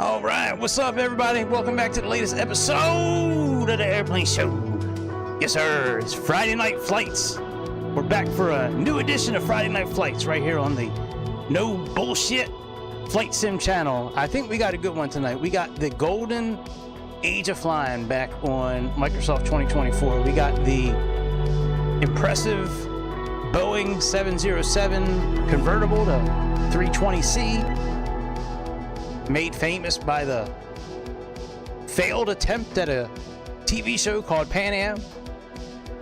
All right, what's up, everybody? Welcome back to the latest episode of the Airplane Show. Yes, sir. It's Friday Night Flights. We're back for a new edition of Friday Night Flights right here on the No Bullshit Flight Sim channel. I think we got a good one tonight. We got the golden age of flying back on Microsoft 2024. We got the impressive Boeing 707 convertible to 320C. Made famous by the failed attempt at a TV show called Pan Am.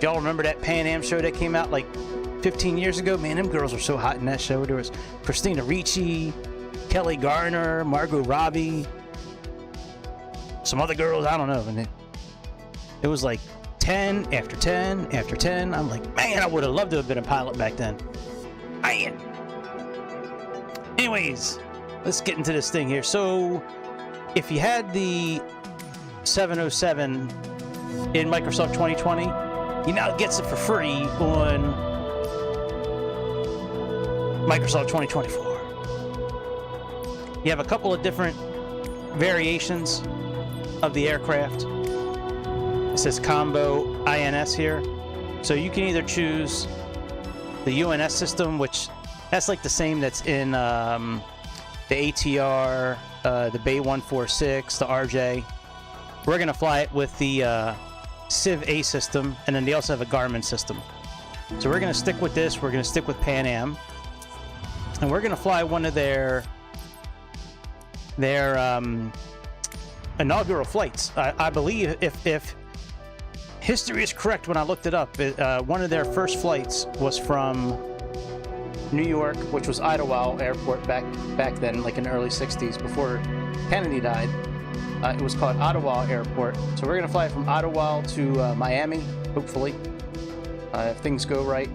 Y'all remember that Pan Am show that came out like 15 years ago? Man, them girls were so hot in that show. There was Christina Ricci, Kelly Garner, Margot Robbie, some other girls, I don't know. And it was like 10 after 10 after 10. I'm like, man, I would have loved to have been a pilot back then. Man. Anyways, let's get into this thing here. So, if you had the 707 in Microsoft 2020, you now gets it for free on Microsoft 2024. You have a couple of different variations of the aircraft. It says Combo INS here. So you can either choose the UNS system, which that's like the same that's in the ATR, the Bay 146, the RJ. We're going to fly it with the Civ A system, and then they also have a Garmin system. So we're going to stick with this. We're going to stick with Pan Am. And we're going to fly one of their inaugural flights. I believe, if history is correct, when I looked it up, one of their first flights was from New York, which was Idlewild Airport back then, like in the early 60s, before Kennedy died. It was called Idlewild Airport. So we're going to fly from Idlewild to Miami, hopefully, if things go right.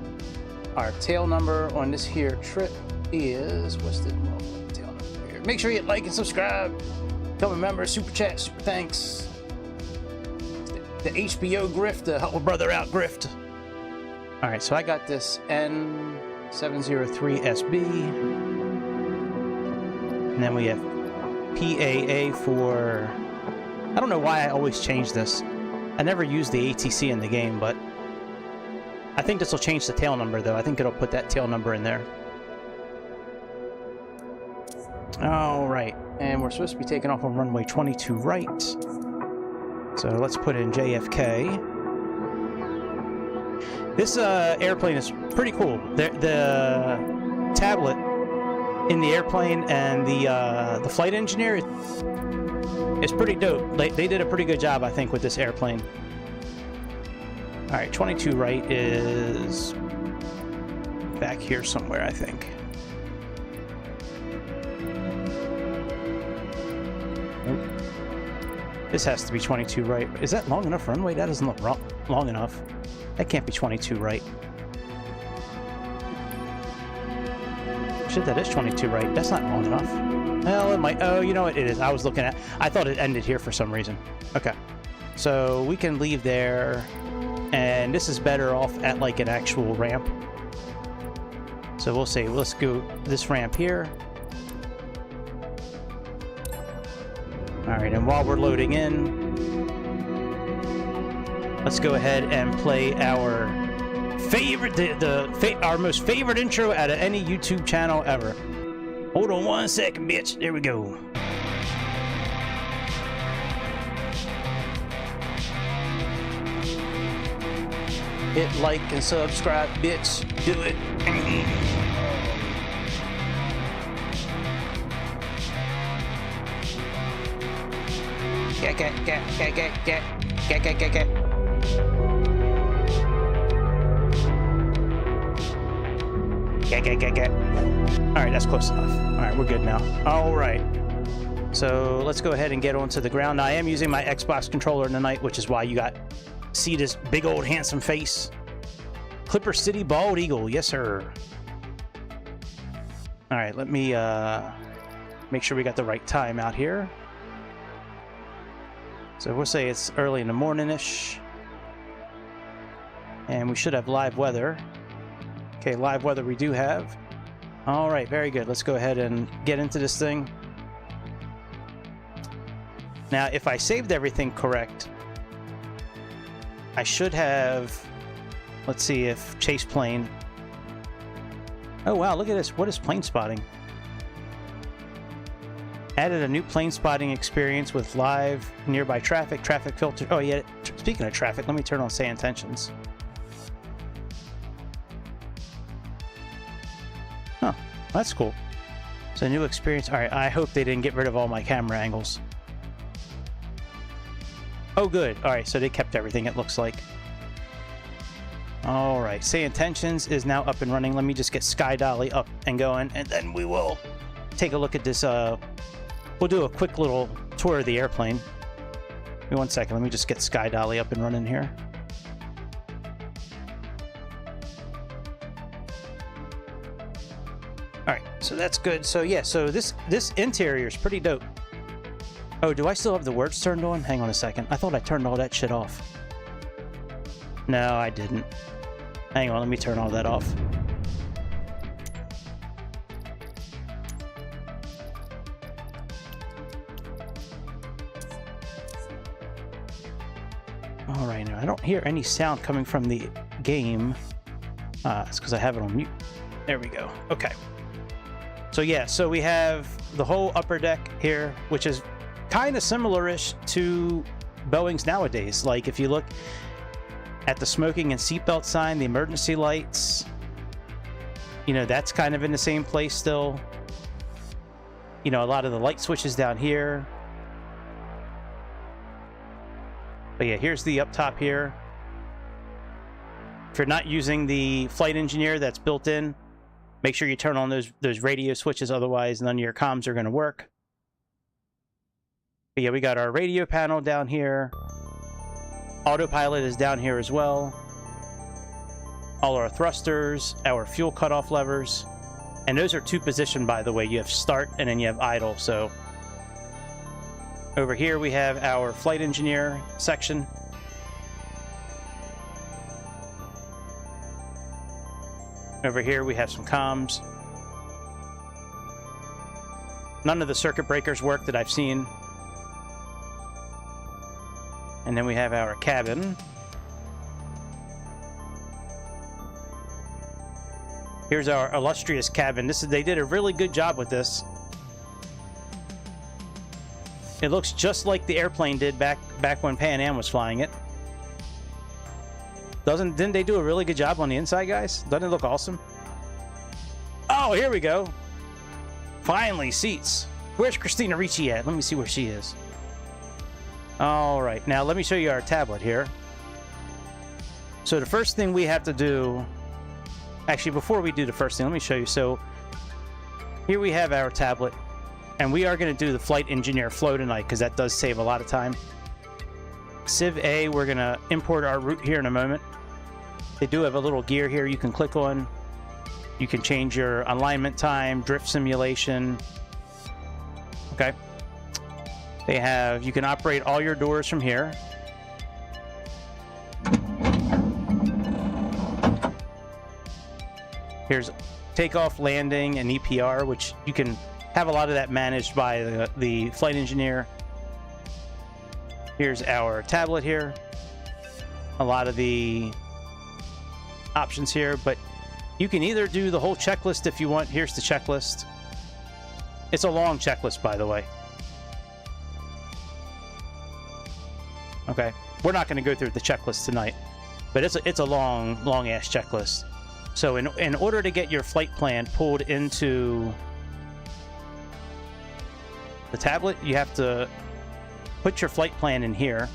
Our tail number on this here trip is, what's the tail number here? Make sure you hit like and subscribe. Become a member, super chat, super thanks. The HBO grift, the help a brother out grift. All right, so I got this N703SB, and then we have PAA for, I don't know why I always change this. I never use the ATC in the game, but I think this will change the tail number, though. I think it'll put that tail number in there. All right, and we're supposed to be taking off on runway 22 right. So let's put in JFK. This airplane is pretty cool. The tablet in the airplane and the flight engineer is pretty dope. They did a pretty good job, I think, with this airplane. All right, 22 right is back here somewhere, I think. Nope. This has to be 22 right. Is that long enough runway? That doesn't look long enough. That can't be 22 right. Shit, that is 22 right. That's not long enough. Well, it might. Oh, you know what? It is. I was looking at. I thought it ended here for some reason. Okay. So we can leave there. And this is better off at like an actual ramp. So we'll say, let's go this ramp here. All right, and while we're loading in, let's go ahead and play our favorite, our most favorite intro out of any YouTube channel ever. Hold on 1 second, bitch. There we go. Hit like and subscribe, bitch. Do it. Get. Alright, that's close enough. Alright, we're good now. Alright. So let's go ahead and get onto the ground. Now, I am using my Xbox controller tonight, which is why you see this big old handsome face. Clipper City Bald Eagle, yes sir. Alright, let me make sure we got the right time out here. So we'll say it's early in the morning-ish. And we should have live weather. Okay, live weather we do have. All right, very good. Let's go ahead and get into this thing. Now, if I saved everything correct, I should have... Let's see if chase plane... Oh, wow, look at this. What is plane spotting? Added a new plane spotting experience with live nearby traffic filter. Oh, yeah. Speaking of traffic, let me turn on say intentions. Huh. That's cool. So new experience. All right. I hope they didn't get rid of all my camera angles. Oh, good. All right. So they kept everything, it looks like. All right. Say intentions is now up and running. Let me just get Sky Dolly up and going, and then we will take a look at this. We'll do a quick little tour of the airplane. Give me 1 second. Let me just get Sky Dolly up and running here. All right, so that's good. So yeah, so this interior is pretty dope. Oh, do I still have the words turned on? Hang on a second. I thought I turned all that shit off. No, I didn't. Hang on, let me turn all that off. All right, now I don't hear any sound coming from the game. It's because I have it on mute. There we go. Okay. So yeah, so we have the whole upper deck here, which is kind of similar-ish to Boeing's nowadays. Like if you look at the smoking and seatbelt sign, the emergency lights, you know, that's kind of in the same place still. You know, a lot of the light switches down here. But yeah, here's the up top here. If you're not using the flight engineer that's built in, make sure you turn on those radio switches, otherwise none of your comms are going to work. But yeah, we got our radio panel down here. Autopilot is down here as well. All our thrusters, our fuel cutoff levers. And those are two positioned, by the way. You have start and then you have idle. So over here we have our flight engineer section. Over here we have some comms. None of the circuit breakers work that I've seen. And then we have our cabin. Here's our illustrious cabin. They did a really good job with this. It looks just like the airplane did back when Pan Am was flying it. Didn't they do a really good job on the inside, guys? Doesn't it look awesome? Oh, here we go. Finally, seats. Where's Christina Ricci at? Let me see where she is. All right, now let me show you our tablet here. So the first thing we have to do... Actually, before we do the first thing, let me show you. So here we have our tablet, and we are going to do the flight engineer flow tonight because that does save a lot of time. Civ A, we're going to import our route here in a moment. They do have a little gear here you can click on. You can change your alignment time, drift simulation. Okay. They have, you can operate all your doors from here. Here's takeoff, landing, and EPR, which you can have a lot of that managed by the flight engineer. Here's our tablet here. A lot of the options here, but you can either do the whole checklist if you want. Here's the checklist. It's a long checklist, by the way. Okay, we're not going to go through the checklist tonight, but it's a long ass checklist. So in order to get your flight plan pulled into the tablet, you have to put your flight plan in here.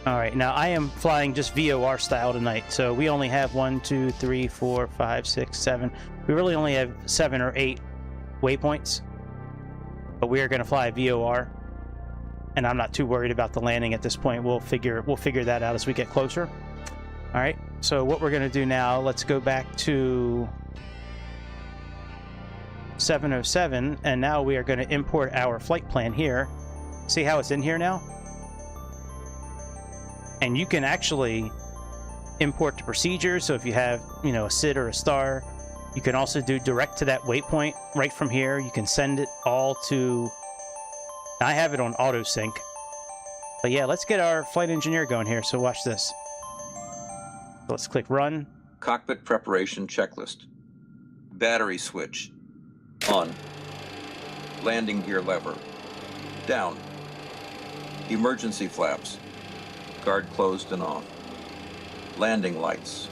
All right, now I am flying just VOR style tonight, so we only have 1, 2, 3, 4, 5, 6, 7. We really only have 7 or 8 waypoints, but we are going to fly VOR, and I'm not too worried about the landing at this point. We'll figure that out as we get closer. All right, so what we're going to do now, let's go back to 707, and now we are going to import our flight plan here. See how it's in here now? And you can actually import to procedures. So if you have, a SID or a star, you can also do direct to that waypoint right from here. You can send it all to, I have it on auto sync. But yeah, let's get our flight engineer going here. So watch this. Let's click run. Cockpit preparation checklist. Battery switch. On. Landing gear lever. Down. Emergency flaps. Guard closed and off. Landing lights.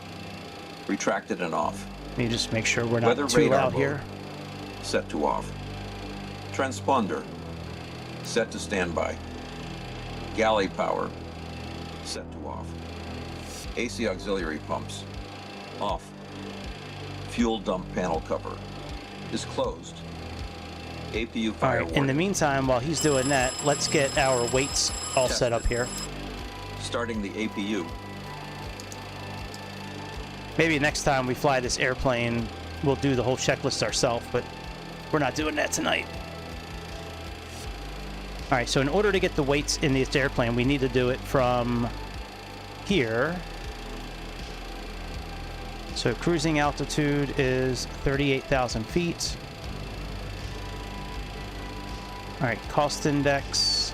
Retracted and off. Let me just make sure we're not Weather too radar loud mode. here. Set to off. Transponder. Set to standby. Galley power. Set to off. AC auxiliary pumps. Off. Fuel dump panel cover. Is closed. APU fire All right, in the meantime, while he's doing that, let's get our weights all set up here. Starting the APU. Maybe next time we fly this airplane, we'll do the whole checklist ourselves, but we're not doing that tonight. All right, so in order to get the weights in this airplane, we need to do it from here. So cruising altitude is 38,000 feet. All right, cost index.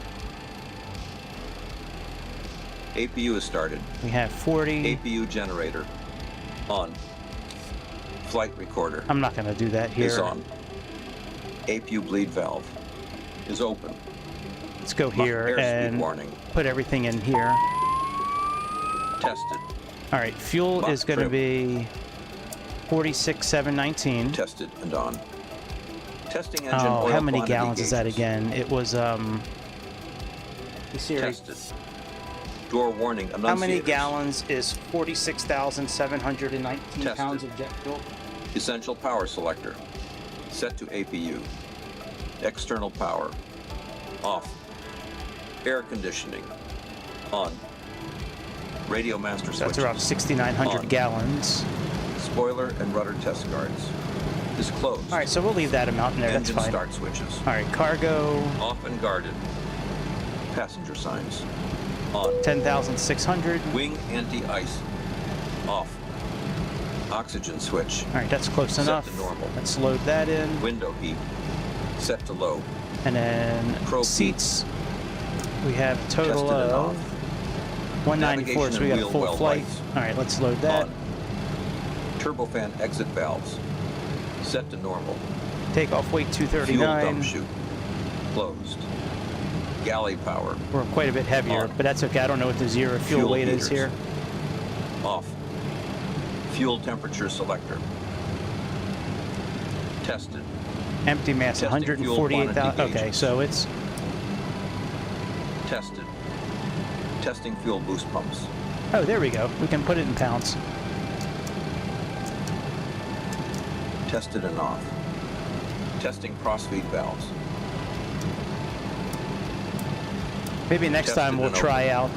APU is started. We have 40. APU generator. On. Flight recorder. I'm not going to do that here. Is on. APU bleed valve. Is open. Let's go here and warning. put everything in here. Tested. All right, fuel is going to be 46,719. Tested and on. Testing engine Oh, oil how many quantity gallons is that gauges. again? It was Tested. Door warning annunciators. How many gallons is 46,719 Tested. pounds of jet fuel? Essential power selector. Set to APU. External power. Off. Air conditioning. On. Radio master switches. That's around 6,900 On. gallons. Spoiler and rudder test guards. Is closed. All right, so we'll leave that amount in there. Engine That's fine. start switches. All right, cargo. Off and guarded. Passenger signs. On. 10,600. Wing anti-ice. Off. Oxygen switch. All right, that's close Set enough. to normal. Let's load that in. Window heat. Set to low. And then Probe seats. We have a total Tested and of off. 194, so we got a Navigation and full wheel flight. well lights. All right, let's load that. On. Turbofan exit valves. Set to normal. Takeoff weight Fuel 239. dump chute. Closed. Galley power. We're quite a bit heavier, On. but that's okay. I don't know what the zero fuel weight is heaters. here. Off. Fuel temperature selector. Tested. Empty mass, Testing fuel 148,000. quantity Okay, gauges. so it's Tested. Testing fuel boost pumps. oh, there we go. We can put it in pounds. Tested and off. Testing crossfeed valves. Maybe next Tested time we'll and try out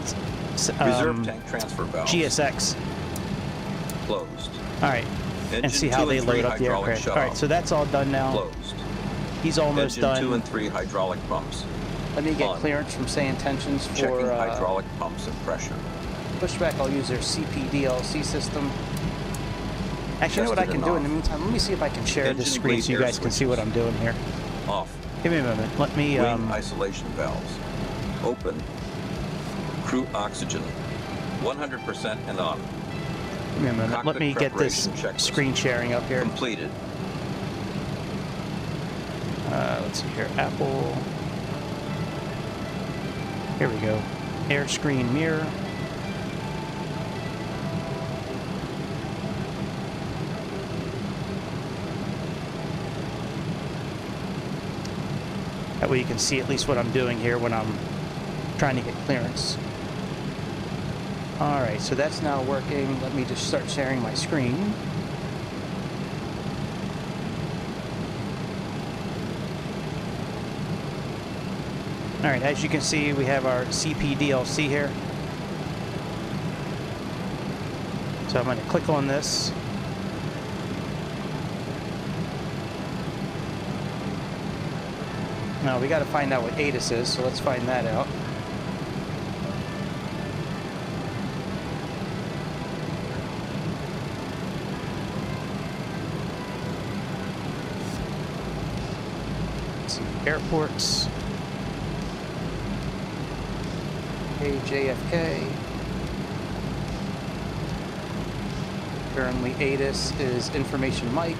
Reserve tank transfer valves. GSX. Closed. All right, Engine and see how 2 they and 3 load up the hydraulic aircraft. All shutoff. right, so that's all done now. Closed. He's almost Engine done. 2 and 3 hydraulic pumps. Let me get on. clearance from say intentions Checking for hydraulic pumps and pressure. pushback. I'll use their CPDLC system. Actually, you know what I Tested can and do in the off. meantime? Let me see if I can share Engine this screen bleed so you air guys can see what I'm switches. doing here. Off. Give me a moment. Let me. Wing isolation valves. Open. Crew oxygen. 100% and on. Give me a moment. Let Cockpit me get this preparation checklist. screen sharing up here. Completed. Let's see here. Apple. Here we go. Air screen mirror. That way you can see at least what I'm doing here when I'm trying to get clearance. All right, so that's now working. Let me just start sharing my screen. All right, as you can see, we have our CPDLC here. So I'm going to click on this. Now we got to find out what ATIS is, so let's find that out. see airports. KJFK. Currently ATIS is information mic.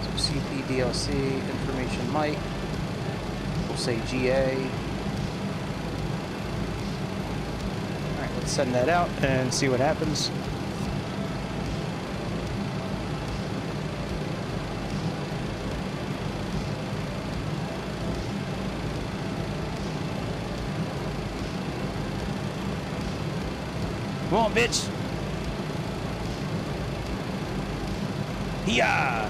So CPDLC, information mic. We'll say GA. Alright, let's send that out and see what happens. Come on, bitch. Yeah.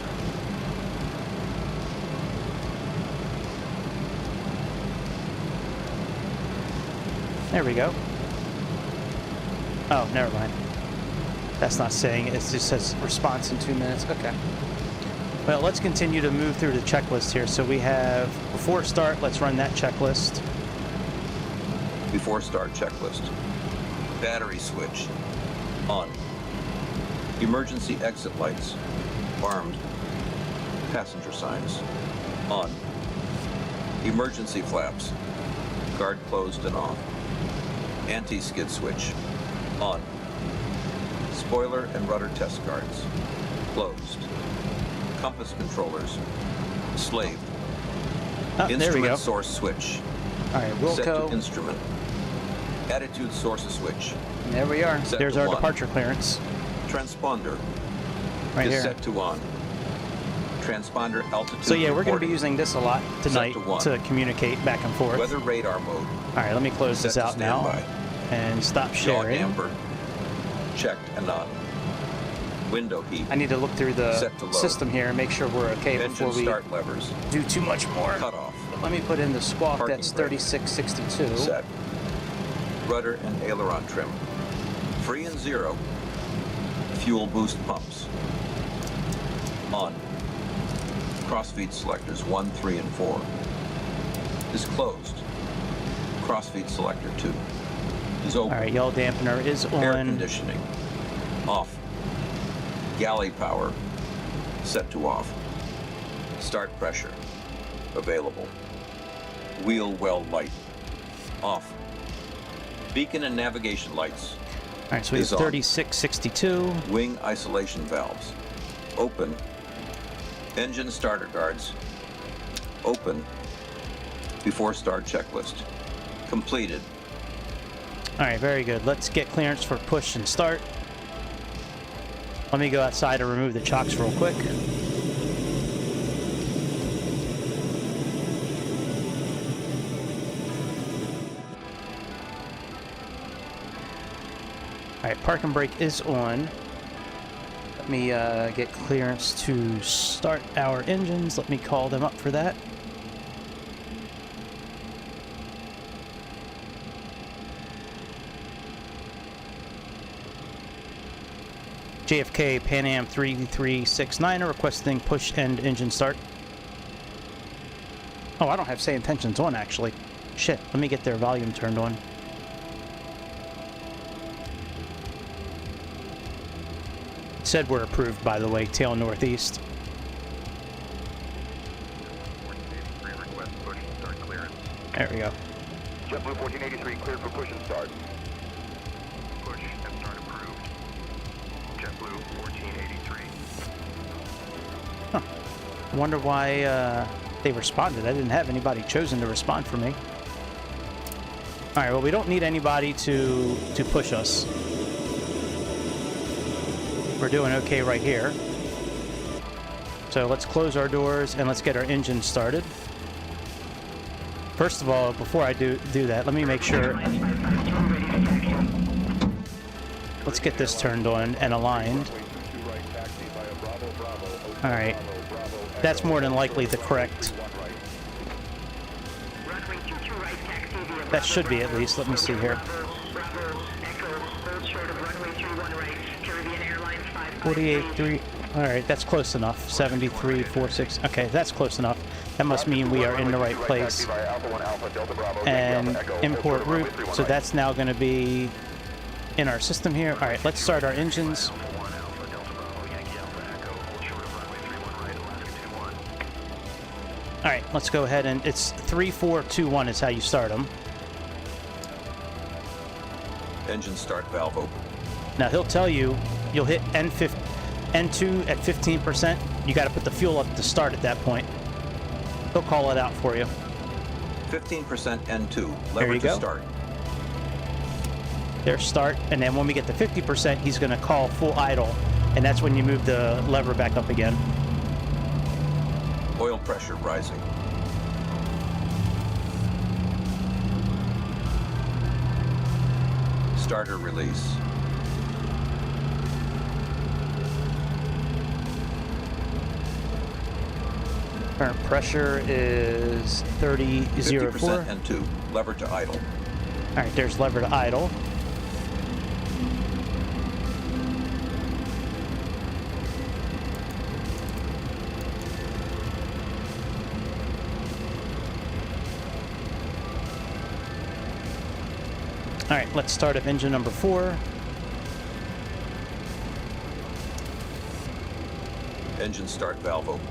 There we go. Oh, never mind. That's not saying it. It just says response in 2 minutes. Okay. Well, let's continue to move through the checklist here. So we have before start, let's run that checklist. Before start checklist. Battery switch. On. Emergency exit lights. Armed. Passenger signs. On. Emergency flaps. Guard closed and off. Anti-skid switch. On. Spoiler and rudder test guards. Closed. Compass controllers. Slaved. Oh, there we go. Instrument source switch. All right, Set Wilco. to instrument. Attitude source switch. There we are. Set There's to our one. departure clearance. Transponder Right is here. set to on. Transponder altitude. So yeah, we're going to be reporting. using this a lot tonight to one. to communicate back and forth. Weather radar mode. All right, let me close Set this to out now standby. and stop Yaw sharing. damper. Checked and on. Window heat. I need to look through the Set to low. system here and make sure we're okay Engine before we start levers. do too much more. Cut off. Let me put in the squawk. Parking That's brake. 3662. Set. Rudder and aileron trim. Free and zero. Fuel boost pumps. On. Crossfeed selectors 1, 3, and 4. Is closed. Crossfeed selector 2 is open. All right, yaw dampener is Air on. conditioning off. Galley power set to off. Start pressure available. Wheel well light off. Beacon and navigation lights. All right, so we have is on. 3662. Wing isolation valves open. Engine starter guards open. Before start checklist completed. All right, very good. Let's get clearance for push and start. Let me go outside and remove the chocks real quick. All right, park and brake is on. Let me get clearance to start our engines. Let me call them up for that. JFK Pan Am 3369 are requesting push and engine start. Oh, I don't have say intentions on actually. Shit, let me get their volume turned on. It said we're approved, by the way, tail northeast. There we go. JetBlue 1483 cleared for push and start. Push and start approved. JetBlue 1483. I wonder why they responded. I didn't have anybody chosen to respond for me. All right, well, we don't need anybody to push us. We're doing okay right here. So let's close our doors and let's get our engine started. First of all, before I do that, let me make sure. Let's get this turned on and aligned. All right. That's more than likely the correct. That should be at least. Let me see here. 48.3. All right, that's close enough. 73.46. Okay, that's close enough. That must mean we are in the right place. And import route. So that's now going to be in our system here. All right, let's start our engines. All right, let's go ahead and it's 3, 4, 2, 1 is how you start them. Engine start valve open. Now he'll tell you you'll hit N2 at 15%. You got to put the fuel up to start at that point. He'll call it out for you. 15% N2. There you Lever to go. start. There's start, and then when we get to 50%, he's going to call full idle, and that's when you move the lever back up again. Oil pressure rising. Starter release. Current pressure is 30.04. 50% N2. Lever to idle. All right, there's lever to idle. All right, let's start up engine number 4. Engine start valve open.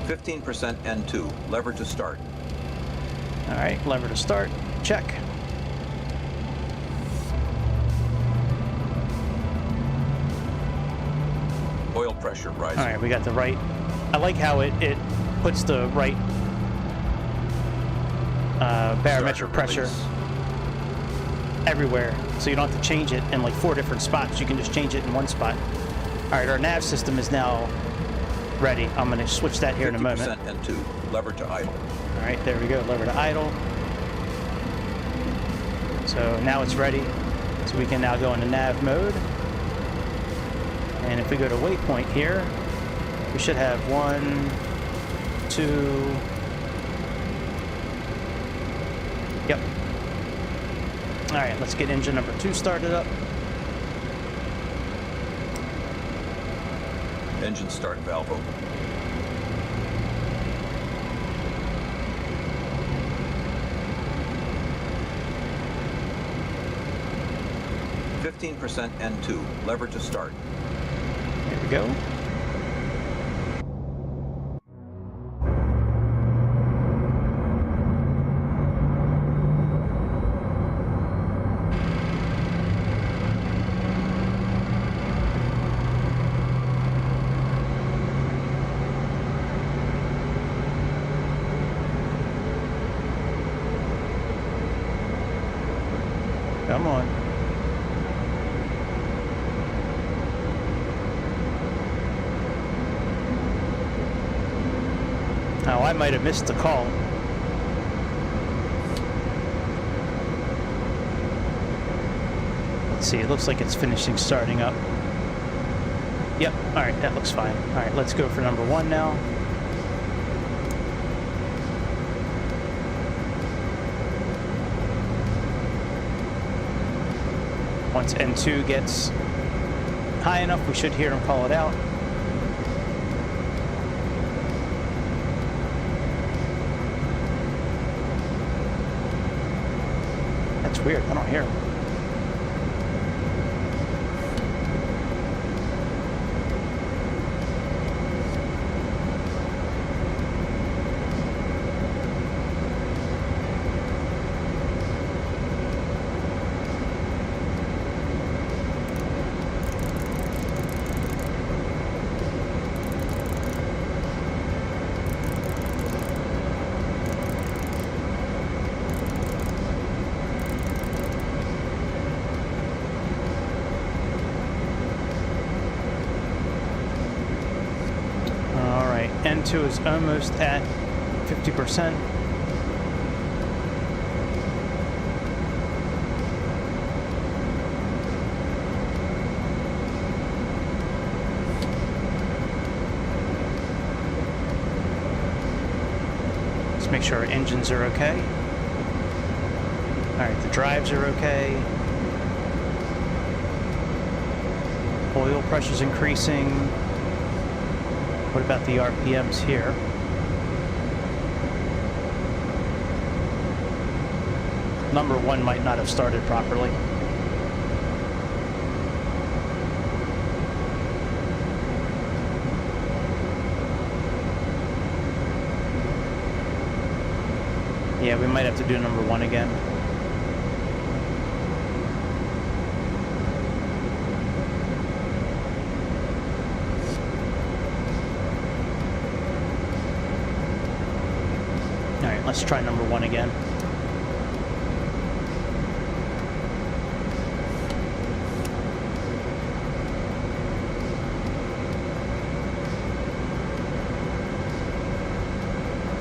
%, N2. Lever to start. All right, lever to start. Check. Oil pressure rising. All right, we got the right. I like how it puts the right barometric pressure Release. everywhere, so you don't have to change it in like 4 different spots. You can just change it in one spot. All right, our nav system is now ready. I'm going to switch that here in a moment. 50% N2. Lever to idle. All right, there we go. Lever to idle. So now it's ready. So we can now go into nav mode. And if we go to waypoint here, we should have 1, 2. Yep. All right, let's get engine number 2 started up. Engine start valve open. %, N2. Lever to start. There we go. Come on. Oh, I might have missed the call. Let's see, it looks like it's finishing starting up. Yep, all right, that looks fine. All right, let's go for number 1 now. Once N2 gets high enough, we should hear him call it out. That's weird, I don't hear him. N2 is almost at 50%. Let's make sure our engines are okay. All right, the drives are okay. Oil pressure's increasing. What about the RPMs here? Number 1 might not have started properly. Yeah, we might have to do number 1 again. Alright, let's try number 1 again.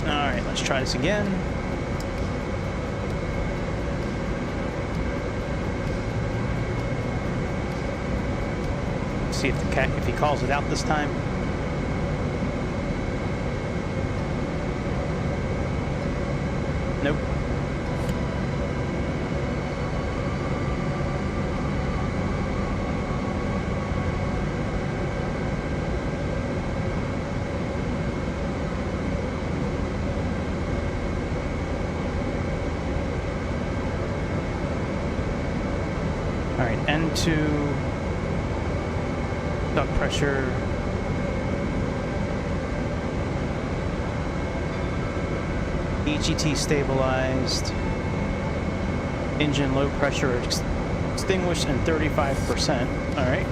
Alright, let's try this again. See if the cat, if he calls it out this time. Nope. All right, N2. Duct pressure. EGT stabilized. Engine low pressure extinguished and 35%. All right.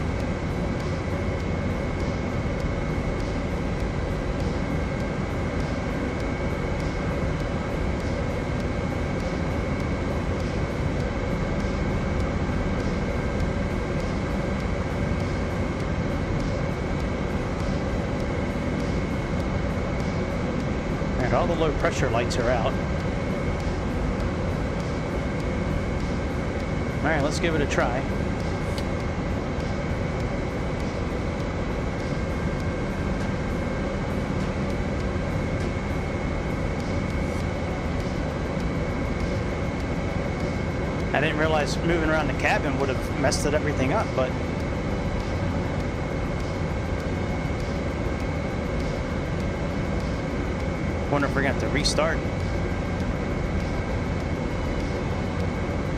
All the low pressure lights are out. All right, let's give it a try. I didn't realize moving around the cabin would have messed everything up, but wonder if we're gonna have to restart.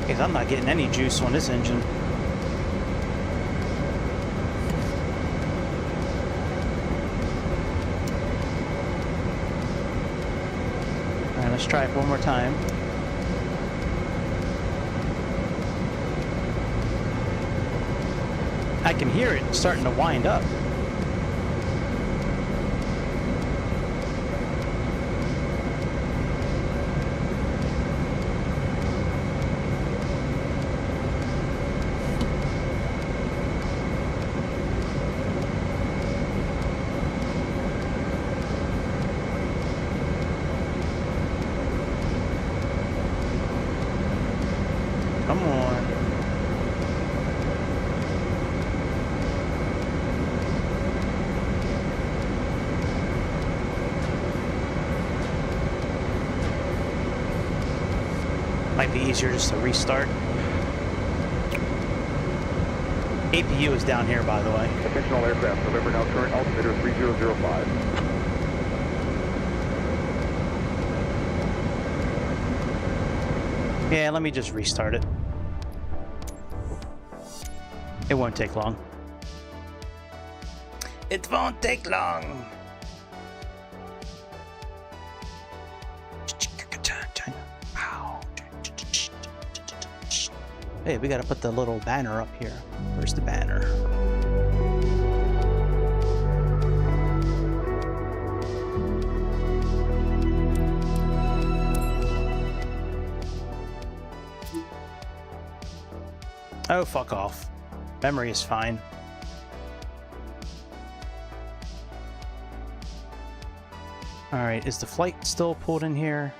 Because I'm not getting any juice on this engine. Alright, let's try it one more time. I can hear it starting to wind up. Come on. Might be easier just to restart. APU is down here, by the way. Attention all aircraft. November now current altimeter 3005. Yeah, let me just restart it. It won't take long. It won't take long. Hey, we gotta put the little banner up here. Where's the banner? Oh, fuck off. Memory is fine. Alright, is the flight still pulled in here?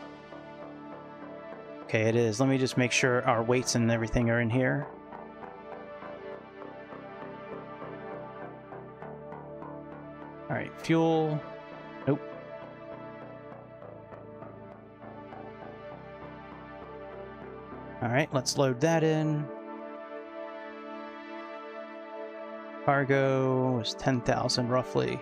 Okay, it is. Let me just make sure our weights and everything are in here. Alright, fuel. Nope. Alright, let's load that in. Cargo is 10,000 roughly.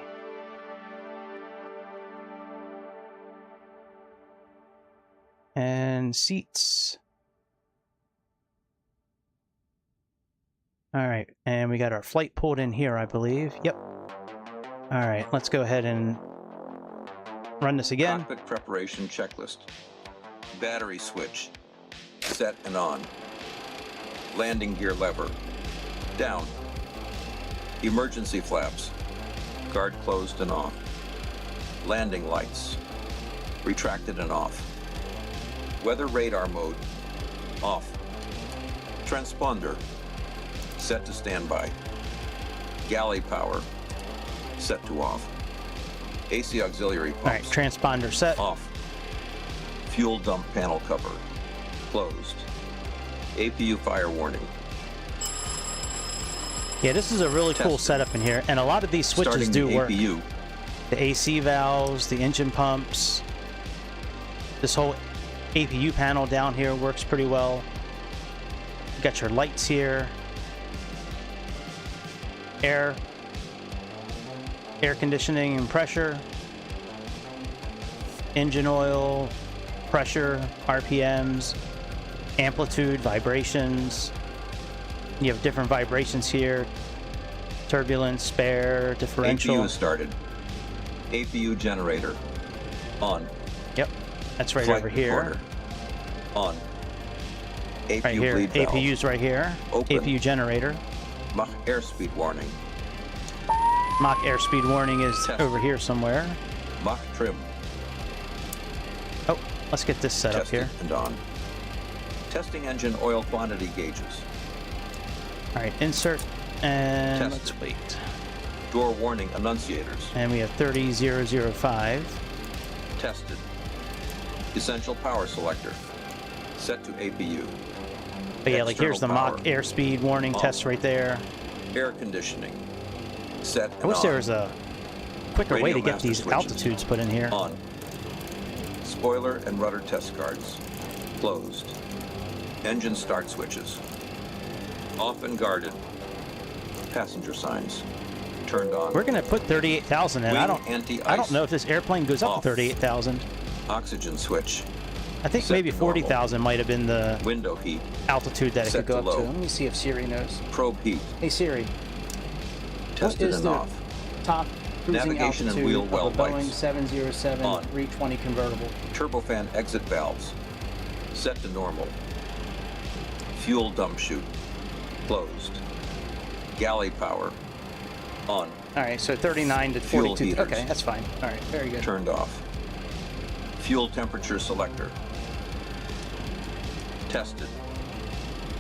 And seats. All right, and we got our flight pulled in here, I believe. Yep. All right, let's go ahead and run this again. Cockpit preparation checklist. Battery switch. Set and on. Landing gear lever. Down. Emergency flaps. Guard closed and off. Landing lights. Retracted and off. Weather radar mode. Off. Transponder. Set to standby. Galley power. Set to off. AC auxiliary pumps. All right, transponder set. Off. Fuel dump panel cover. Closed. APU fire warning. Yeah, this is a really cool Tested. setup in here, and a lot of these switches Starting do the work. APU. The AC valves, the engine pumps. This whole APU panel down here works pretty well. You got your lights here. Air conditioning and pressure. Engine oil, pressure, RPMs, amplitude, vibrations. You have different vibrations here. Turbulence, spare, differential. APU is started. APU generator. On. Yep, that's right Flight over here. recorder. On. APU Right here, bleed valve. APU's right here. Open. APU generator. Mach airspeed warning. Mach airspeed warning is Test. over here somewhere. Mach trim. Oh, let's get this set up Tested here. and on. Testing engine oil quantity gauges. All right, insert, and Tested. let's wait. Door warning annunciators. And we have 30005. Tested. Essential power selector. Set to APU. But yeah, like here's the External Mach power. airspeed warning Off. test right there. Air conditioning. Set and I wish on. there was a quicker way Radio to get master these switches. altitudes put in here. On. Spoiler and rudder test guards. Closed. Engine start switches. Off and guarded. Passenger signs. Turned on. We're gonna put 38,000 in. Wing I don't anti-ice. know if this airplane goes up Off. to 38,000. Oxygen switch. I think Set maybe to normal. 40,000 might have been the Window heat. altitude that it Set could go to up to. low. Let me see if Siri knows. Probe heat. Hey Siri, Tested is and the off. top cruising Navigation and altitude wheel of well a Boeing lights. 707 On. 320 convertible? Turbofan exit valves. Set to normal. Fuel dump chute. Closed. Galley power. On. All right, so 39 to Fuel 42. heaters. Okay, that's fine. All right, very good. Turned off. Fuel temperature selector. Tested.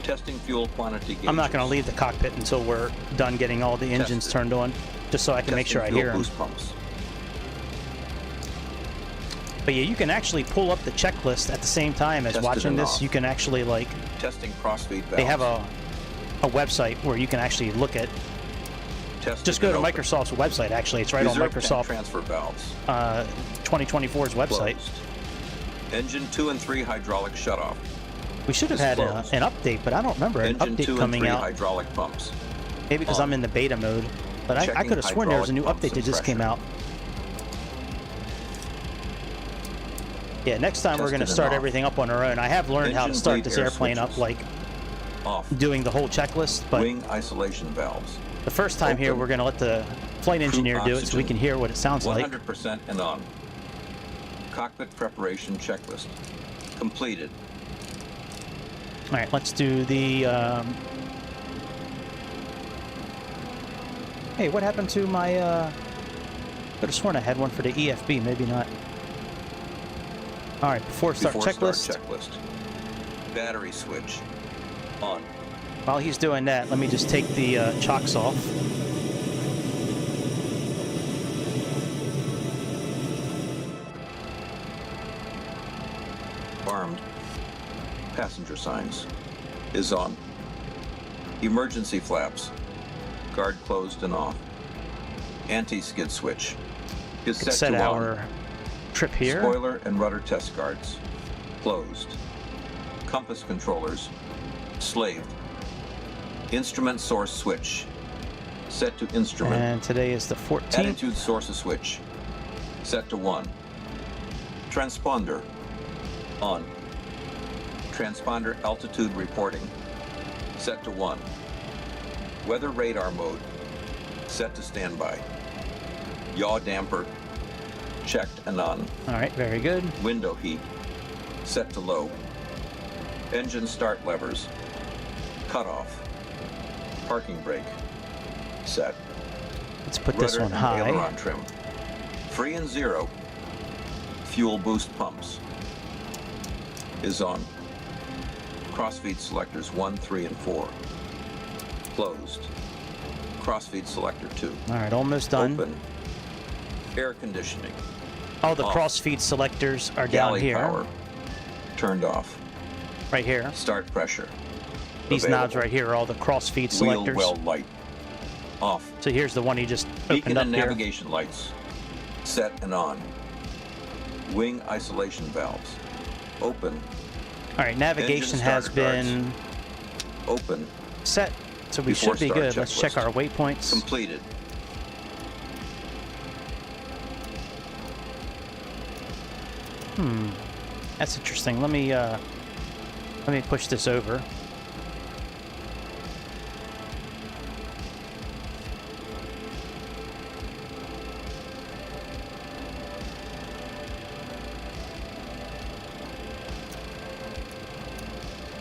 Testing fuel quantity gauges. I'm not going to leave the cockpit until we're done getting all the engines Tested. turned on, just so I can make sure I Testing hear fuel them. boost pumps. But yeah, you can actually pull up the checklist at the same time as Tested watching and this. off. You can actually like, Testing crossfeed valves. they have a website where you can actually look at. Tested Just go to and open. Microsoft's website. Actually, it's right on Reserve tank Microsoft transfer valves. 2024's website. Closed. Engine 2 and 3 hydraulic shutoff. We should have Is had closed. an update, but I don't remember an Engine 2 update and coming 3 out. hydraulic pumps. Maybe because on. I'm in the beta mode. But I Checking could have sworn there was a new hydraulic update that pumps just and came pressure. out. Yeah, next time we're going to Tested and start off. everything up on our own. I have learned how to Engine start bleed this air airplane up, switches. like Off. doing the whole checklist. But Wing isolation valves. the first time here, Open. we're going to let the flight engineer do it so we oxygen. can hear what it sounds like. 100% and on. Cockpit preparation checklist. Completed. All right, let's do the. Hey, what happened to my? Could have sworn I had one for the EFB. Maybe not. All right, before start checklist. checklist. Battery switch. On. While he's doing that, let me just take the chocks off. Armed. Passenger signs. Is on. Emergency flaps. Guard closed and off. Anti-skid switch. Is Could set set to our on. trip here. Spoiler and rudder test guards. Closed. Compass controllers. Slaved. Instrument source switch. Set to instrument. And today is the 14th. Attitude source switch. Set to 1. Transponder. On. Transponder altitude reporting. Set to 1. Weather radar mode. Set to standby. Yaw damper. Checked and on. All right, very good. Window heat. Set to low. Engine start levers. Cutoff. Parking brake. Set. Let's put this Rudder on and high. aileron trim. Free and zero. Fuel boost pumps. Is on. Crossfeed selectors 1, 3, and 4. Closed. Crossfeed selector 2. All right, almost done. Open. Air conditioning. All the Off. crossfeed selectors are down Galley here, power. Turned off. right here. Start pressure. These Available. knobs right here are all the crossfeed Wheel selectors. well light. Off. So here's the one you just Beacon opened up and here. navigation lights. Set and on. Wing isolation valves. Open. All right, navigation Engine has starter guards. been Open. set, so we Before should be start good. Let's check checklist. our waypoints. Completed. That's interesting. Let me push this over.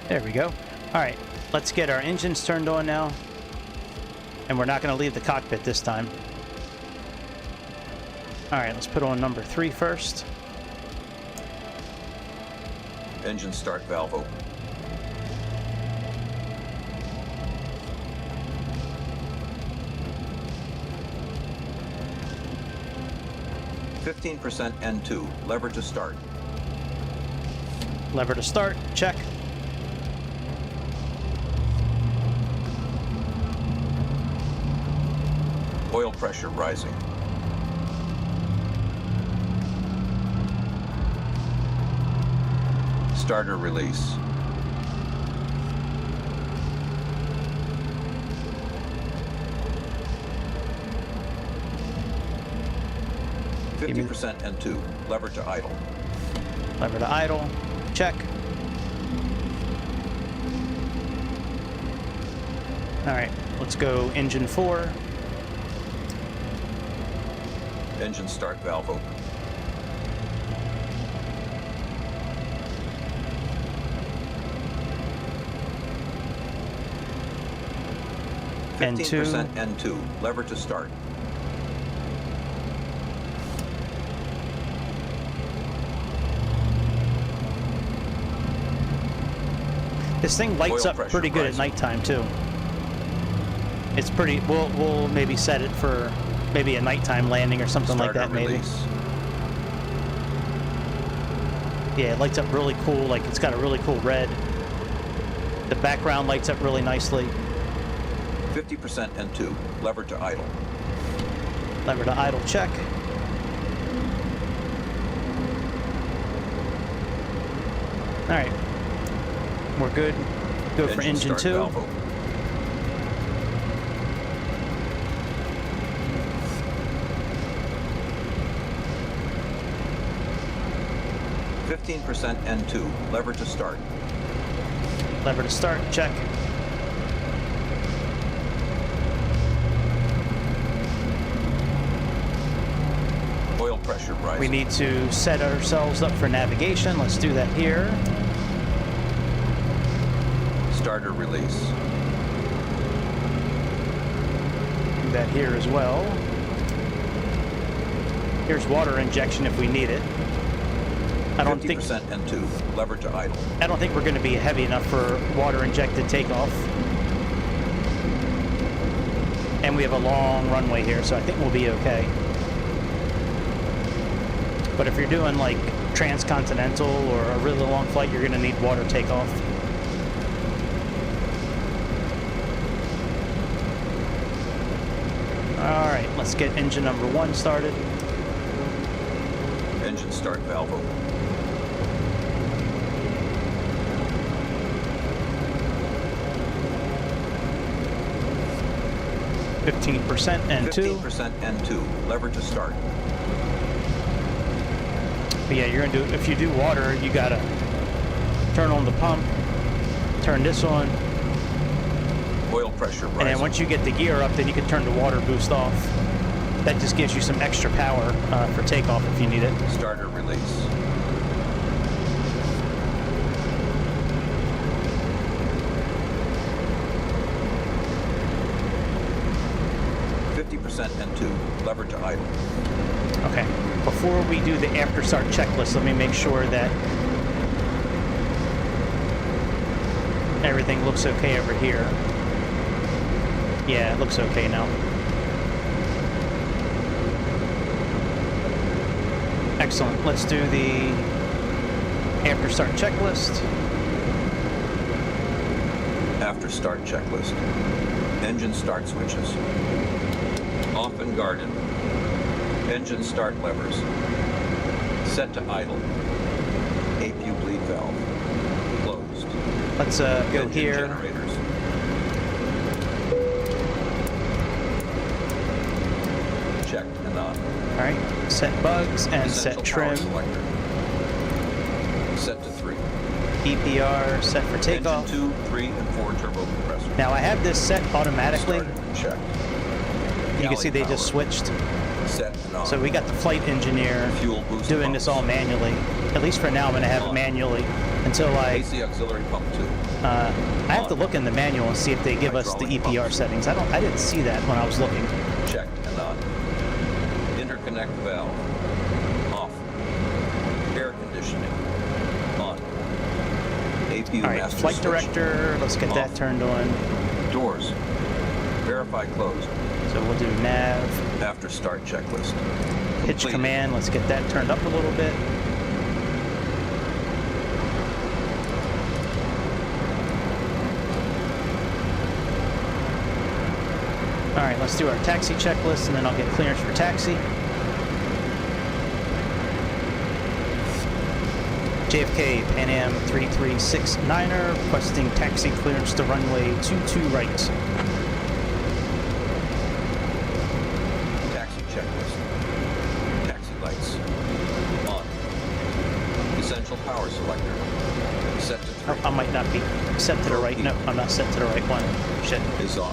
There we go. All right, let's get our engines turned on now. And we're not going to leave the cockpit this time. All right, let's put on number 3 first. Engine start valve open. %, N2. Lever to start. Lever to start, check. Oil pressure rising. Starter release. me- 50% N2. Lever to idle. Lever to idle, check. All right, let's go engine 4. Engine start valve open. N2. N2. Lever to start. This thing lights Oil up pressure pretty good at rising. nighttime too. It's pretty. We'll maybe set it for maybe a nighttime landing or something like Starter that. Maybe. release. Yeah, it lights up really cool. Like it's got a really cool red. The background lights up really nicely. 50% N2. Lever to idle. Lever to idle, check. All right, we're good. Go for engine start 2. valve open. %, N2. Lever to start. Lever to start, check. Oil pressure rising. We need to set ourselves up for navigation. Let's do that here. Starter release. Do that here as well. Here's water injection if we need it. I don't 50% N2. Lever to idle. think we're going to be heavy enough for water injected takeoff. And we have a long runway here, so I think we'll be okay. But if you're doing like transcontinental or a really long flight, you're going to need water takeoff. All right, let's get engine number 1 started. Engine start valve open. %, N2. 15% N2. Lever to start. But yeah, you're gonna do. If you do water, you gotta turn on the pump, turn this on, Oil pressure rising. and then once you get the gear up, then you can turn the water boost off. That just gives you some extra power for takeoff if you need it. Starter release. N2, lever to idle. Okay. Before we do the after start checklist, let me make sure that everything looks okay over here. Yeah, it looks okay now. Excellent. Let's do the after start checklist. After start checklist. Engine start switches. Off and guarded. Engine start levers. Set to idle. APU bleed valve. Closed. Let's go Engine here. Generators. Checked and on. All right. Set bugs and Essential set power trim. selector. Set to 3. EPR set for takeoff. Engine 2, 3, and 4 turbo compressors. Now I have this set automatically. Started and checked. You can Galley see they just power. switched. Set and on. So we got the flight engineer Fuel boost doing this all pumps. manually. At least for now, I'm going to have it On. manually until AC auxiliary pump 2. I have to look in the manual and see if they give us the Hydraulic EPR pumps. settings. I didn't see that when I was looking. Checked and on. Interconnect valve. Off. Air conditioning. On. APU All right, master flight switch. director, let's get that Off. turned on. Doors. Verify closed. So we'll do nav, After start checklist. pitch Completed. command, let's get that turned up a little bit. All right, let's do our taxi checklist and then I'll get clearance for taxi. JFK Pan Am 3369er requesting taxi clearance to runway 22 right. Taxi checklist. Taxi lights. On. Essential power selector. Set to 3. I might not be set to the right. No, I'm not set to the right one. Shit. Is on.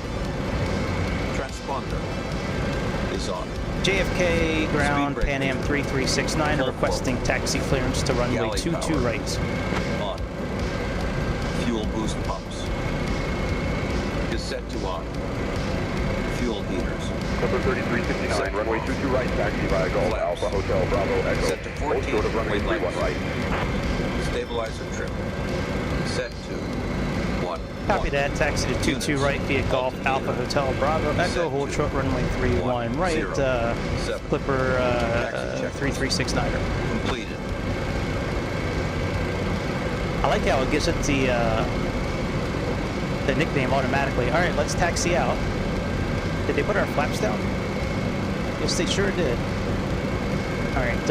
Transponder. Is on. JFK ground Speed Pan Am brake. 3369 Full requesting taxi clearance to runway Galley 22 power. right. On. Fuel boost pumps. Is set to on. Fuel heaters. Number 3369, runway 22 right, taxi via Golf Flaps. Alpha Hotel Bravo Echo. Set to 14, Hold short of runway wait 31 lights. right. Stabilizer trim. Set to 1. Copy that. Taxi to 22 right via Golf Alpha Hotel Bravo Echo. Hold short runway 31 right. 7. Clipper Taxi check. 3369er. Completed. I like how it gives it the nickname automatically. All right, let's taxi out. Did they put our flaps down? Yes, they sure did. All right,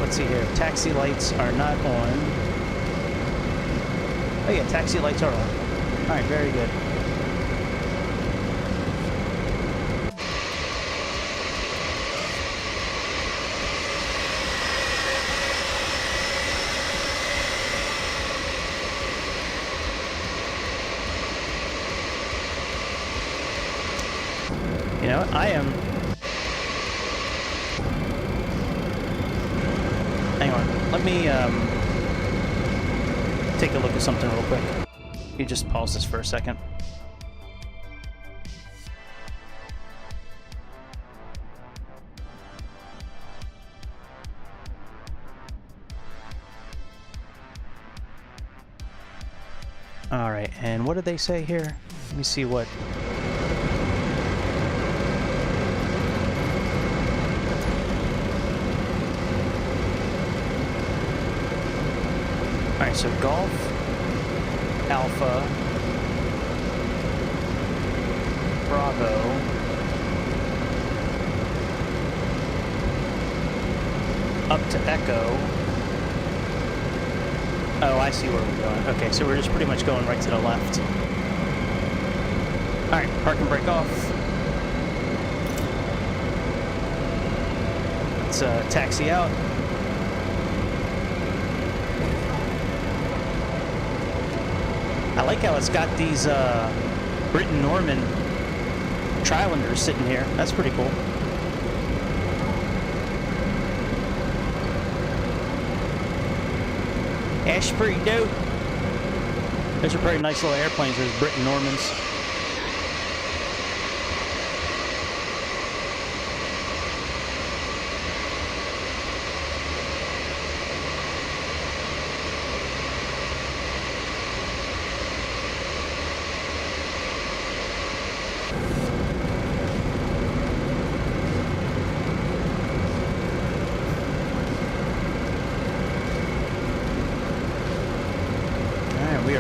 let's see here. Taxi lights are not on. Oh yeah, taxi lights are on. All right, very good. You know, I am... Hang on. Let me take a look at something real quick. You just pause this for a second. All right, and what did they say here? Let me see what... All right, so Golf, Alpha, Bravo, up to Echo. Oh, I see where we're going. Okay, so we're just pretty much going right to the left. All right, park and brake off. Let's taxi out. I like how it's got these Britten Norman Trilanders sitting here. That's pretty cool. That's pretty dope. Those are pretty nice little airplanes, those Britten Normans.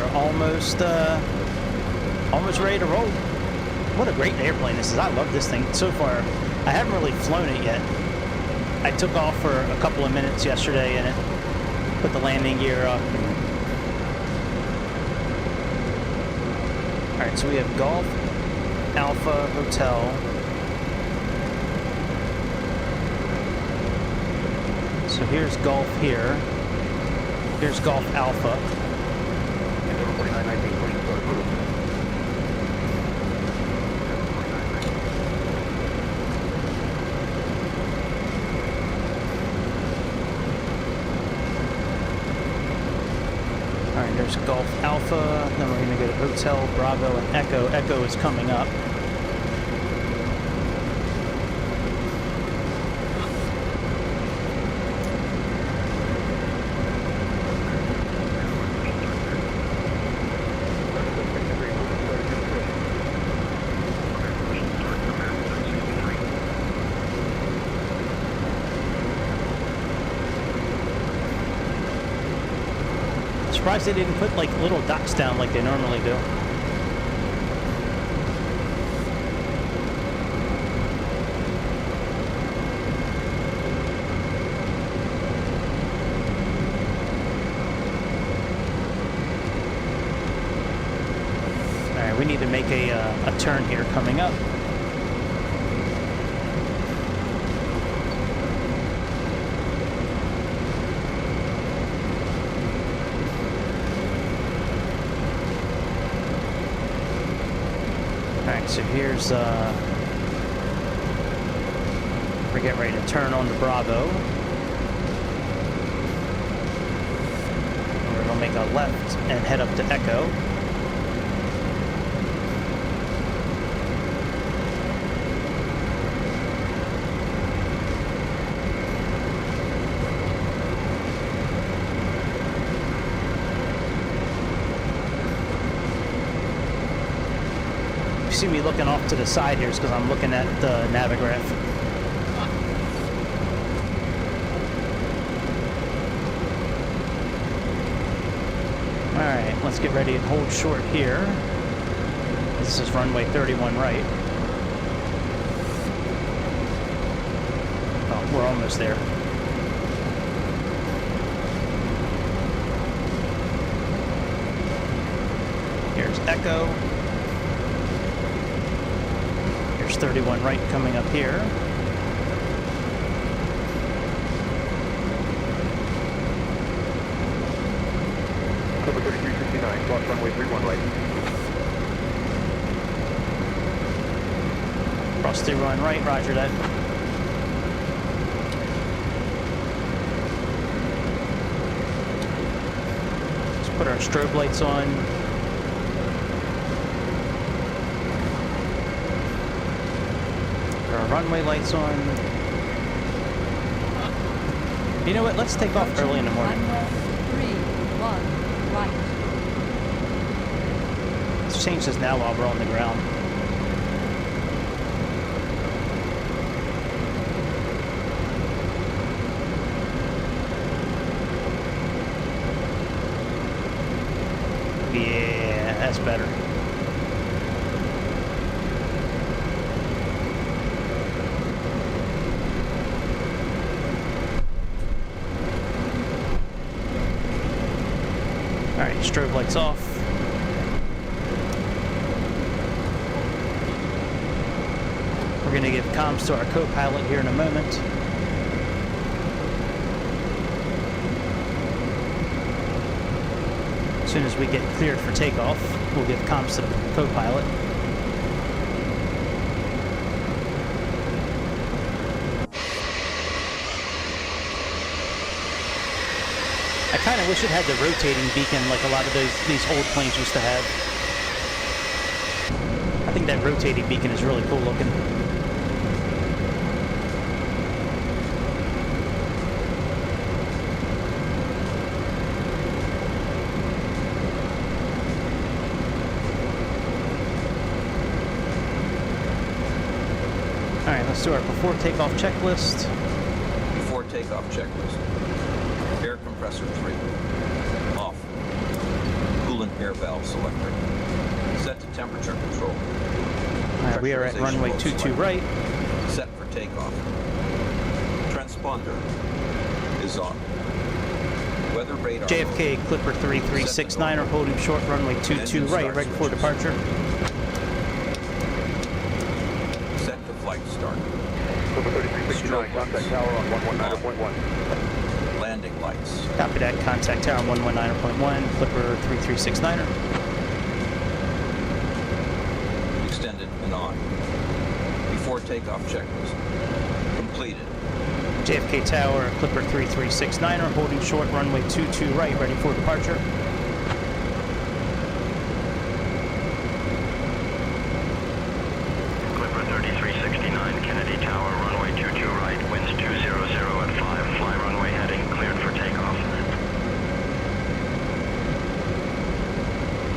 are almost ready to roll. What a great airplane this is. I love this thing. So far, I haven't really flown it yet. I took off for a couple of minutes yesterday in it, put the landing gear up. All right, so we have Golf Alpha Hotel. So here's Golf here. Here's Golf Alpha. Endeavor 4919, push to start approved. All right, there's Golf Alpha. Then we're going to go to Hotel Bravo and Echo. Echo is coming up. Surprised they didn't put like little dots down like they normally do. All right, we need to make a turn here coming up. So here's, we're getting ready to turn on to Bravo. We're gonna make a left and head up to Echo. See me looking off to the side here is because I'm looking at the Navigraph. Alright, let's get ready and hold short here. This is runway 31 right. Oh, we're almost there. Here's Echo. 31 right coming up here. Cover 3359, cross runway 31 right. Cross 31 right, roger that. Let's put our strobe lights on. Runway lights on. You know what? Let's take off early in the morning. Runway 31 right. Let's change this now while we're on the ground. Yeah, that's better. Alright, strobe lights off. We're going to give comms to our co-pilot here in a moment. As soon as we get cleared for takeoff, we'll give comms to the co-pilot. I kind of wish it had the rotating beacon like a lot of these old planes used to have. I think that rotating beacon is really cool looking. All right, let's do our before takeoff checklist. Before takeoff checklist. Air compressor 3. Off. Coolant air valve selector. Set to temperature control. All right, we are at runway 22 right. Set for takeoff. Transponder is on. Weather radar. JFK Clipper 3369 are holding short runway 22 right, ready for departure. Set to flight start. Clipper 3369, contact tower on 119.1. Landing lights. Copy that. Contact tower on 119.1. Clipper 3369er. Extended and on. Before takeoff checklist. Completed. JFK Tower, Clipper 3369er holding short runway 22 right, ready for departure. Clipper 3369, Kennedy Tower, runway 22 right, winds 200 at 5, fly runway heading, cleared for takeoff.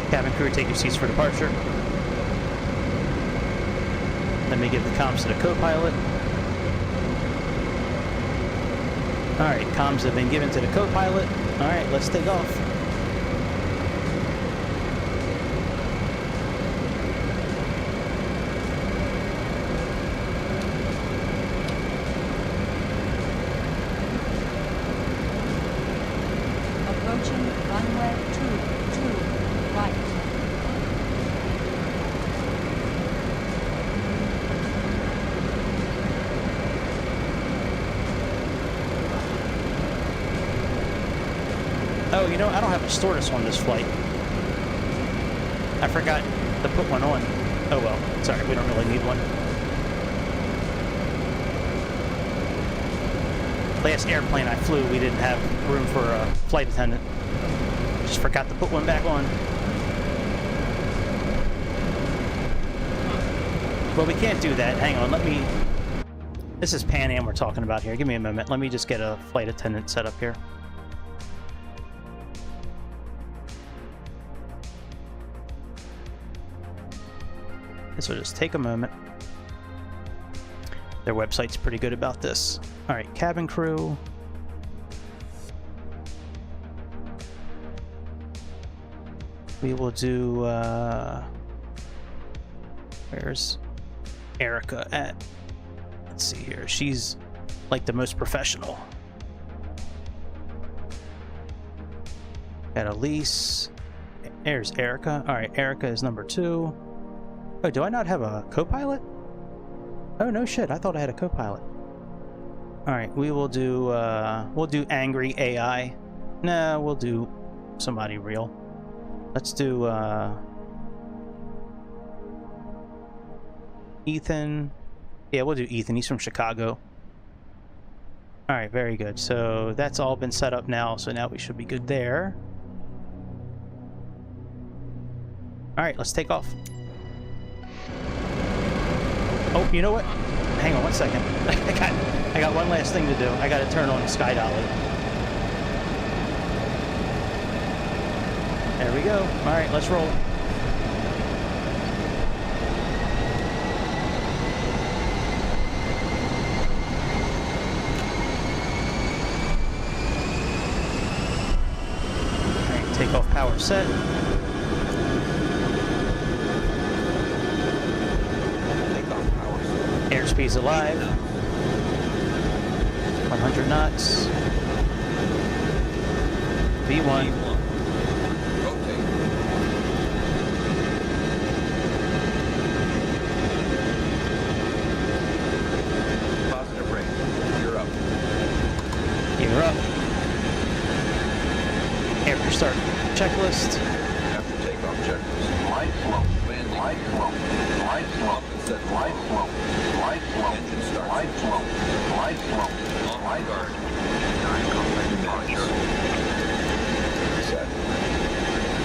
Cabin crew, take your seats for departure. Let me give the comms to the co-pilot. Alright, comms have been given to the co-pilot. Alright, let's take off. Approaching runway 22 right. Oh, you know, I don't have a stewardess on this flight. I forgot to put one on. Oh well, sorry, we don't really need one. Last airplane I flew, we didn't have room for a flight attendant. Just forgot to put one back on. Well, we can't do that. Hang on, let me... This is Pan Am we're talking about here. Give me a moment. Let me just get a flight attendant set up here. This will just take a moment. Their website's pretty good about this. All right, cabin crew. We will do, where's Erica at? Let's see here. She's like the most professional. Got Elise. There's Erica. All right, Erica is number 2. Oh, do I not have a co-pilot? Oh, no shit. I thought I had a co-pilot. All right, we'll do angry AI. No, we'll do somebody real. Let's do Ethan. Yeah, we'll do Ethan. He's from Chicago. All right, very good. So that's all been set up now. So now we should be good there. All right, let's take off. Oh, you know what? Hang on one second. I got one last thing to do. I got to turn on the sky dolly. There we go. All right, let's roll. All right, takeoff power set. Airspeed's alive. 100 knots. V1. Rotate. Positive range. You're up. You're up. Air start checklist. After takeoff checklist. Light flow. Landing. Light flow. Light flow. Set Light flow. Light flow. Engine start. Light flow. Light flow. On guard. Departure. Set.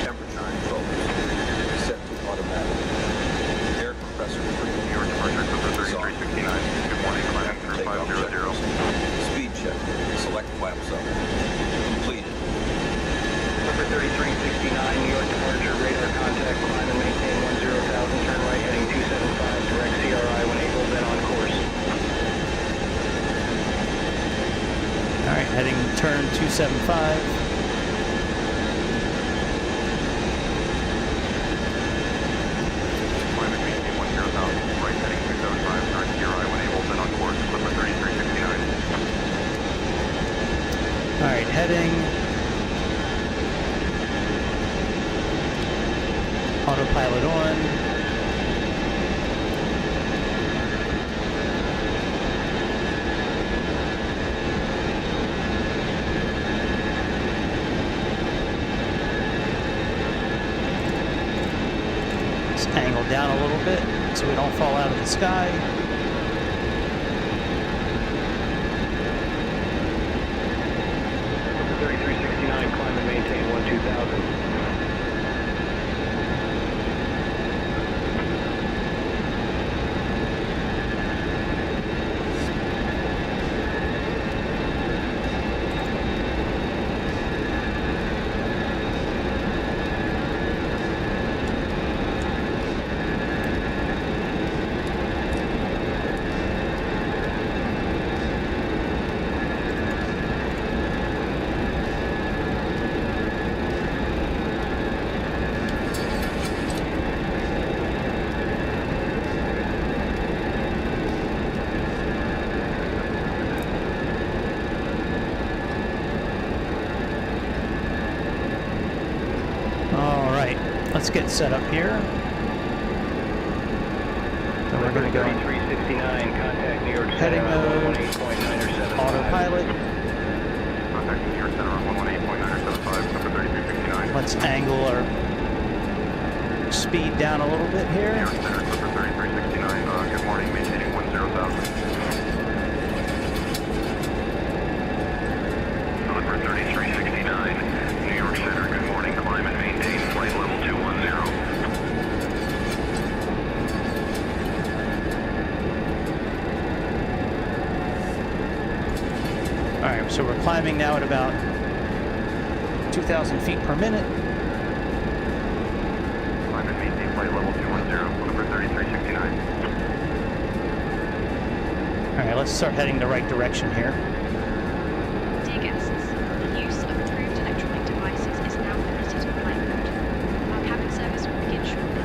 Temperature control. Set to automatic. Air compressor free. Your departure, Clipper 3369. Good morning, climb through Takeoff 500. checklist. Speed check. Select flaps up. Completed. Clipper 3369, New York departure, radar contact, climb and maintain 10,000, turn right heading 275, direct CRI when able, then on course. All right, heading turn 275. Alright, heading. Autopilot on. Angle down a little bit so we don't fall out of the sky. Number 3369, climb and maintain 12000. Let's get set up here. So we're going to go 3369, contact New York heading mode, 118.975. autopilot. Contact New York Center on 118.975, number 3369. Let's angle our speed down a little bit here. New York Center, number 3369, good morning, maintaining 10,000. Number 3369, New York Center, good morning, climb and maintain flight level 210. Alright, so we're climbing now at about 2,000 feet per minute. Climb and maintain flight level 210, number 3369. Alright, let's start heading the right direction here. Dear guests, the use of approved electronic devices is now permitted in flight mode. Our cabin service will begin shortly.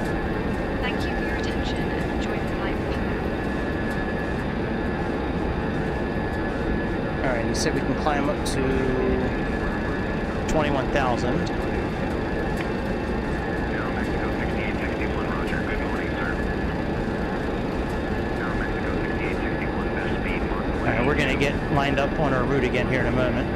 Thank you for your attention and enjoy the flight with you. Alright, you said we can climb up to 21,000. Now Mexico 6861, roger, good morning, sir. Now Mexico 6861, best speed, Mark. Alright, we're going to get lined up on our route again here in a moment.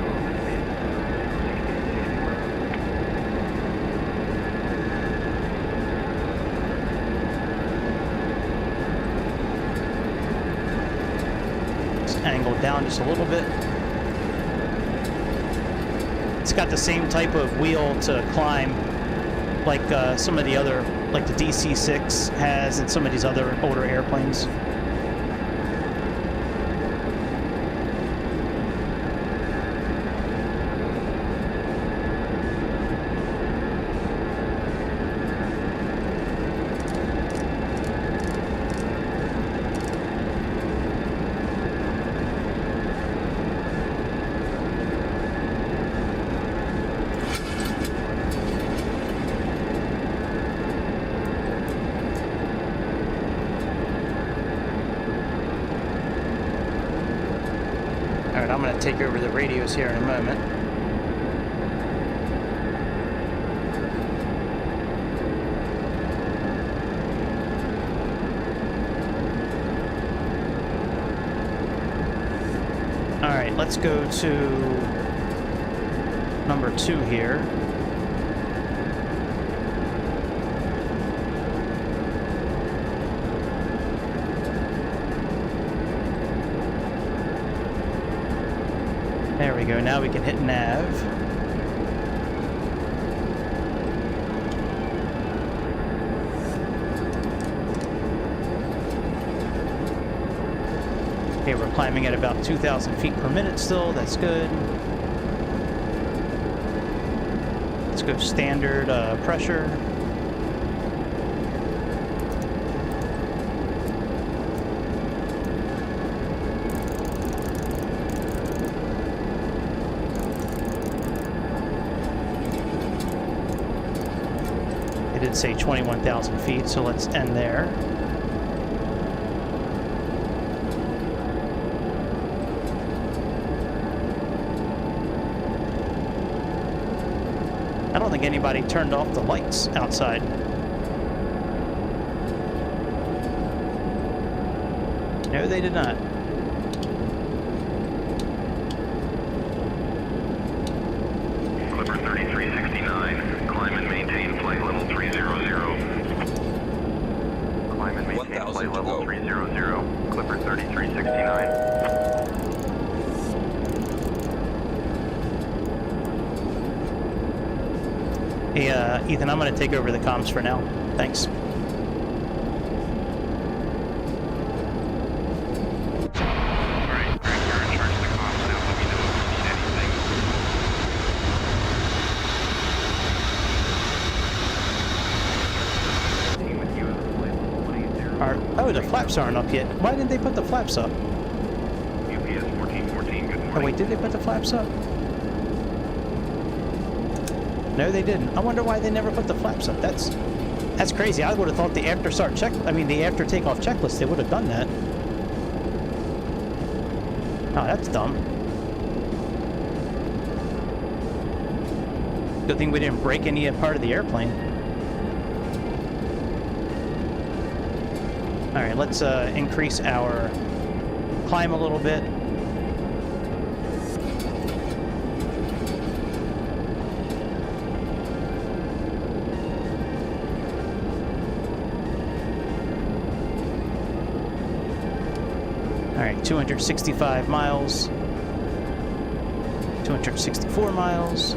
Let's angle down just a little bit. It's got the same type of wheel to climb like some of the other, like the DC-6 has and some of these other older airplanes. Alright, I'm going to take over the radios here in a moment. Alright, let's go to number 2 here. There we go, now we can hit nav. Okay, we're climbing at about 2,000 feet per minute still, that's good. Let's go standard pressure. It did say 21,000 feet, so let's end there. I don't think anybody turned off the lights outside. No, they did not. Clipper 3369, climb and maintain flight level 300. Climb and maintain 1,000 flight to level go. 300. Clipper 3369. Hey, Ethan, I'm going to take over the comms for now. Thanks. Alright, Greg, you're in charge of the comms now. Let me know if you need anything. Team with you at flight level 180. Oh, the flaps aren't up yet. Why didn't they put the flaps up? UPS 1414, good morning. Oh, wait, did they put the flaps up? No, they didn't. I wonder why they never put the flaps up. That's crazy. I would have thought the after takeoff checklist, they would have done that. Oh, that's dumb. Good thing we didn't break any part of the airplane. All right, let's increase our climb a little bit. All right, 265 miles, 264 miles.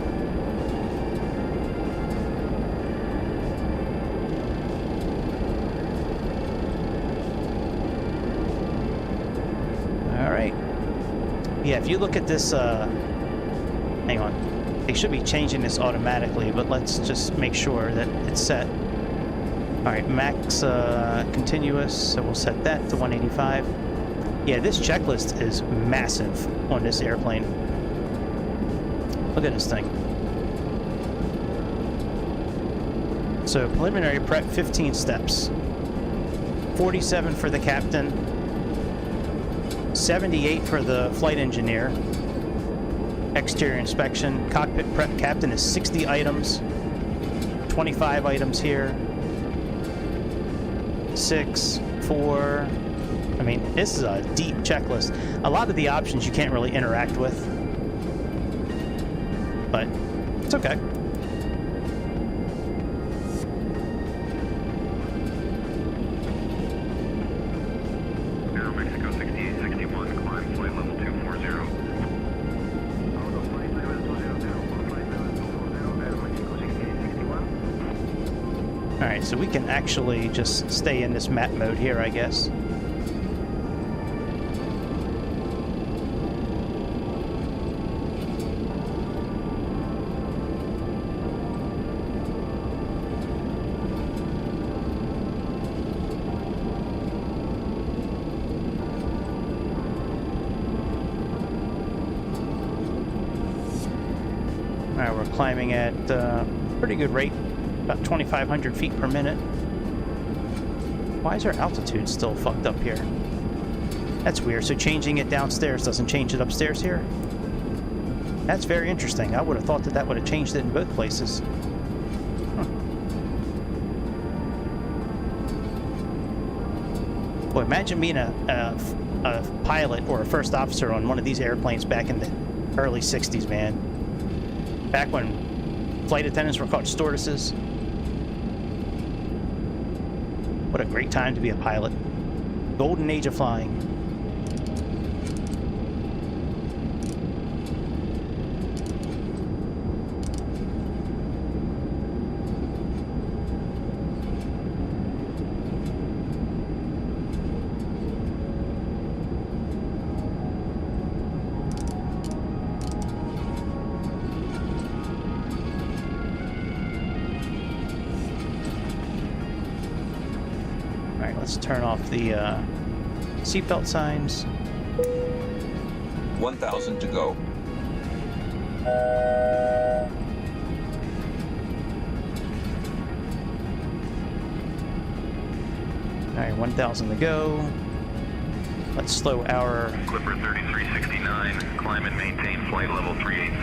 All right. Yeah, if you look at this, hang on. They should be changing this automatically, but let's just make sure that it's set. All right, max continuous, so we'll set that to 185. Yeah, this checklist is massive on this airplane. Look at this thing. So preliminary prep, 15 steps. 47 for the captain. 78 for the flight engineer. Exterior inspection. Cockpit prep captain is 60 items. 25 items here. 6, 4... I mean, this is a deep checklist. A lot of the options you can't really interact with. But it's okay. Aero Mexico 6861, climb flight level 240. Alright, so we can actually just stay in this map mode here, I guess. Alright, we're climbing at a pretty good rate, about 2,500 feet per minute. Why is our altitude still fucked up here? That's weird. So changing it downstairs doesn't change it upstairs here? That's very interesting. I would have thought that that would have changed it in both places. Huh. Boy, imagine being a pilot or a first officer on one of these airplanes back in the early 60s, man. Back when flight attendants were called stewardesses. What a great time to be a pilot. Golden age of flying. Let's turn off the seatbelt signs. 1,000 to go. All right, 1,000 to go. Let's slow our... Clipper 3369, climb and maintain flight level 380.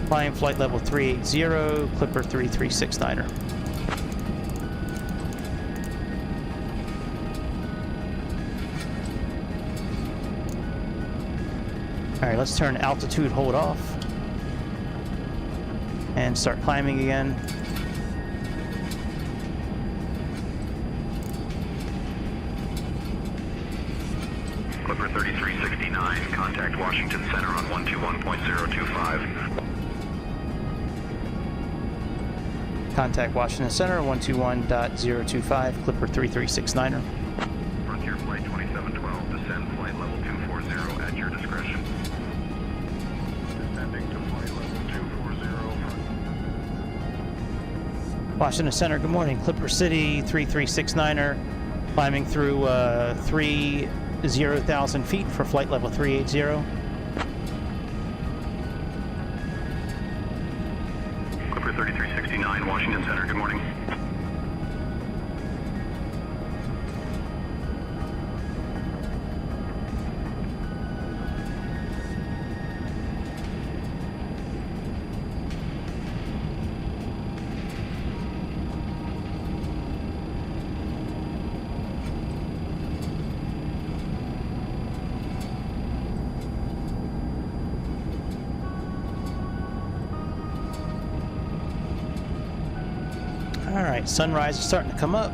Flying flight level 380, Clipper 3369er. All right, let's turn altitude hold off and start climbing again. Clipper 3369, contact Washington Center on 121.025. Contact Washington Center 121.025, Clipper 3369er. Frontier Flight 2712, descend flight level 240 at your discretion. Descending to flight level 240. Washington Center, good morning. Clipper City 3369er, climbing through 30,000 feet for flight level 380. Clipper 3369, Washington Center, good morning. All right, sunrise is starting to come up.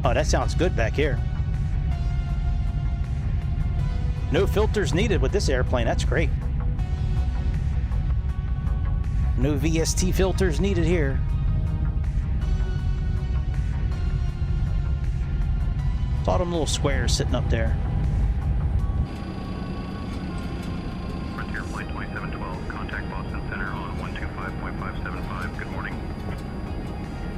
Oh, that sounds good back here. No filters needed with this airplane. That's great. No VST filters needed here. Saw them little squares sitting up there. Frontier Flight 2712, contact Boston Center on 125.575. Good morning.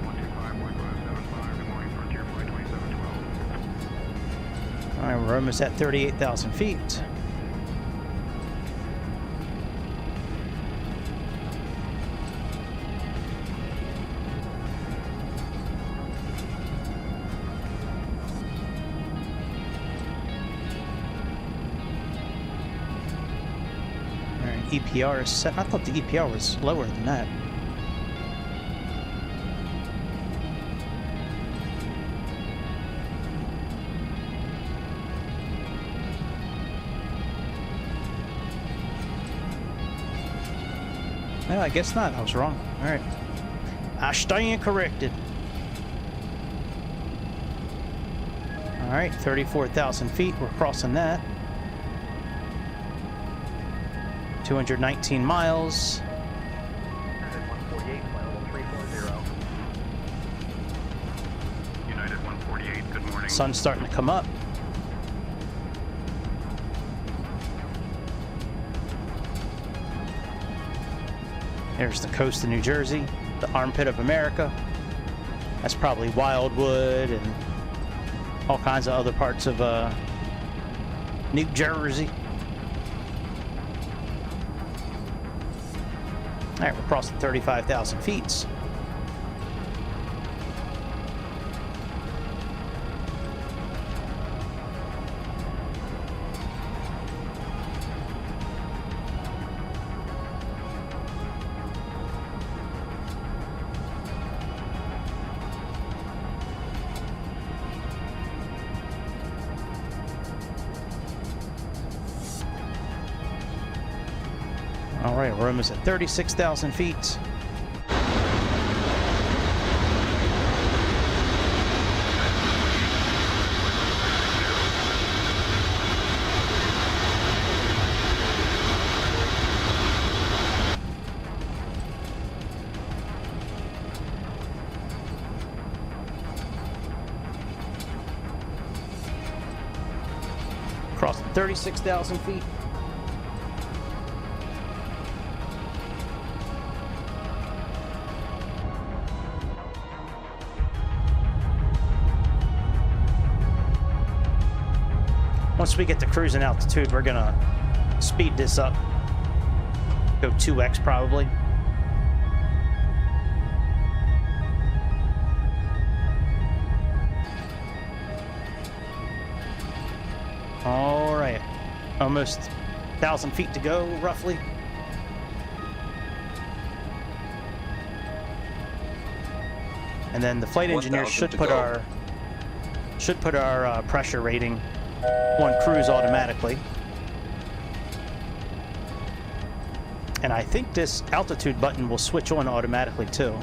125.575. Good morning, Frontier Flight 2712. All right, we're almost at 38,000 feet. EPR is set. I thought the EPR was lower than that. No, I guess not. I was wrong. All right. I stand corrected. All right, 34,000 feet. We're crossing that. 219 miles. United 148, good morning. Sun's starting to come up. There's the coast of New Jersey, the armpit of America. That's probably Wildwood and all kinds of other parts of New Jersey. All right, we're crossing 35,000 feet. All right, we're almost at 36,000 feet. Crossing 36,000 feet. Once we get to cruising altitude, we're gonna speed this up. Go 2x probably. almost 1,000 feet to go, roughly. And then the flight engineer should put our pressure rating on cruise automatically. And I think this altitude button will switch on automatically too.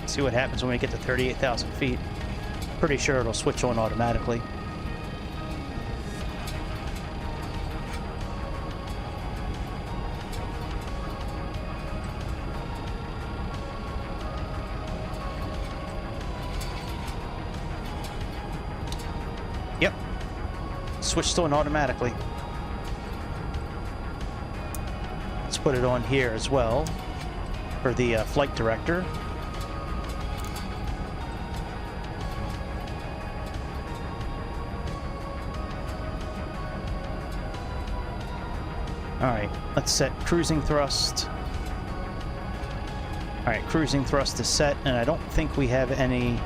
See what happens when we get to 38,000 feet. Pretty sure it'll switch on automatically. Yep. Switched on automatically. Let's put it on here as well for the flight director. Alright, let's set cruising thrust. Alright, cruising thrust is set, and I don't think we have any...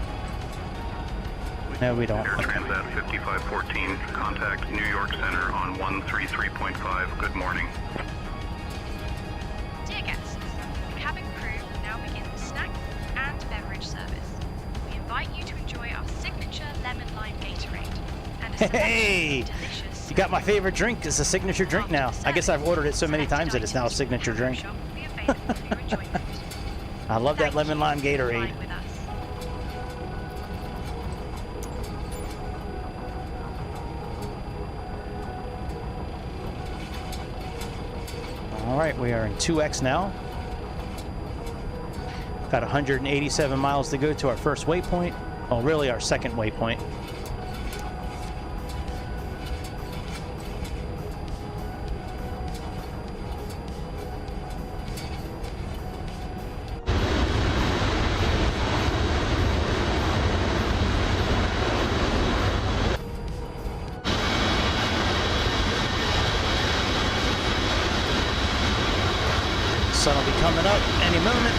No, we don't. Air Transat 5514, contact New York Center on 133.5. Good morning. Dear guests, cabin crew will now begin snack and beverage service. We invite you to enjoy our signature lemon lime Gatorade and a selection Hey! of delicious. You got my favorite drink. It's a signature drink now. I guess I've ordered it so many times that it's now a signature drink. I love that lemon lime Gatorade. All right, we are in 2X now. Got 187 miles to go to our first waypoint. Well, really our second waypoint. Sun will be coming up any moment.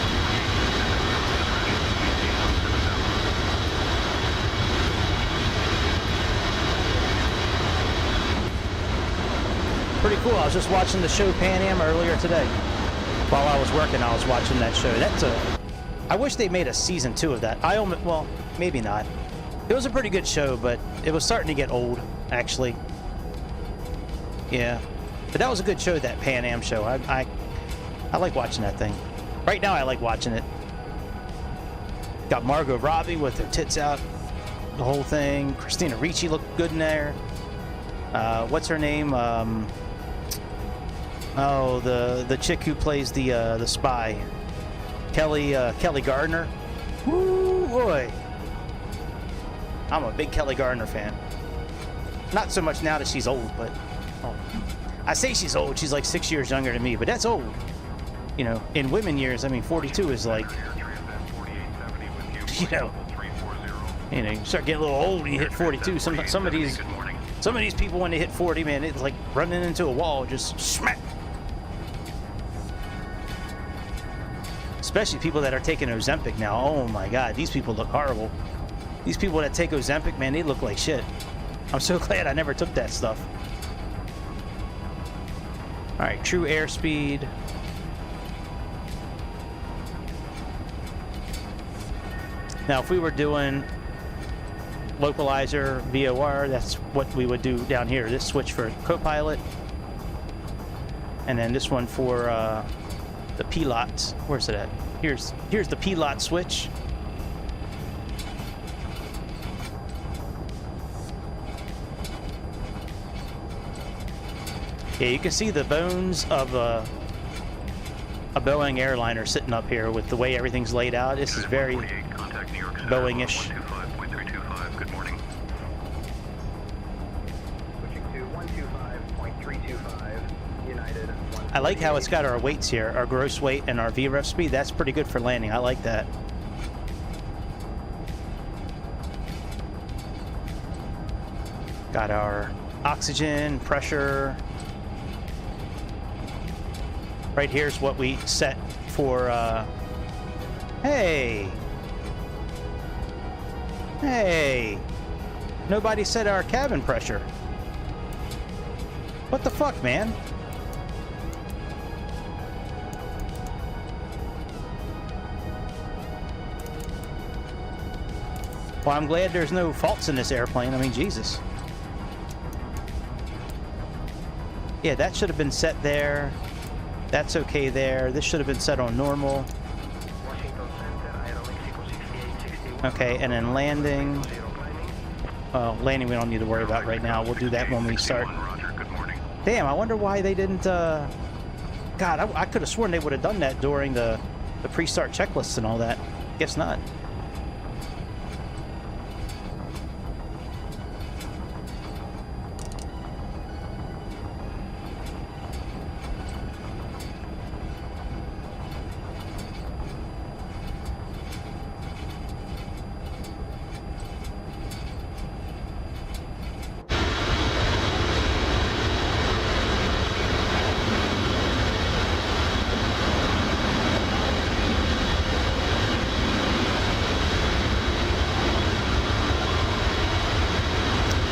Pretty cool. I was just watching the show Pan Am earlier today. While I was working, I was watching that show. I wish they made a season 2 of that. Well, maybe not. It was a pretty good show, but it was starting to get old, actually. Yeah. But that was a good show, that Pan Am show. I like watching that thing. Right now, I like watching it. Got Margot Robbie with her tits out, the whole thing. Christina Ricci looked good in there. What's her name? Oh, the chick who plays the spy, Kelly Gardner. Woo boy! I'm a big Kelly Gardner fan. Not so much now that she's old, but I say she's old. She's like 6 years younger than me, but that's old. You know, in women years, I mean, 42 is like, you you start getting a little old when you hit 42. Some of these people, when they hit 40, man, it's like running into a wall, just smack. Especially people that are taking Ozempic now. Oh my God, these people look horrible. These people that take Ozempic, man, they look like shit. I'm so glad I never took that stuff. All right, true airspeed. Now, if we were doing localizer, VOR, that's what we would do down here. This switch for Copilot. And then this one for the P-LOTs. Where's it at? Here's the P-LOT switch. Yeah, you can see the bones of a Boeing airliner sitting up here with the way everything's laid out. This is very Boeing-ish. Good morning. Switching to 125.325, United. I like how it's got our weights here, our gross weight and our VREF speed. That's pretty good for landing. I like that. Got our oxygen, pressure. Right here's what we set for, hey! Nobody set our cabin pressure. What the fuck, man? Well, I'm glad there's no faults in this airplane. I mean, Jesus. Yeah, that should have been set there. That's okay there. This should have been set on normal. Okay, and then landing. Landing we don't need to worry about right now. We'll do that when we start. Damn, I wonder why they didn't... God, I could have sworn they would have done that during the pre-start checklists and all that. Guess not.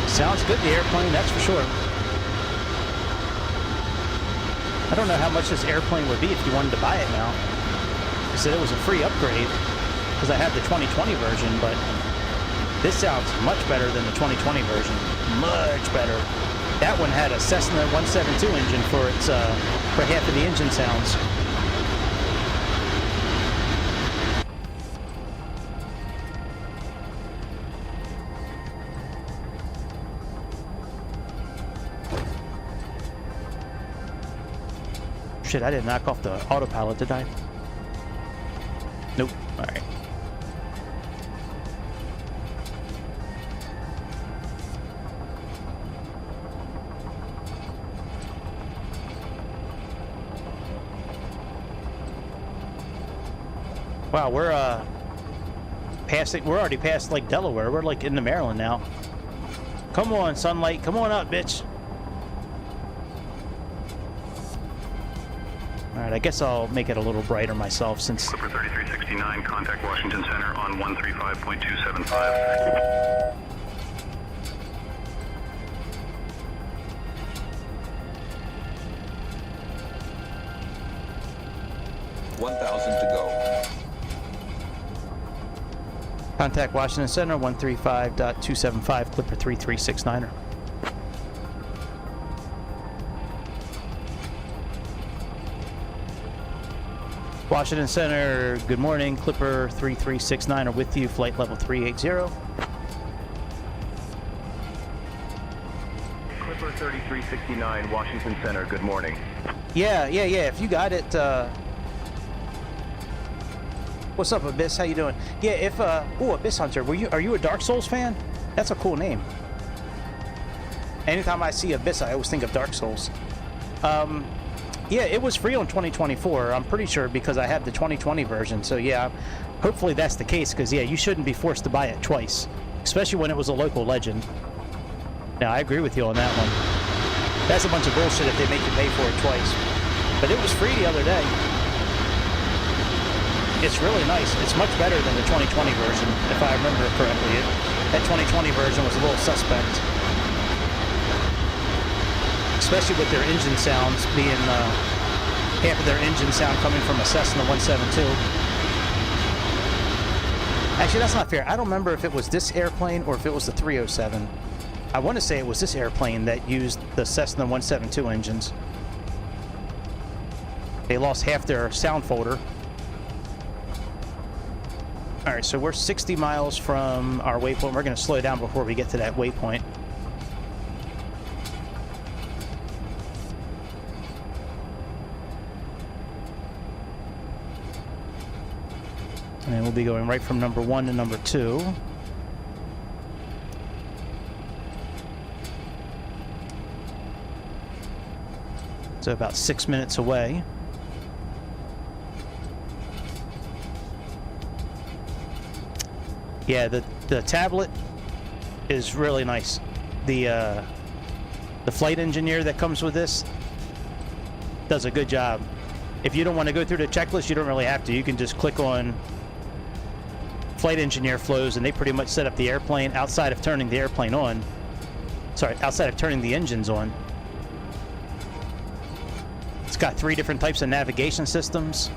Sounds good, the airplane, that's for sure. I don't know how much this airplane would be if you wanted to buy it now. I said it was a free upgrade because I have the 2020 version, but this sounds much better than the 2020 version. Much better. That one had a Cessna 172 engine for its for half of the engine sounds. Shit, I didn't knock off the autopilot, did I? Nope. Alright. Wow, we're passing, we're already past Lake Delaware. We're like into Maryland now. Come on, sunlight, come on up, bitch. Alright, I guess I'll make it a little brighter myself since... Clipper 3369, contact Washington Center on 135.275. 1,000 to go. Contact Washington Center, 135.275, Clipper 3369er. Washington Center, good morning. Clipper 3369 are with you, flight level 380. Clipper 3369, Washington Center, good morning. Yeah, if you got it, what's up, Abyss? How you doing? Yeah, if, oh, Abyss Hunter, are you a Dark Souls fan? That's a cool name. Anytime I see Abyss, I always think of Dark Souls. Yeah, it was free on 2024, I'm pretty sure, because I have the 2020 version. So yeah, hopefully that's the case, because yeah, you shouldn't be forced to buy it twice, especially when it was a local legend. Now, I agree with you on that one. That's a bunch of bullshit if they make you pay for it twice. But it was free the other day. It's really nice. It's much better than the 2020 version, if I remember correctly. That 2020 version was a little suspect. Especially with their engine sounds being half of their engine sound coming from a Cessna 172. Actually, that's not fair. I don't remember if it was this airplane or if it was the 307. I want to say it was this airplane that used the Cessna 172 engines. They lost half their sound folder. All right, so we're 60 miles from our waypoint. We're going to slow down before we get to that waypoint. And we'll be going right from number 1 to number 2. So about 6 minutes away. Yeah, the tablet is really nice. The flight engineer that comes with this does a good job. If you don't want to go through the checklist, you don't really have to. You can just click on flight engineer flows, and they pretty much set up the airplane outside of turning the airplane on. Sorry, outside of turning the engines on. It's got 3 different types of navigation systems.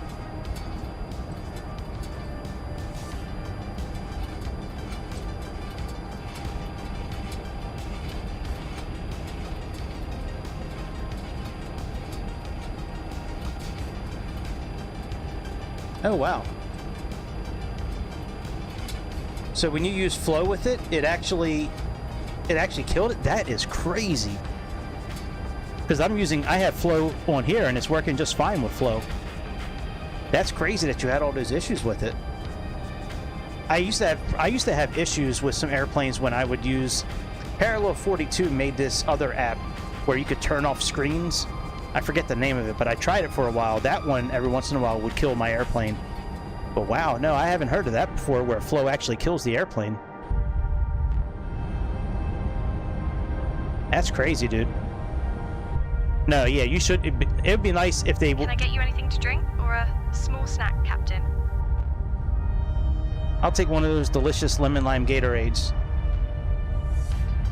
Oh, wow. So when you use flow with it, it actually killed it? That is crazy. Because I have flow on here and it's working just fine with flow. That's crazy that you had all those issues with it. I used to have issues with some airplanes when I would use Parallel 42 made this other app where you could turn off screens. I forget the name of it, but I tried it for a while. That one, every once in a while, would kill my airplane. But wow, no, I haven't heard of that before, where flow actually kills the airplane. That's crazy, dude. No, yeah, you should. It would be nice if they... Can I get you anything to drink or a small snack, Captain? I'll take one of those delicious lemon lime Gatorades.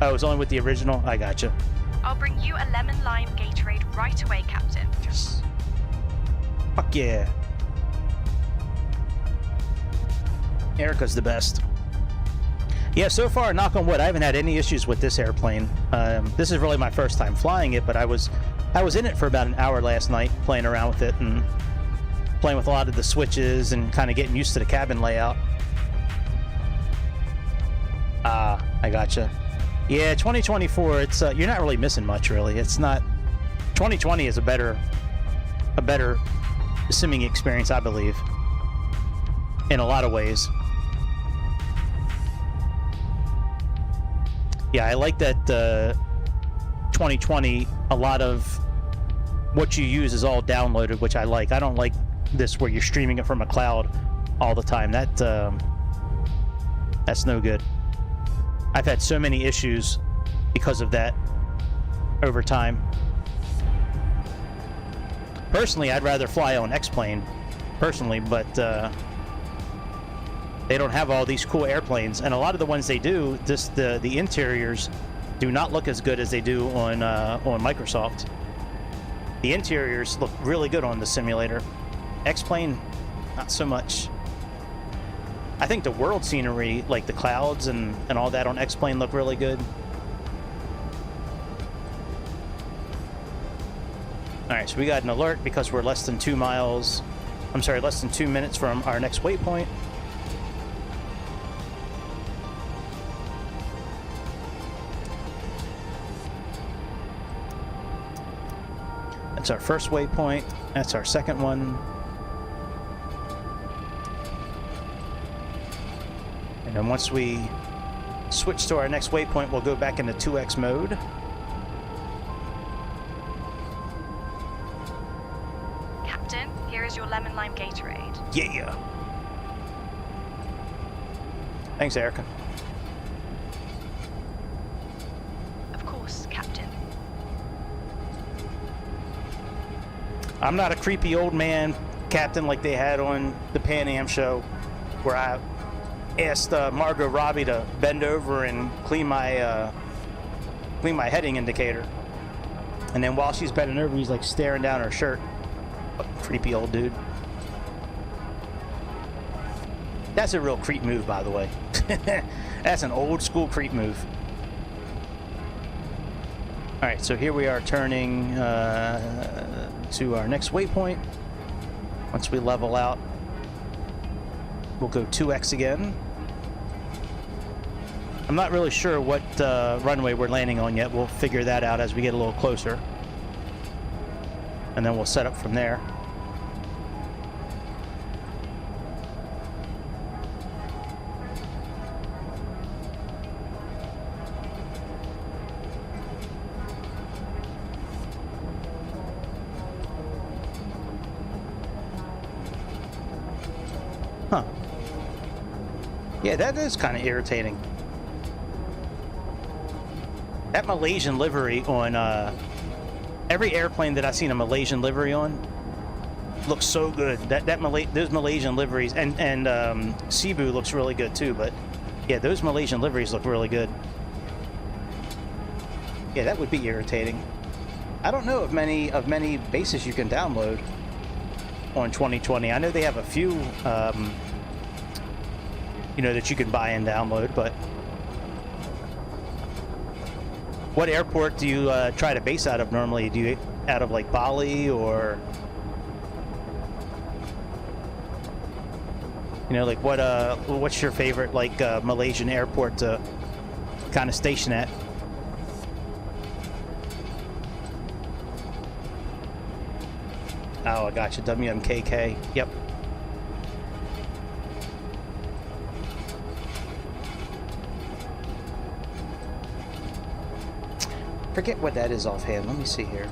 Oh, it's only with the original? I gotcha. I'll bring you a lemon lime Gatorade right away, Captain. Yes. Fuck yeah. Erica's the best. Yeah, so far, knock on wood, I haven't had any issues with this airplane. This is really my first time flying it, but I was in it for about an hour last night, playing around with it and playing with a lot of the switches and kind of getting used to the cabin layout. I gotcha. Yeah, 2024, it's you're not really missing much, really. It's not... 2020 is a better simming experience, I believe, in a lot of ways. Yeah, I like that 2020, a lot of what you use is all downloaded, which I like. I don't like this where you're streaming it from a cloud all the time. That's no good. I've had so many issues because of that over time. Personally, I'd rather fly on X-Plane, personally, but they don't have all these cool airplanes, and a lot of the ones they do, the interiors do not look as good as they do on Microsoft. The interiors look really good on the simulator. X-Plane, not so much. I think the world scenery, like the clouds and all that on X-Plane, look really good. Alright, so we got an alert because we're less than 2 minutes from our next waypoint. That's our first waypoint. That's our second one. And then once we switch to our next waypoint, we'll go back into 2X mode. Captain, here is your lemon lime Gatorade. Yeah. Thanks, Erica. Of course, Captain. I'm not a creepy old man captain like they had on the Pan Am show, where I asked Margot Robbie to bend over and clean my heading indicator, and then while she's bending over, he's like staring down her shirt. Creepy old dude. That's a real creep move, by the way. That's an old school creep move. All right, so here we are turning to our next waypoint. Once we level out, we'll go 2X again. I'm not really sure what runway we're landing on yet. We'll figure that out as we get a little closer. And then we'll set up from there. Huh. Yeah, that is kind of irritating. That Malaysian livery on every airplane that I've seen a Malaysian livery on, looks so good. Those Malaysian liveries and Cebu looks really good too. But yeah, those Malaysian liveries look really good. Yeah, that would be irritating. I don't know of many bases you can download on 2020. I know they have a few, you know, that you can buy and download. But what airport do you try to base out of normally? Do you out of like Bali or? You know, like what's your favorite like Malaysian airport to kind of station at? Oh, I got you. WMKK. Yep. Forget what that is offhand. Let me see here.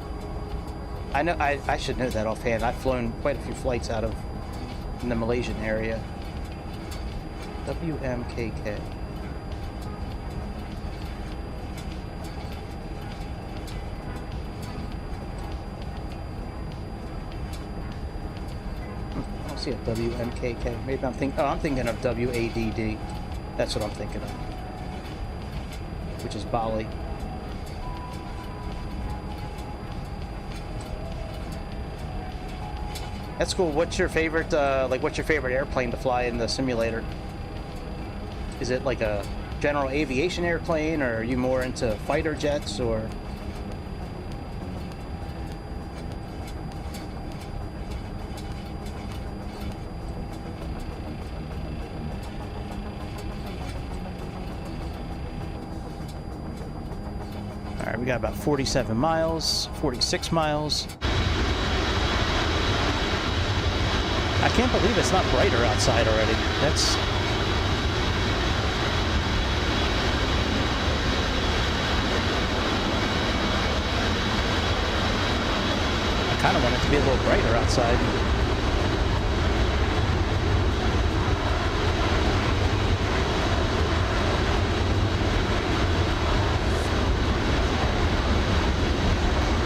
I know I should know that offhand. I've flown quite a few flights out of in the Malaysian area. WMKK. I don't see a WMKK. Maybe I'm thinking. Oh, I'm thinking of WADD. That's what I'm thinking of. Which is Bali. That's cool. What's your favorite? What's your favorite airplane to fly in the simulator? Is it like a general aviation airplane, or are you more into fighter jets, or? All right, we got about 47 miles, 46 miles. I can't believe it's not brighter outside already. That's... I kind of want it to be a little brighter outside.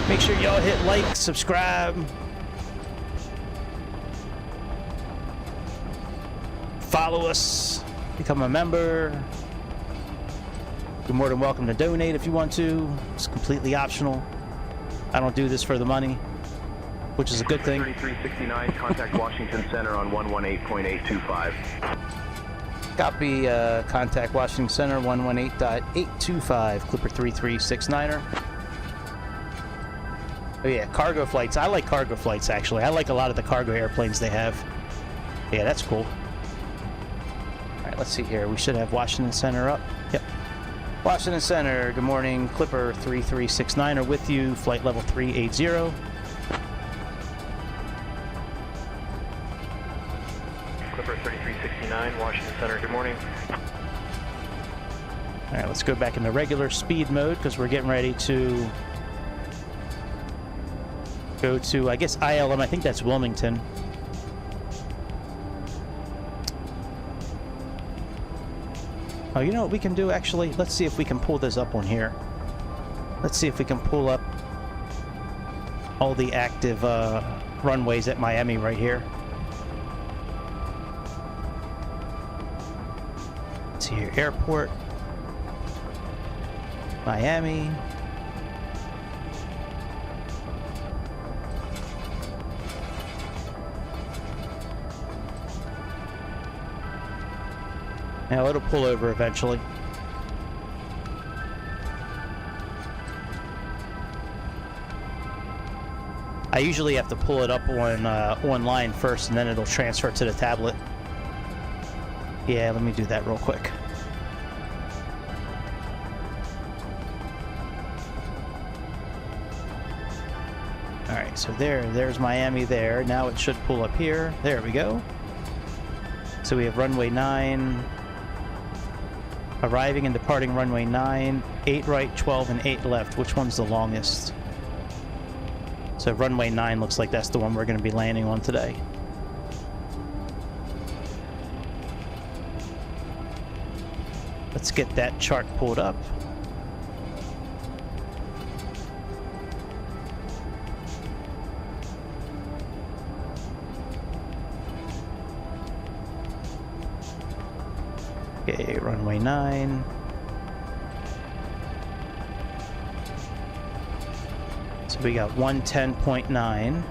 Make sure y'all hit like, subscribe, follow us, become a member. You're more than welcome to donate if you want to. It's completely optional. I don't do this for the money, which is a good thing. 3369, contact Washington Center on 118.825. Copy, contact Washington Center 118.825, Clipper 3369er. Oh yeah, cargo flights. I like cargo flights, actually. I like a lot of the cargo airplanes they have. Yeah, that's cool. All right, let's see here. We should have Washington Center up. Yep. Washington Center, good morning. Clipper 3369er with you, flight level 380. Clipper 3369, Washington Center, good morning. All right, let's go back into regular speed mode because we're getting ready to go to, I guess, ILM. I think that's Wilmington. Oh, you know what we can do, actually? Let's see if we can pull this up on here. Let's see if we can pull up all the active runways at Miami right here. Let's see here. Airport. Miami. Now it'll pull over eventually. I usually have to pull it up on online first, and then it'll transfer to the tablet. Yeah, let me do that real quick. All right, so there's Miami there. Now it should pull up here. There we go. So we have runway 9. Arriving and departing runway 9, 8 right, 12, and 8 left. Which one's the longest? So runway 9 looks like that's the one we're going to be landing on today. Let's get that chart pulled up. Okay, runway 9. So we got 110.9.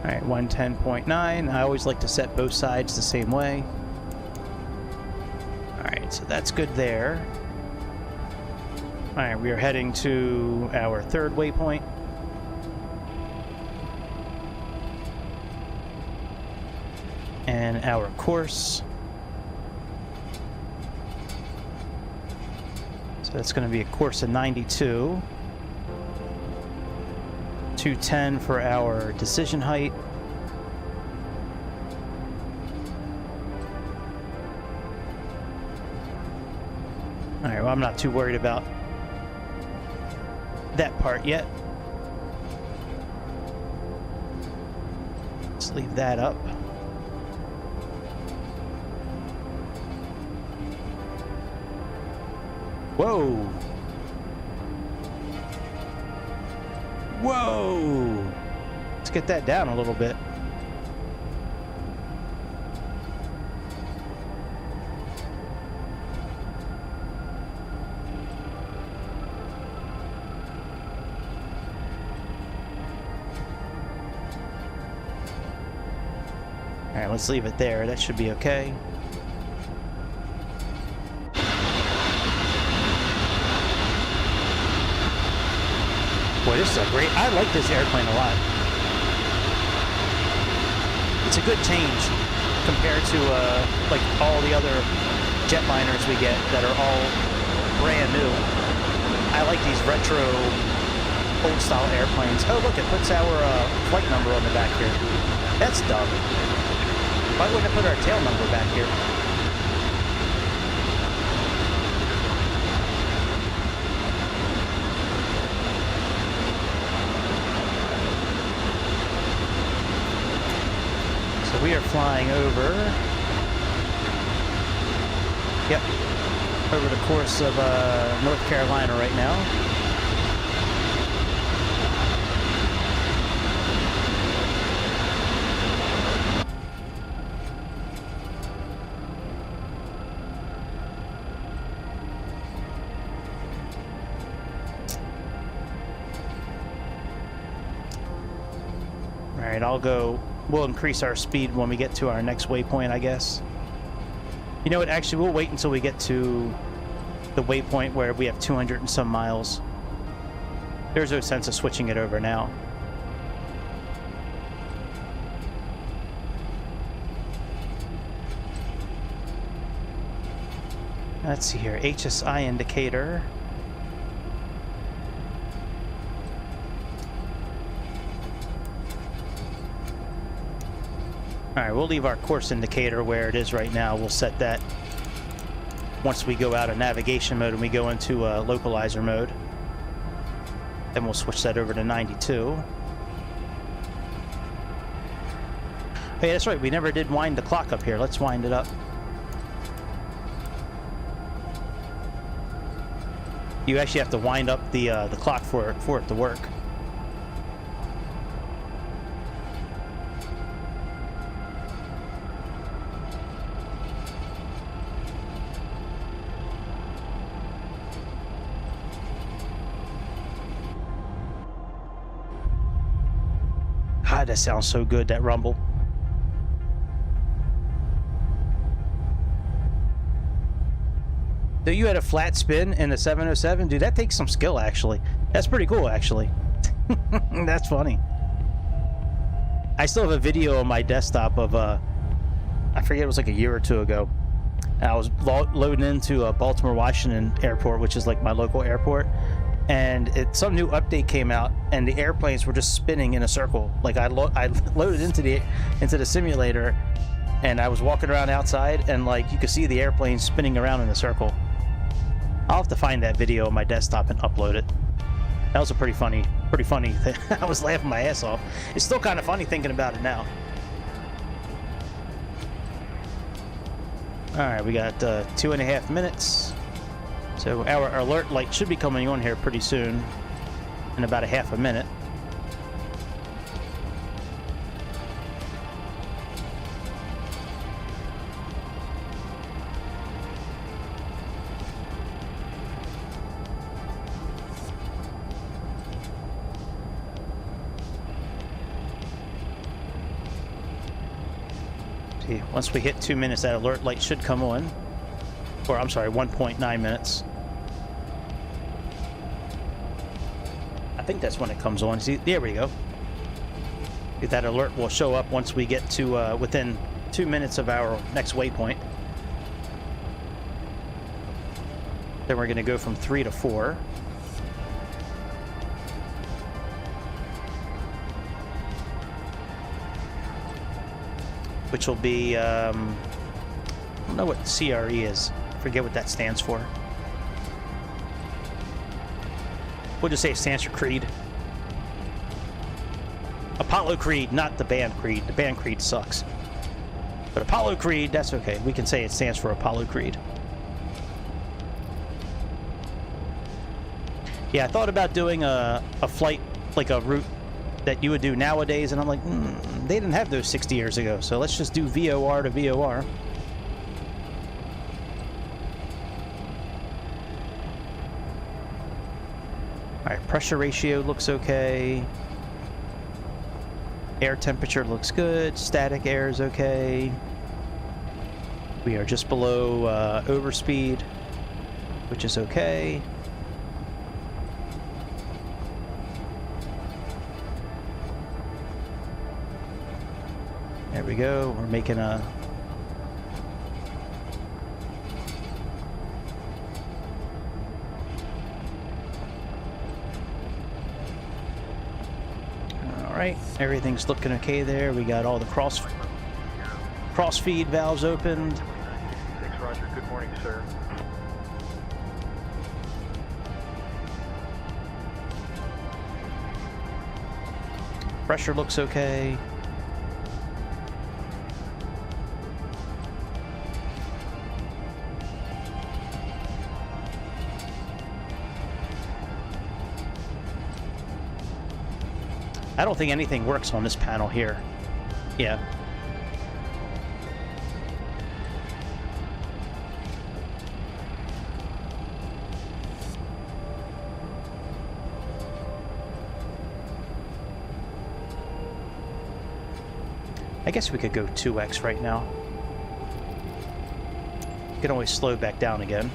All right, 110.9. I always like to set both sides the same way. All right, so that's good there. All right, we are heading to our third waypoint. And our course. So that's going to be a course of 92. 210 for our decision height. Alright, well, I'm not too worried about that part yet. Let's leave that up. Whoa! Whoa! Let's get that down a little bit. All right, let's leave it there. That should be okay. Boy, this is a great... I like this airplane a lot. It's a good change compared to like all the other jetliners we get that are all brand new. I like these retro old style airplanes. Oh look, it puts our flight number on the back here. That's dumb. Why wouldn't it put our tail number back here? We are flying over, yep, over the course of North Carolina right now. All right, I'll go. We'll increase our speed when we get to our next waypoint, I guess. You know what? Actually, we'll wait until we get to the waypoint where we have 200 and some miles. There's no sense of switching it over now. Let's see here. HSI indicator. Alright, we'll leave our course indicator where it is right now. We'll set that once we go out of navigation mode and we go into localizer mode. Then we'll switch that over to 92. Hey, that's right, we never did wind the clock up here. Let's wind it up. You actually have to wind up the clock for it to work. God, that sounds so good, that rumble. So you had a flat spin in the 707? Dude, that takes some skill, actually. That's pretty cool, actually. That's funny. I still have a video on my desktop of, I forget, it was like a year or two ago. I was loading into Baltimore, Washington airport, which is like my local airport. And some new update came out, and the airplanes were just spinning in a circle. Like I loaded into the simulator, and I was walking around outside, and like you could see the airplanes spinning around in a circle. I'll have to find that video on my desktop and upload it. That was a pretty funny thing. I was laughing my ass off. It's still kind of funny thinking about it now. All right, we got 2.5 minutes. So our alert light should be coming on here pretty soon, in about a half a minute. See, once we hit 2 minutes, that alert light should come on. Or, I'm sorry, 1.9 minutes. I think that's when it comes on. See, there we go. That alert will show up once we get to within 2 minutes of our next waypoint. Then we're going to go from 3 to 4. Which will be, I don't know what CRE is. Forget what that stands for. We'll just say it stands for Creed. Apollo Creed, not the band Creed. The band Creed sucks. But Apollo Creed, that's okay. We can say it stands for Apollo Creed. Yeah, I thought about doing a flight, like a route that you would do nowadays, and I'm like, they didn't have those 60 years ago, so let's just do VOR to VOR. Alright, pressure ratio looks okay. Air temperature looks good. Static air is okay. We are just below overspeed, which is okay. There we go. We're making a... Alright, everything's looking okay there. We got all the cross feed valves opened. 6 Roger, good morning, sir. Pressure looks okay. I don't think anything works on this panel here. Yeah. I guess we could go 2x right now. You can always slow back down again.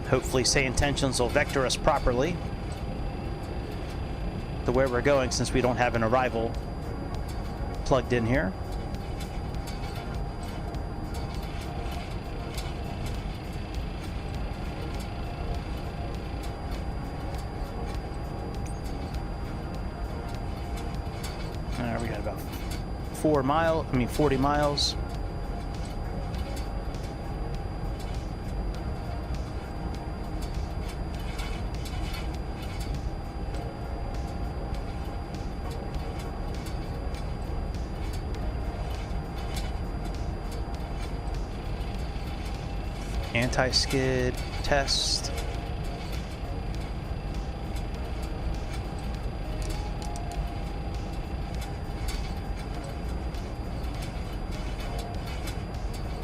Hopefully say intentions will vector us properly to where we're going, since we don't have an arrival plugged in here. We got about 40 miles. Anti-skid test.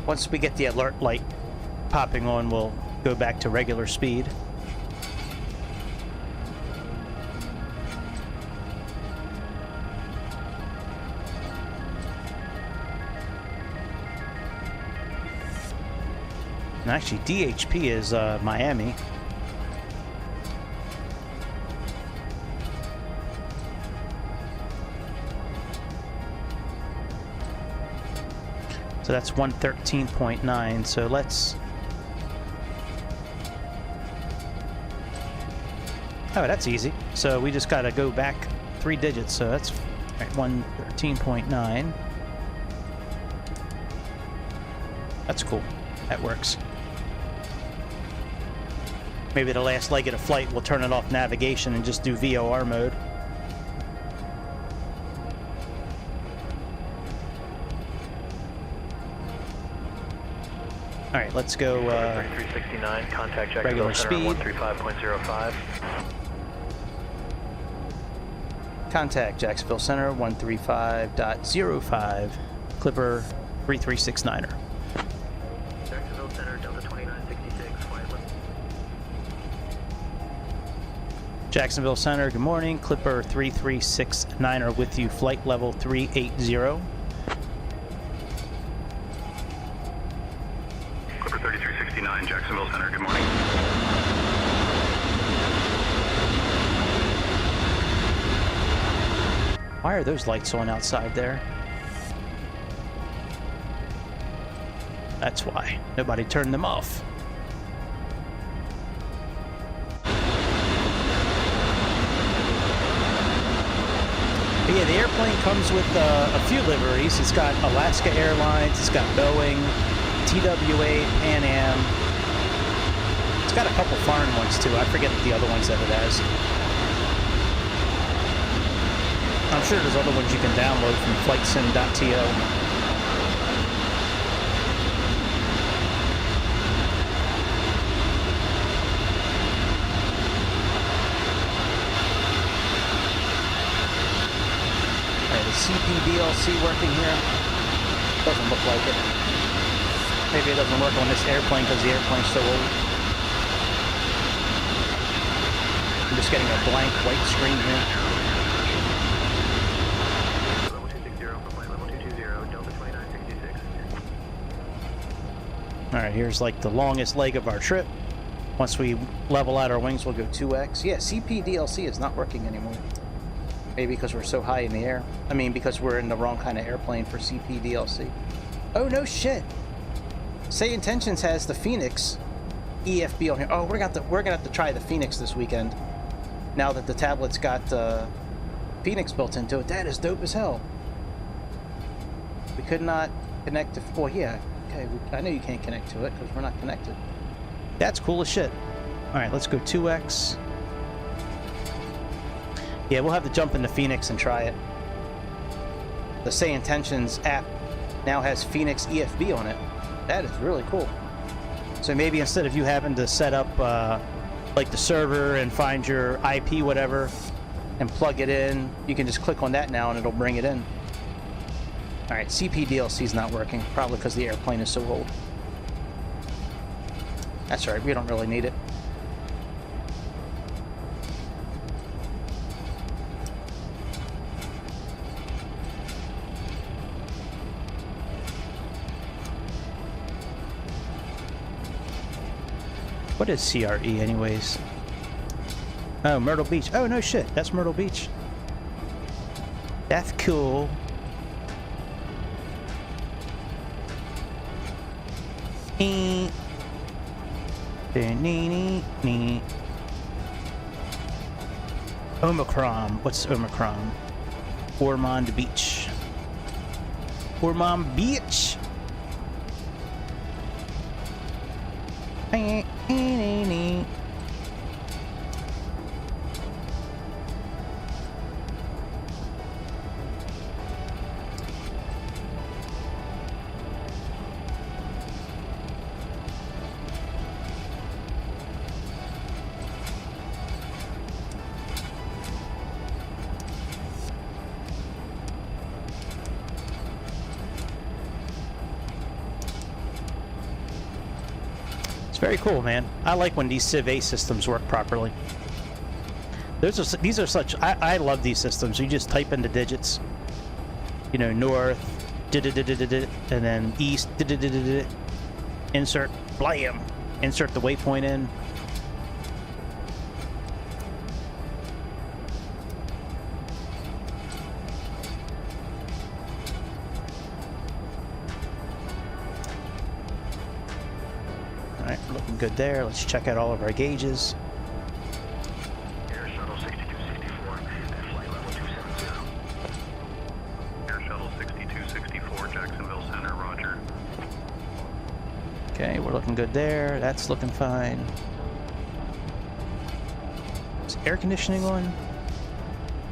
Once we get the alert light popping on, we'll go back to regular speed. And actually, DHP is Miami. So that's 113.9. So let's... Oh, that's easy. So we just got to go back 3 digits. So that's right, 113.9. That's cool. That works. Maybe the last leg of the flight we'll turn it off navigation and just do VOR mode. All right, let's go 369, contact regular Jacksonville speed. Center 135.05. Contact Jacksonville Center 135.05, Clipper 3369er. Jacksonville Center, Delta 2966, flight level. Jacksonville Center, good morning. Clipper 3369er with you, flight level 380. Clipper 3369, Jacksonville Center, good morning. Why are those lights on outside there? That's why. Nobody turned them off. But yeah, the airplane comes with a few liveries. It's got Alaska Airlines, it's got Boeing, TWA, Pan Am. It's got a couple foreign ones too. I forget the other ones that it has. I'm sure there's other ones you can download from flightsim.to. CPDLC working here? Doesn't look like it. Maybe it doesn't work on this airplane because the airplane's so old. I'm just getting a blank white screen here. Level 260 for flight level 220, Delta 2966. Alright, here's like the longest leg of our trip. Once we level out our wings, we'll go 2x. Yeah, CPDLC is not working anymore. Maybe because we're so high in the air. I mean, because we're in the wrong kind of airplane for CPDLC. Oh, no shit. Say Intentions has the Phoenix EFB on here. Oh, we're gonna have to try the Phoenix this weekend. Now that the tablet's got Phoenix built into it. That is dope as hell. We could not connect to... Well, yeah. Okay, I know you can't connect to it because we're not connected. That's cool as shit. Alright, let's go 2x. Yeah, we'll have to jump into Phoenix and try it. The Say Intentions app now has Phoenix EFB on it. That is really cool. So maybe instead of you having to set up like the server and find your IP whatever and plug it in, you can just click on that now and it'll bring it in. Alright, CPDLC is not working, probably because the airplane is so old. That's alright, we don't really need it. What is CRE anyways? Oh, Myrtle Beach. Oh, no shit. That's Myrtle Beach. That's cool. Omicron. What's Omicron? Ormond Beach. Ormond Beach. Very cool, man. I like when these Civ A systems work properly. These are such... I love these systems. You just type in the digits. You know, north, and then east, insert, blam, insert the waypoint in. Good there. Let's check out all of our gauges. Air Shuttle 6264 at flight level 270. Air Shuttle 6264, Jacksonville Center, roger. Okay, we're looking good there. That's looking fine. Is air conditioning on?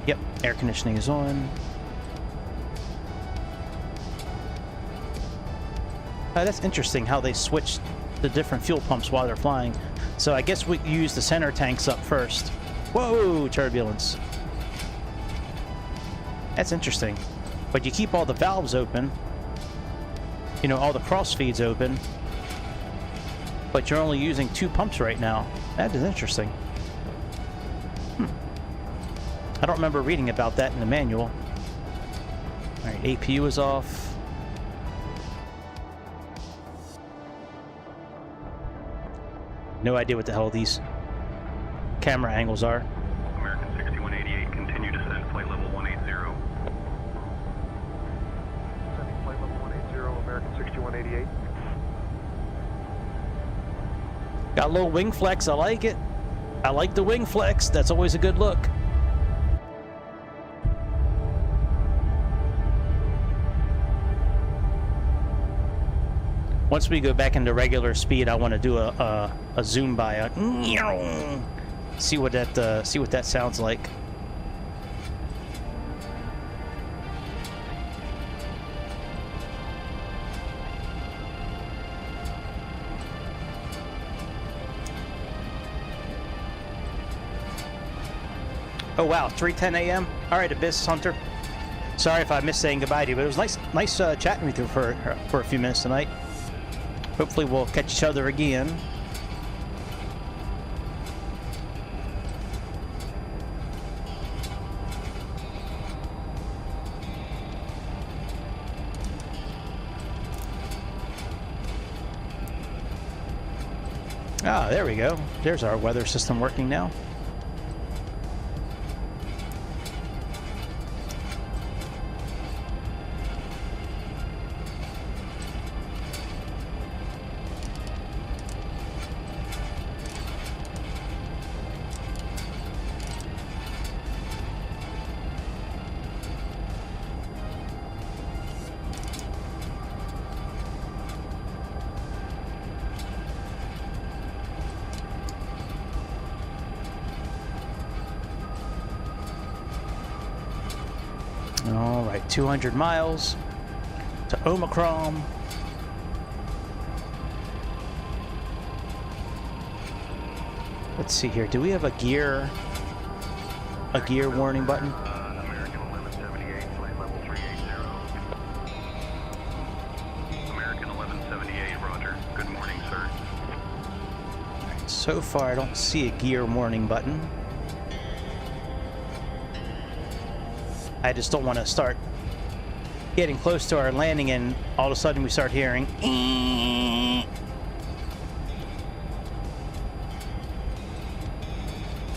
Yep, air conditioning is on. That's interesting how they switched the different fuel pumps while they're flying. So I guess we use the center tanks up first. Whoa, turbulence. That's interesting. But you keep all the valves open. You know, all the cross feeds open. But you're only using 2 pumps right now. That is interesting. I don't remember reading about that in the manual. Alright, APU is off. No idea what the hell these camera angles are. American 6188, continue descent, flight level 180. Descending flight level 180, American 6188. Got a little wing flex, I like it. I like the wing flex, that's always a good look. Once we go back into regular speed, I want to do a zoom by, see what that sounds like. Oh wow, 3:10 a.m. All right, Abyss Hunter. Sorry if I missed saying goodbye to you, but it was nice chatting with you for a few minutes tonight. Hopefully we'll catch each other again. Ah, there we go. There's our weather system working now. All right, 200 miles to Omicron. Let's see here. Do we have a gear warning button? American 1178, flight level 380. American 1178, roger. Good morning, sir. All right, so far, I don't see a gear warning button. I just don't want to start getting close to our landing and all of a sudden we start hearing.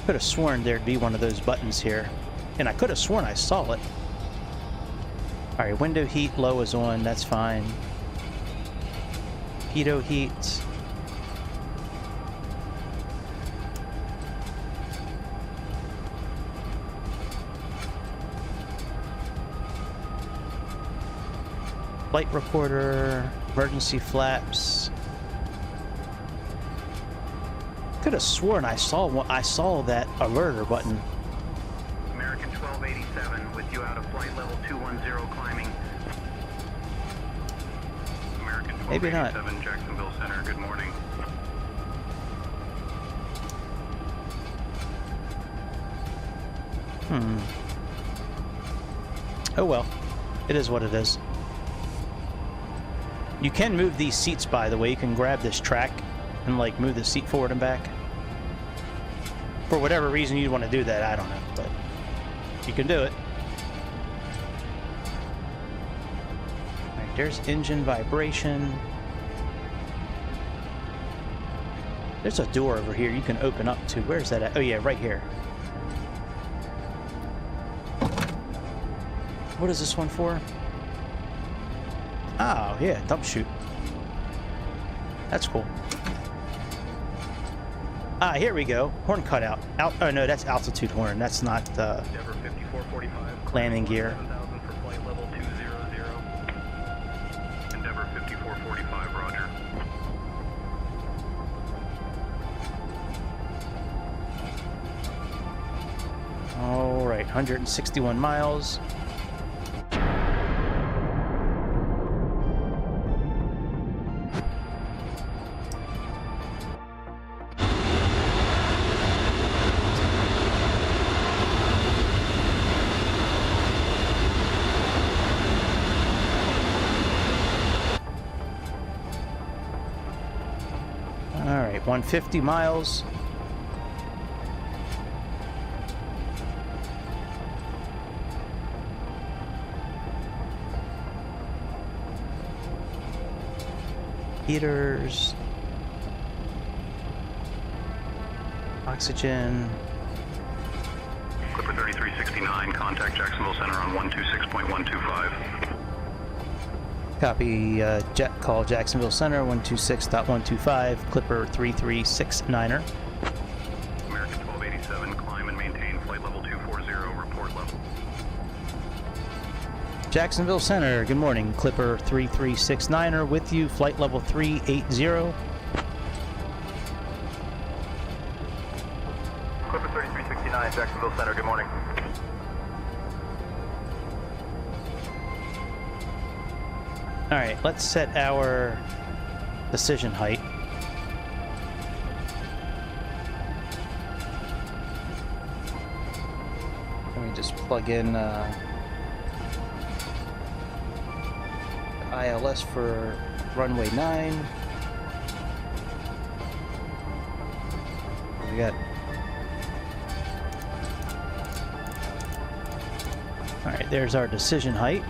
Could have sworn there'd be one of those buttons here, and I could have sworn I saw it. All right, window heat low is on. That's fine. Pitot heat. Flight recorder, emergency flaps. Could have sworn I saw that alerter button. American 1287 with you out of flight level 210 climbing. American Maybe not. 1287, Jacksonville Center, good morning. Oh well, it is what it is. You can move these seats, by the way. You can grab this track and like move the seat forward and back. For whatever reason you'd want to do that, I don't know, but you can do it. All right, there's engine vibration. There's a door over here you can open up to. Where's that at? Oh yeah, right here. What is this one for? Oh, yeah, dump chute. That's cool. Ah, here we go. Horn cutout. Oh, no, that's altitude horn. That's not Endeavor 5445. landing gear. 7000 for flight level 200. Endeavor 5445, roger. All right, 161 miles. All right, 150 miles. Heaters, oxygen. Clipper 3369, contact Jacksonville Center on 126.125. Copy, call Jacksonville Center 126.125, Clipper 3369er. American 1287, climb and maintain flight level 240, report level. Jacksonville Center, good morning, Clipper 3369er with you, flight level 380. Clipper 3369, Jacksonville Center, good morning. All right, let's set our decision height. Let me just plug in ILS for runway 9. We got. All right, there's our decision height.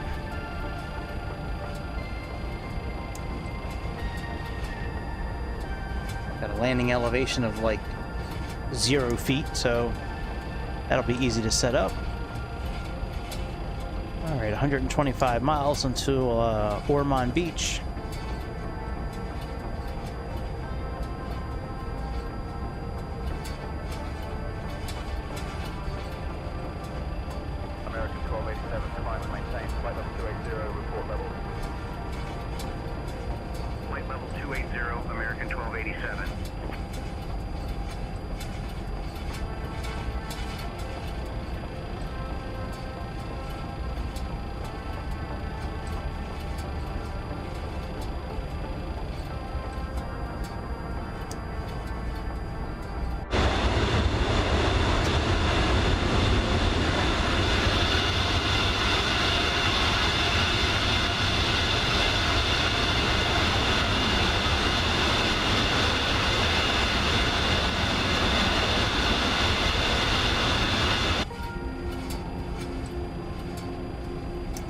Got a landing elevation of like 0 feet, so that'll be easy to set up. All right, 125 miles until Ormond Beach. American 1287, climb and maintain flight level 280, report level. Flight level 280, American 1287.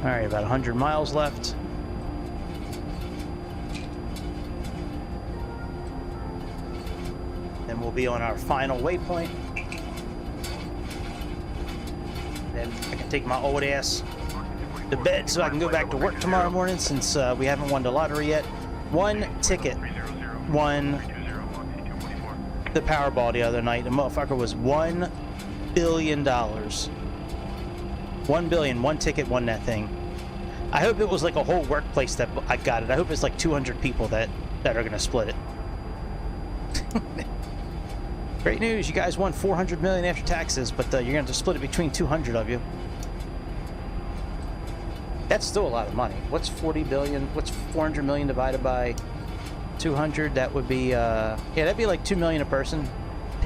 All right, about 100 miles left. Then we'll be on our final waypoint. Then I can take my old ass to bed so I can go back to work tomorrow morning since we haven't won the lottery yet. One ticket won the Powerball the other night. The motherfucker was $1 billion. 1 billion, one ticket won that thing. I hope it was like a whole workplace that I got it. I hope it's like 200 people that are gonna split it. Great news, you guys won 400 million after taxes, but you're gonna have to split it between 200 of you. That's still a lot of money. What's 40 billion? What's 400 million divided by 200? That would be yeah, that'd be like 2 million a person.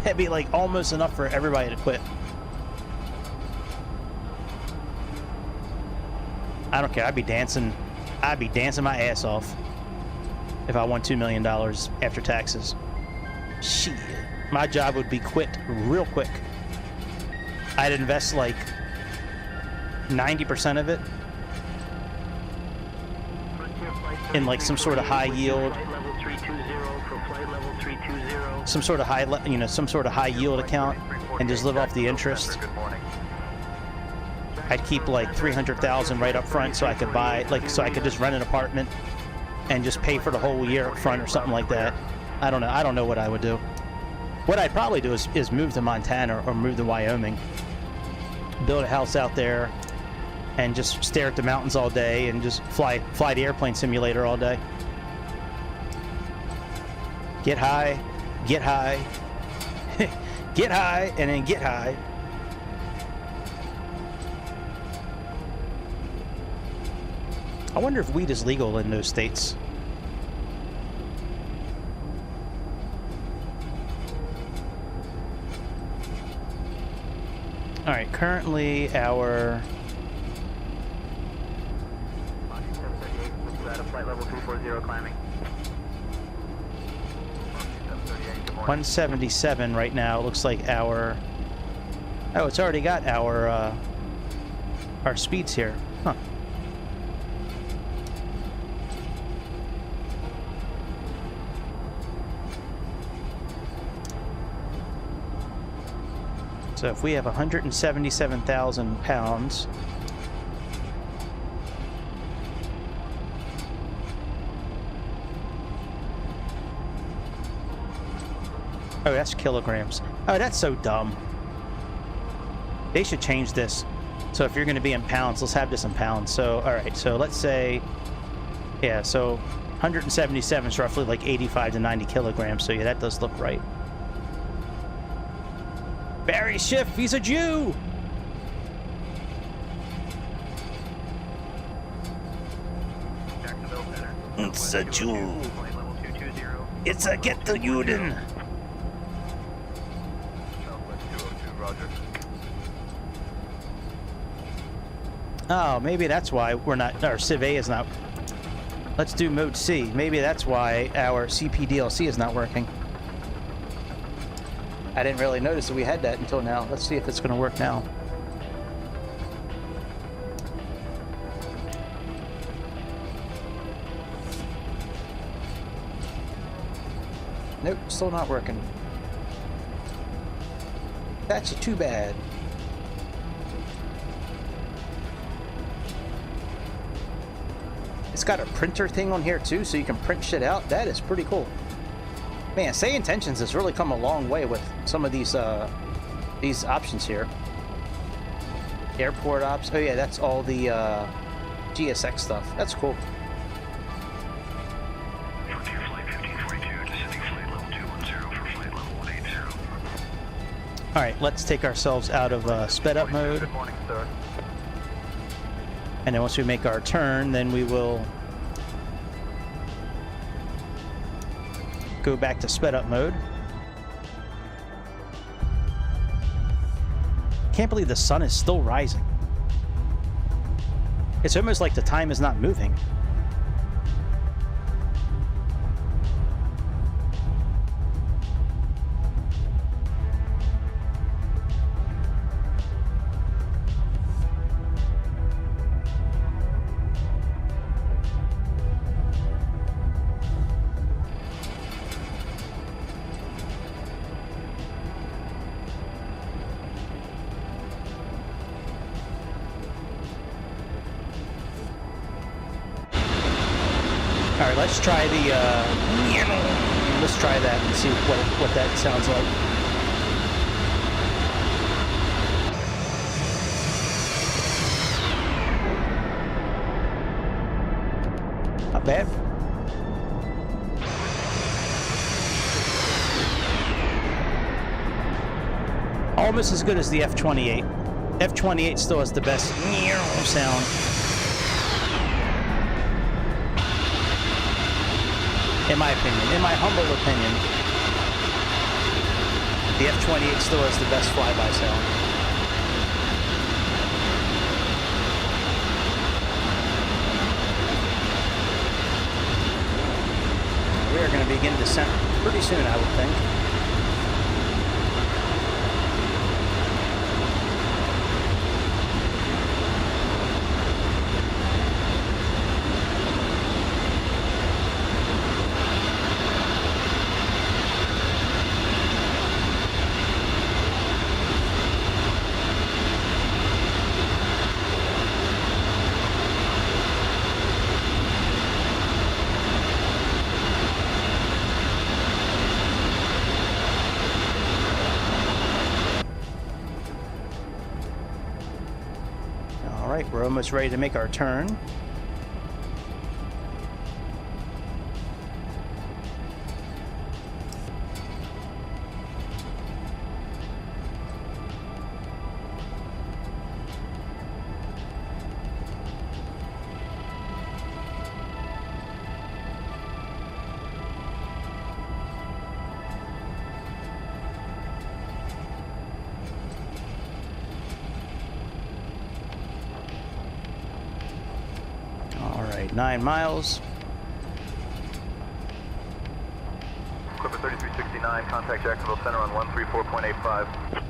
That'd be like almost enough for everybody to quit. I don't care. I'd be dancing my ass off if I won $2 million after taxes. Shit. My job would be quit real quick. I'd invest like 90% of it in like some sort of high yield, some sort of high yield account, and just live off the interest. I'd keep like 300,000 right up front so I could buy, like, so I could just rent an apartment and just pay for the whole year up front or something like that. I don't know. I don't know what I would do. What I'd probably do is move to Montana or move to Wyoming, build a house out there, and just stare at the mountains all day and just fly the airplane simulator all day. Get high, get high, get high, and then get high. I wonder if weed is legal in those states. All right, currently our... Flight level 340 climbing. 177 right now. It looks like our... Oh, it's already got our speeds here. Huh. So if we have 177,000 pounds... Oh, that's kilograms. Oh, that's so dumb. They should change this. So if you're going to be in pounds, let's have this in pounds. So, all right. So let's say, yeah, so 177 is roughly like 85 to 90 kilograms. So yeah, that does look right. Barry Schiff, he's a Jew. Jacksonville Center. It's a Jew. Flight level 220. It's a get the Juden. Southwest 202, roger. Oh, maybe that's why we're not, our Civ A is not. Let's do mode C. Maybe that's why our CP DLC is not working. I didn't really notice that we had that until now. Let's see if it's going to work now. Nope, still not working. That's too bad. It's got a printer thing on here too, so you can print shit out. That is pretty cool. Man, Say Intentions has really come a long way with some of these options here. Airport ops. Oh yeah, that's all the GSX stuff. That's cool. Frontier Flight 1542, descending flight level 210 for flight level 180. All right, let's take ourselves out of sped up mode. Good morning, sir. And then once we make our turn, then we will go back to sped up mode. Can't believe the sun is still rising. It's almost like the time is not moving. All right, let's try the. Let's try that and see what that sounds like. Not bad. Almost as good as the F-28. F-28 still has the best sound. In my opinion, in my humble opinion, the F-28 still has the best flyby sound. We are going to begin descent pretty soon, I would think. Alright, we're almost ready to make our turn. right, 9 miles. Clipper 3369, contact Jacksonville Center on 134.85.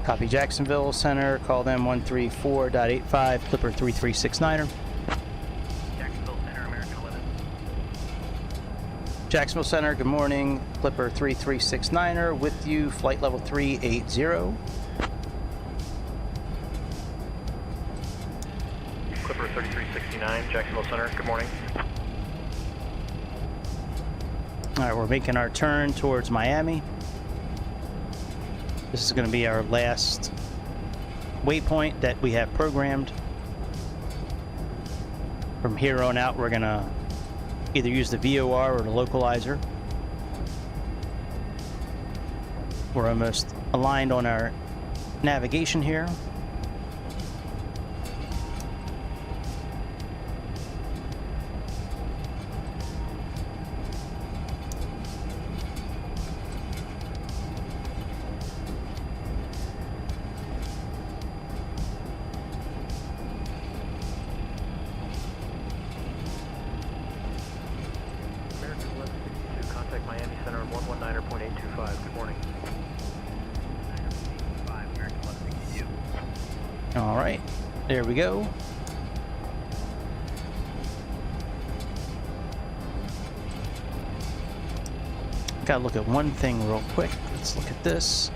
Copy Jacksonville Center, call them 134.85, Clipper 3369er. Jacksonville Center, American 11. Jacksonville Center, good morning, Clipper 3369er with you, flight level 380. Clipper 3369, Jacksonville Center, good morning. All right, we're making our turn towards Miami. This is going to be our last waypoint that we have programmed. From here on out, we're going to either use the VOR or the localizer. We're almost aligned on our navigation here. American 1162, contact Miami Center on 119.825, good morning. 5, American 1162. All right, there we go. Gotta look at one thing real quick. Let's look at this.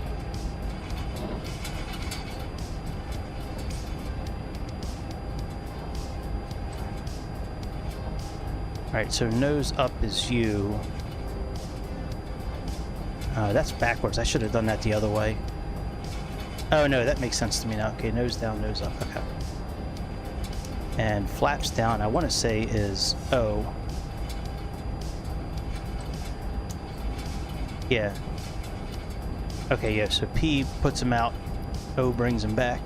All right, so nose up is you. That's backwards. I should have done that the other way. Oh no, that makes sense to me now. Okay, nose down, nose up. Okay. And flaps down, I want to say is O. Yeah. Okay, yeah, so P puts him out, O brings him back.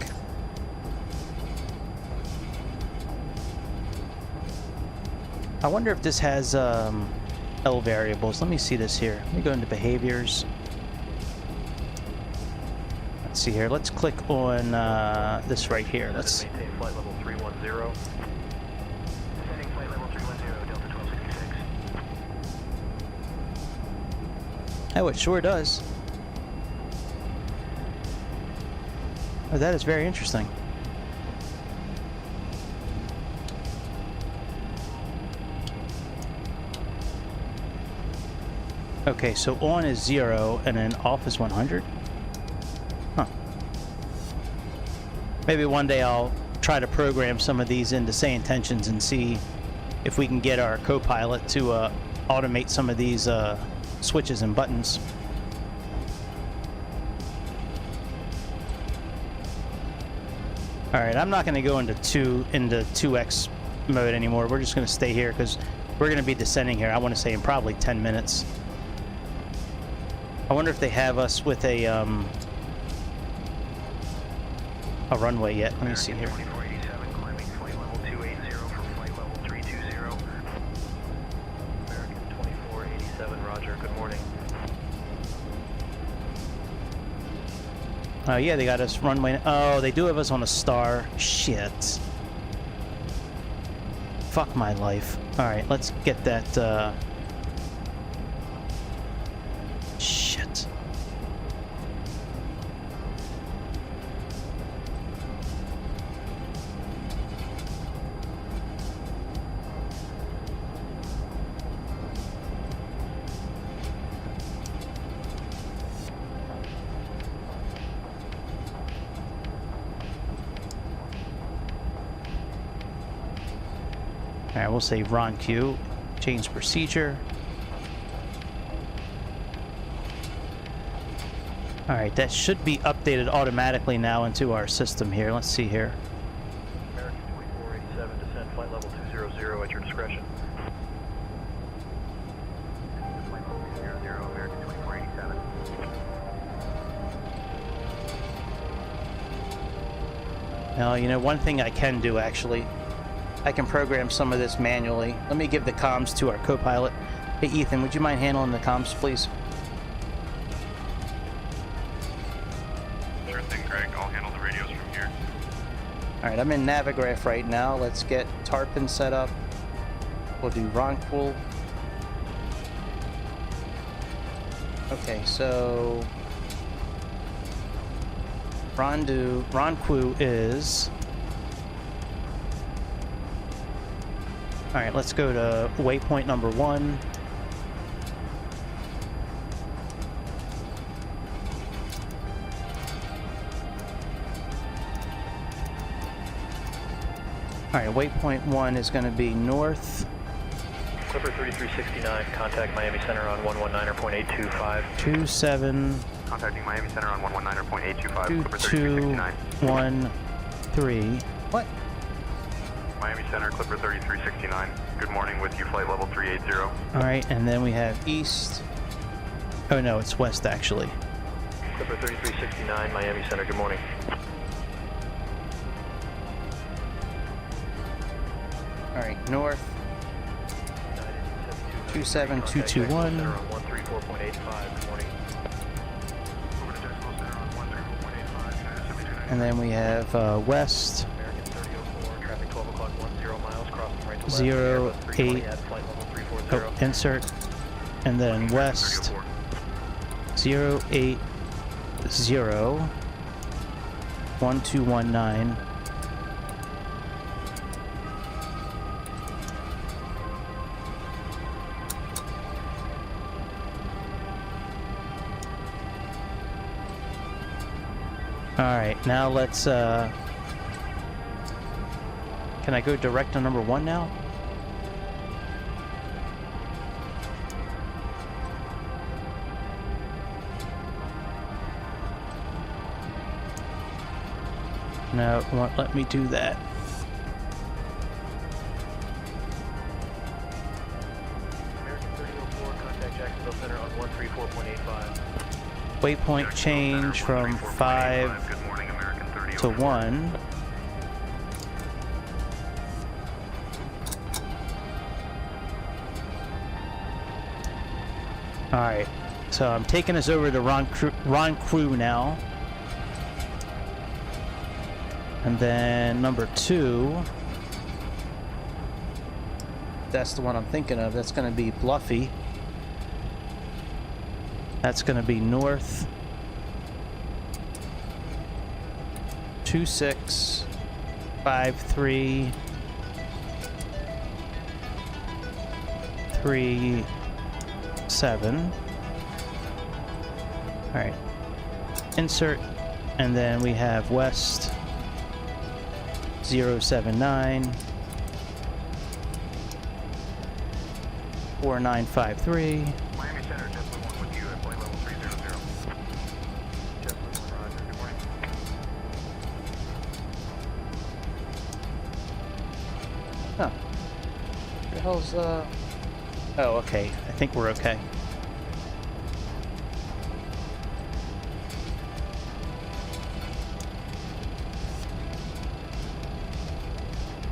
I wonder if this has L variables. Let me see this here. Let me go into behaviors. Let's see here. Let's click on this right here. Let's Maintain flight level 310. Descending flight level 310, Delta 1266. Oh, it sure does. Oh, that is very interesting. Okay, so on is 0 and then off is 100. Huh. Maybe one day I'll try to program some of these into say intentions and see if we can get our co-pilot to automate some of these switches and buttons. All right, I'm not going to go into 2x mode anymore. We're just going to stay here because we're going to be descending here. I want to say in probably 10 minutes. I wonder if they have us with a runway yet. Let me see here. 2487, climbing flight level 280 for flight level 320. American 2487, roger, good morning. Oh yeah, they got us runway. Oh, they do have us on a star. Shit. Fuck my life. All right, let's get that. Shit. All right, we'll say Ron Q, change procedure. All right, that should be updated automatically now into our system here. Let's see here. American 2487, descend flight level 200 at your discretion. Flight level 200, American 2487. Now, you know, one thing I can do actually, I can program some of this manually. Let me give the comms to our co-pilot. Hey, Ethan, would you mind handling the comms, please? Sure thing, Greg. I'll handle the radios from here. All right, I'm in Navigraph right now. Let's get Tarpon set up. We'll do Ronquil. Okay, so Ronquil is. All right, let's go to waypoint number 1. All right, waypoint 1 is going to be north. Clipper 3369, contact Miami Center on 119.825. 27. Contacting Miami Center on 119.825. Clipper 2213. 3369. What? Miami Center, Clipper 3369. Good morning with you, flight level 380. All right, and then we have east. Oh no, it's west actually. Clipper 3369, Miami Center, good morning. All right, north. 27221. Center on 134.85, good morning. And then we have west. American 3004, traffic 12 o'clock, 10 miles, crossing right to left. 0, Airbus 320 8. at flight level 340. Oh, insert. And then west. 080 1219. All right, now let's can I go direct to number 1 now? No, it won't let me do that. American 3004, contact Jacksonville Center on 134.85. Waypoint change from 5 Good morning, American 30. to 1. All right, so I'm taking us over to Ronquil now. And then number 2, that's the one I'm thinking of. That's going to be Bluffy. That's going to be north. 2653 37. All right. Insert, and then we have west 079 4953. Miami Center, Jet 1 with you at flight level 300. Jet 1, roger. Good morning. Huh. The hell's Oh, okay. I think we're okay.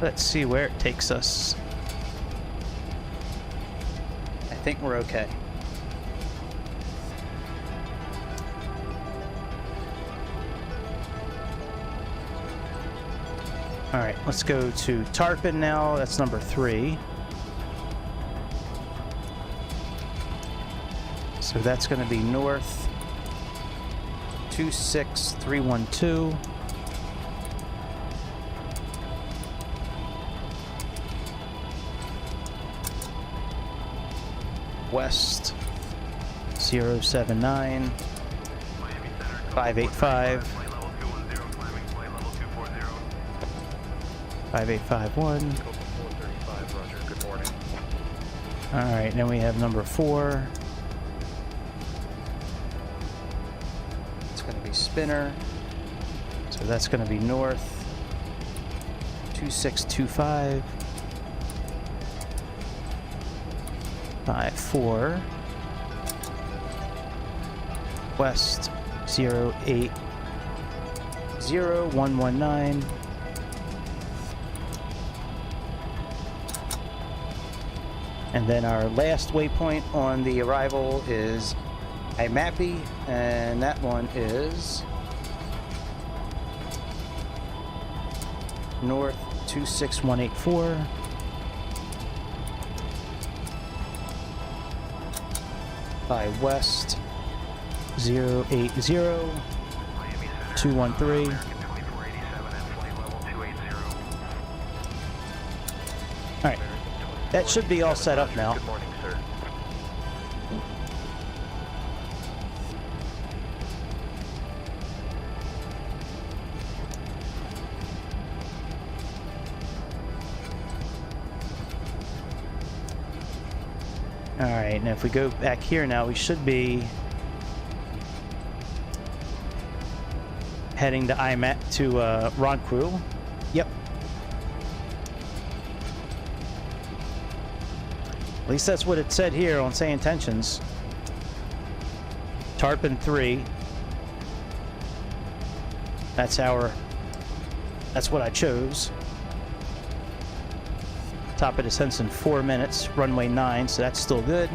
Let's see where it takes us. I think we're okay. All right, let's go to Tarpon now. That's number 3. So that's going to be north 26312. West 079 585 5851. 435, roger, good morning. All right, then we have number 4. It's going to be Spinner. So that's going to be north 2625 54 west 080119. And then our last waypoint on the arrival is IMAPI, and that one is north 26184. By west 080 213. Alright, that should be all set up now. Good morning, sir. Alright, now if we go back here now, we should be heading to IMAT to Roncrew. Yep. At least that's what it said here on Say Intentions. Tarpon 3. That's what I chose. Top of descent's in 4 minutes, runway 9, so that's still good.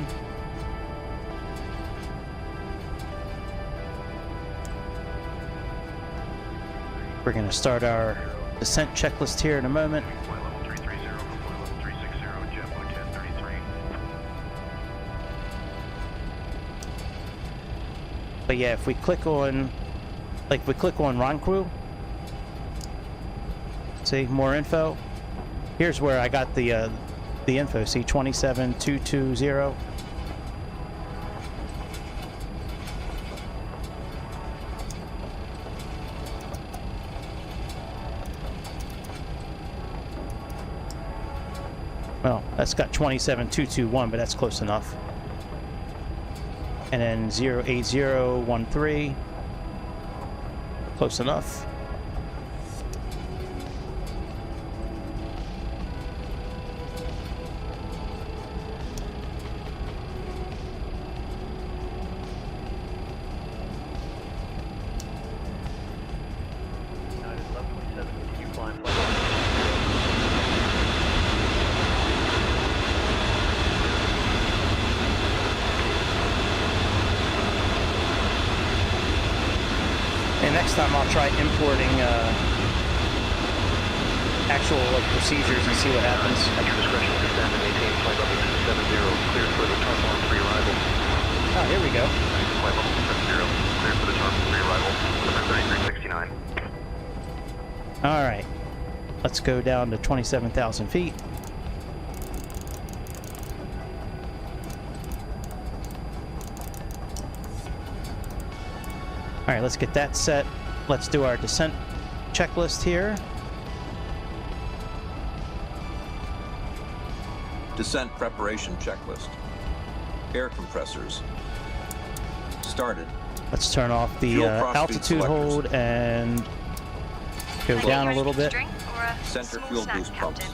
We're going to start our descent checklist here in a moment. Flight level 330, flight level 360, jet boat 1033. But yeah, if we click on, Roncrew, see, more info. Here's where I got the info, see, 27220. Well, that's got 27221, but that's close enough. And then 08013, close enough. United 1127, continue flying flight level. And next time I'll try importing actual procedures and see what happens. At your discretion, descend and maintain flight level 270, cleared for the Tarpon 3 arrival. Oh, here we go. Flight level 270, cleared for the Tarpon 3 arrival. Number 3369. All right, let's go down to 27,000 feet. All right, let's get that set. Let's do our descent checklist here. Descent preparation checklist. Air compressors. Started. Let's turn off the Fuel cross speed altitude selectors. hold and go down a little bit. Center fuel boost pumps.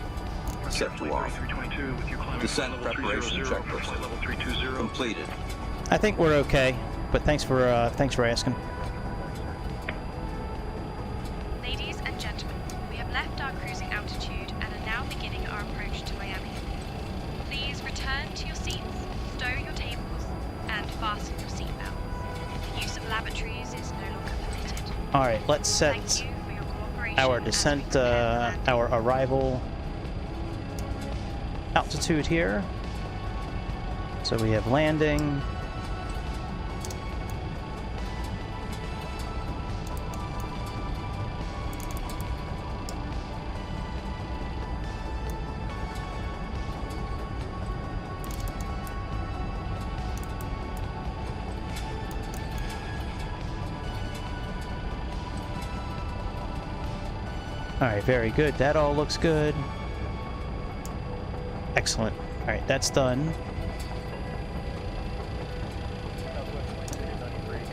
Set to off. 322 with you climbing Descent flight level preparation 300, checklist. flight level 320. Completed. I think we're okay, but thanks for asking. Ladies and gentlemen, we have left our cruising altitude and are now beginning our approach to Miami. Please return to your seats, stow your tables, and fasten your seatbelts. The use of lavatories is no longer permitted. All right, let's set Thank you for your cooperation our as we descent, prepare for landing. our arrival altitude here. So we have landing. All right, very good. That all looks good. Excellent. All right, that's done.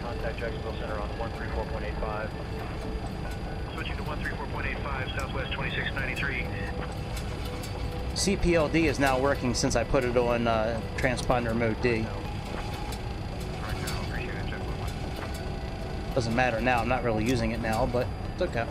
Contact Jacksonville Center on 134.85. Switching to 134.85, Southwest 2693. CPLD is now working since I put it on transponder mode D. Doesn't matter now. I'm not really using it now, but it's okay.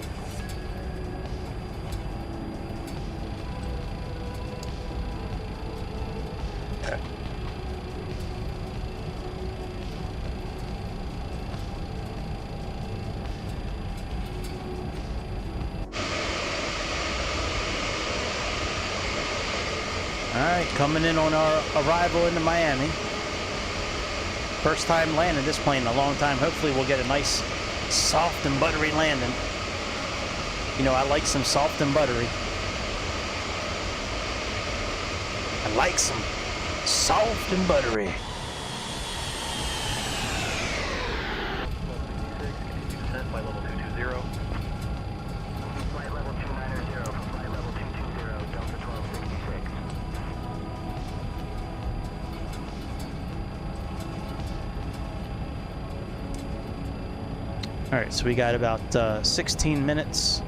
Alright, coming in on our arrival into Miami. First time landing this plane in a long time. Hopefully we'll get a nice soft and buttery landing. You know, I like some soft and buttery. I like some soft and buttery. Descent by level 220. Flight level 290 from flight level 220, Delta 1266. Alright, so we got about 16 minutes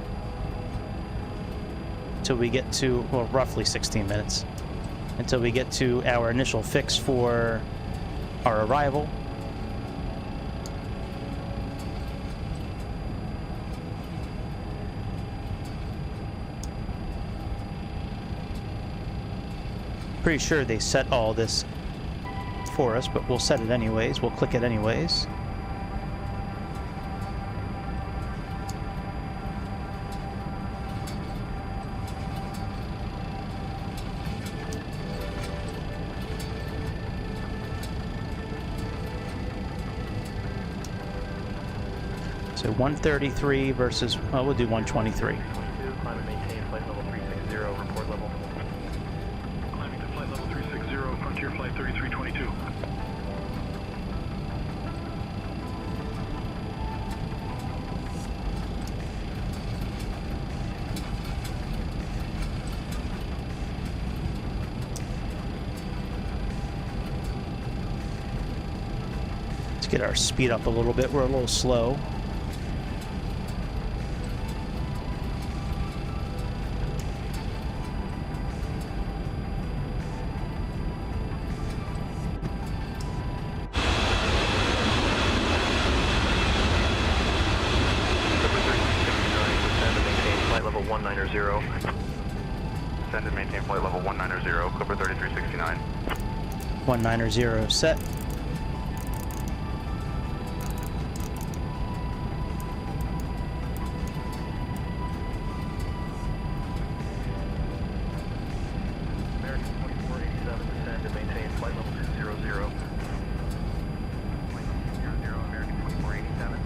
until we get to, well, roughly 16 minutes until we get to our initial fix for our arrival. Pretty sure they set all this for us, but we'll set it anyways. We'll click it anyways. So 133 versus, well, we'll do 123. 22, climb and maintain flight level 360, report level. Climbing to flight level 360, Frontier Flight 3322. Let's get our speed up a little bit. We're a little slow. Descend and maintain flight level 190, Clipper 3369. 190 set. American 2487, descend and maintain flight level 200. Flight level 200, American 2487.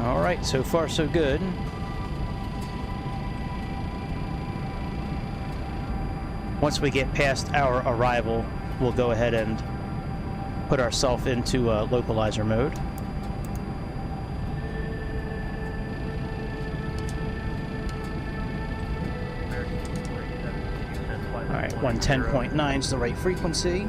All right, so far so good. Once we get past our arrival, we'll go ahead and put ourselves into localizer mode. All right, 110.9 is the right frequency.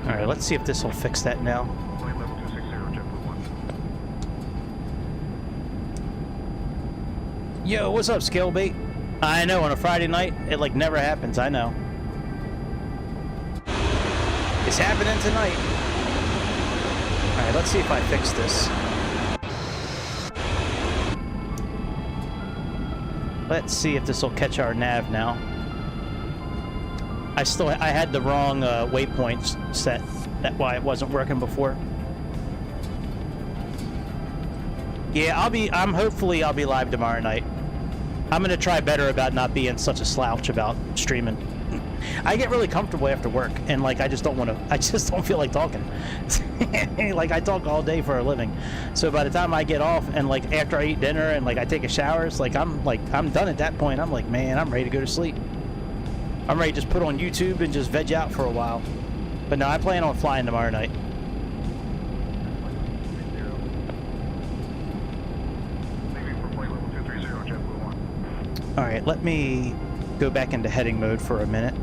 All right, let's see if this will fix that now. Flight level 260, JetBlue 1. Yo, what's up, Scalebait? I know, on a Friday night, it like never happens, I know. It's happening tonight. All right, let's see if I fix this. Let's see if this will catch our nav now. I had the wrong waypoints set. That's why it wasn't working before. Yeah, hopefully I'll be live tomorrow night. I'm gonna try better about not being such a slouch about streaming. I get really comfortable after work, and like I just don't feel like talking. Like I talk all day for a living, so by the time I get off and like after I eat dinner and like I take a shower, it's like I'm done at that point. I'm like, man, I'm ready to go to sleep. I'm ready to just put on YouTube and just veg out for a while. But no, I plan on flying tomorrow night. All right, let me go back into heading mode for a minute.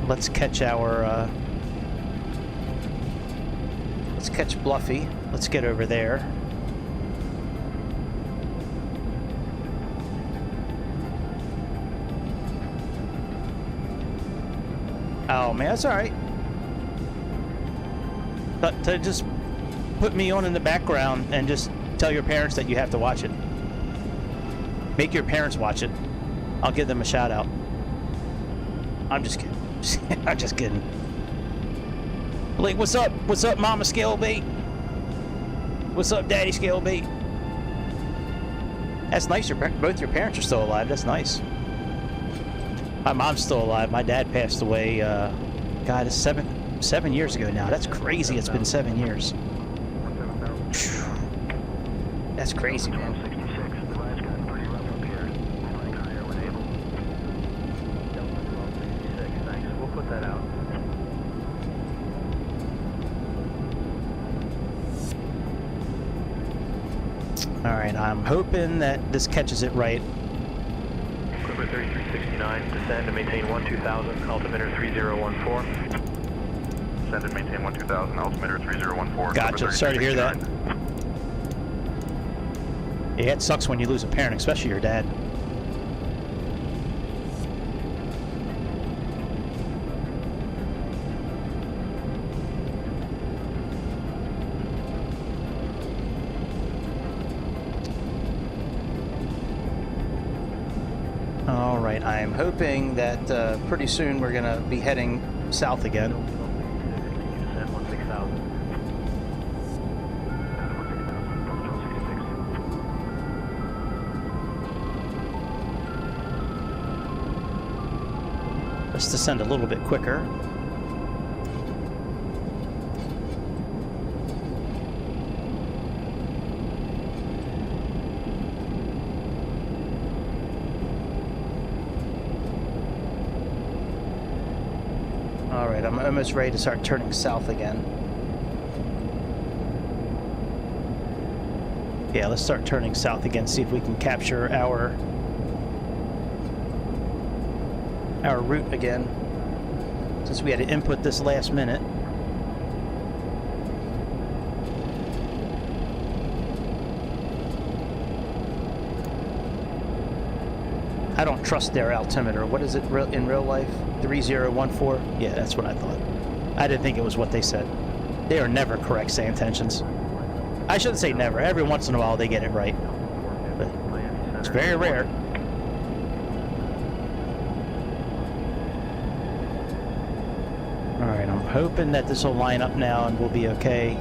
Let's catch our, let's catch Bluffy. Let's get over there. Oh man, that's all right. But to just put me on in the background and just tell your parents that you have to watch it. Make your parents watch it. I'll give them a shout out. I'm just kidding. I'm just kidding. Like, what's up? What's up, Mama Scale Bait? What's up, Daddy Scale Bait? That's nice. Both your parents are still alive. That's nice. My mom's still alive. My dad passed away, God, it's seven years ago now. That's crazy. It's been 7 years. That's crazy, man. We'll put that out. All right, I'm hoping that this catches it right. Clipper 3369, descend and maintain 12000, altimeter 3014. Descend and maintain 12000, altimeter 3014. Gotcha. Sorry to hear that. Yeah, it sucks when you lose a parent, especially your dad. All right, I'm hoping that pretty soon we're gonna be heading south again. Descend 16000. Let's descend a little bit quicker. All right, I'm almost ready to start turning south again. Yeah, let's start turning south again, see if we can capture our route again, since we had to input this last minute. I don't trust their altimeter. What is it in real life? 3014? Yeah, that's what I thought. I didn't think it was what they said. They are never correct, say intentions. I shouldn't say never. Every once in a while they get it right. But it's very rare. Alright, I'm hoping that this will line up now and we'll be okay.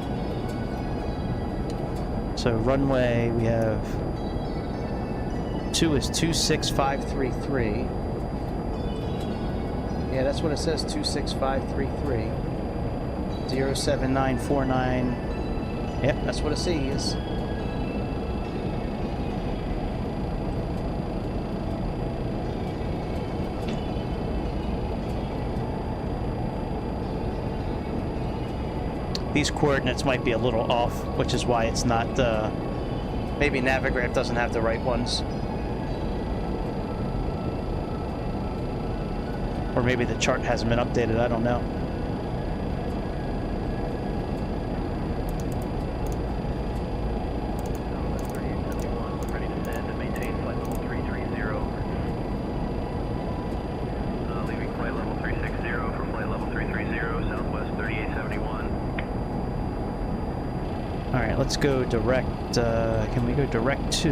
So runway, we have 2 is 26533. Yeah, that's what it says, 26533. 07949. Yep, that's what it sees. These coordinates might be a little off, which is why it's not, maybe Navigraph doesn't have the right ones. Or maybe the chart hasn't been updated, I don't know. Ready to descend and maintain flight level 330. Leaving flight level 360 for flight level 330, southwest 3871. All right, let's go direct. Can we go direct to?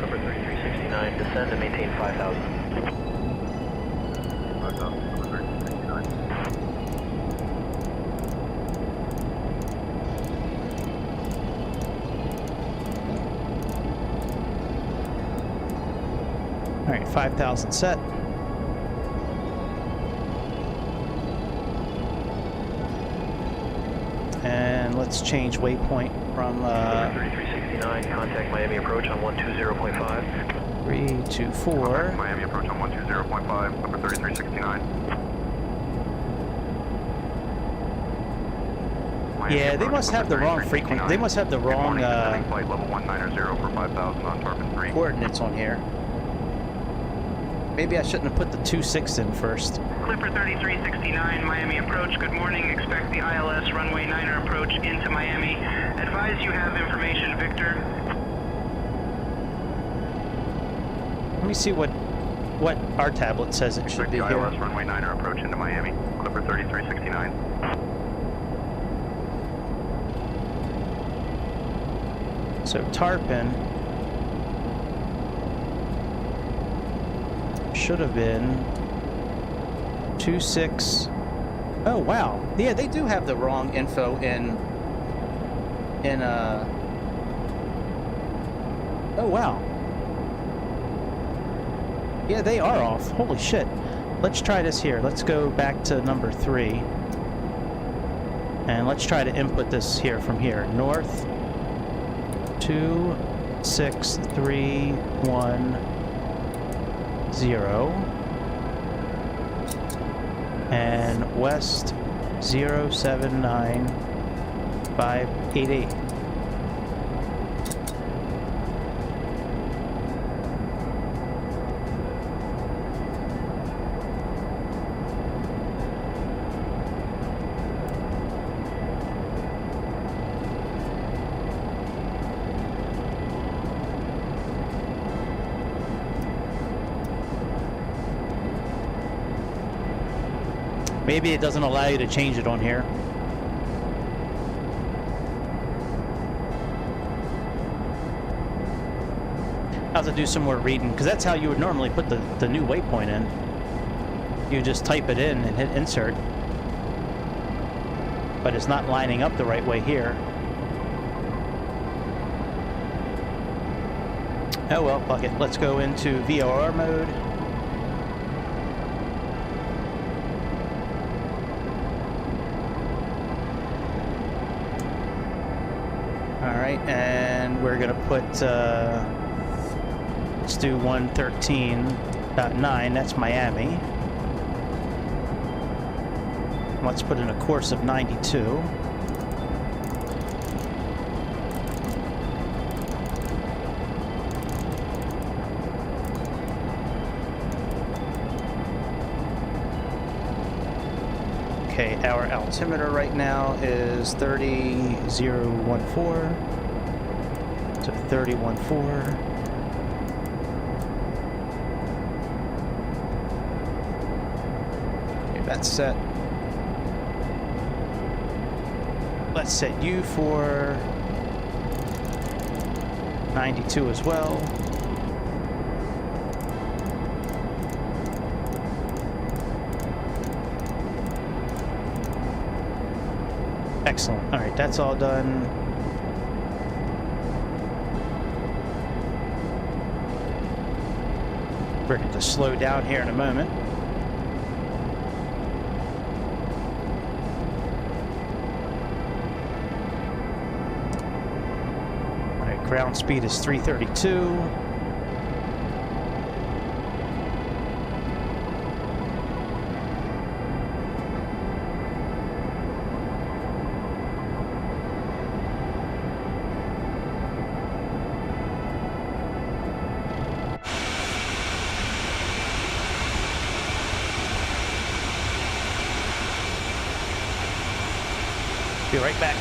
Number 3369, descend and maintain 5,000. 5,000, number 3369. All right, 5,000 set. And let's change waypoint from 3369, contact Miami approach on 120.5. 324. Miami approach on 120.5, number 3369. Yeah, they must have the wrong frequency. They must have the wrong flight level 190 for 5,000 on Tarpon 3. coordinates on here. Maybe I shouldn't have put the 26 in first. Clipper 3369, Miami approach. Good morning. Expect the ILS runway 9er approach into Miami. Advise you have information, Victor. Let me see what our tablet says it should Expect be the here. ILS runway 9er approach into Miami. Clipper 3369. So Tarpon should have been 26. Oh wow, yeah, they do have the wrong info in. Oh wow. Yeah, they are off. Holy shit. Let's try this here. Let's go back to number 3. And let's try to input this here from here. North 26310 and west 079588. Maybe it doesn't allow you to change it on here. I'll have to do some more reading, because that's how you would normally put the new waypoint in. You just type it in and hit insert. But it's not lining up the right way here. Oh well, fuck it. Let's go into VOR mode. Alright, and we're gonna put, let's do 113.9, that's Miami. Let's put in a course of 92. Okay, our altimeter right now is 30.014. So 30.14. Okay, that's set. Let's set you for 92 as well. Excellent. All right, that's all done. We're going to slow down here in a moment. All right, ground speed is 332. Be right back.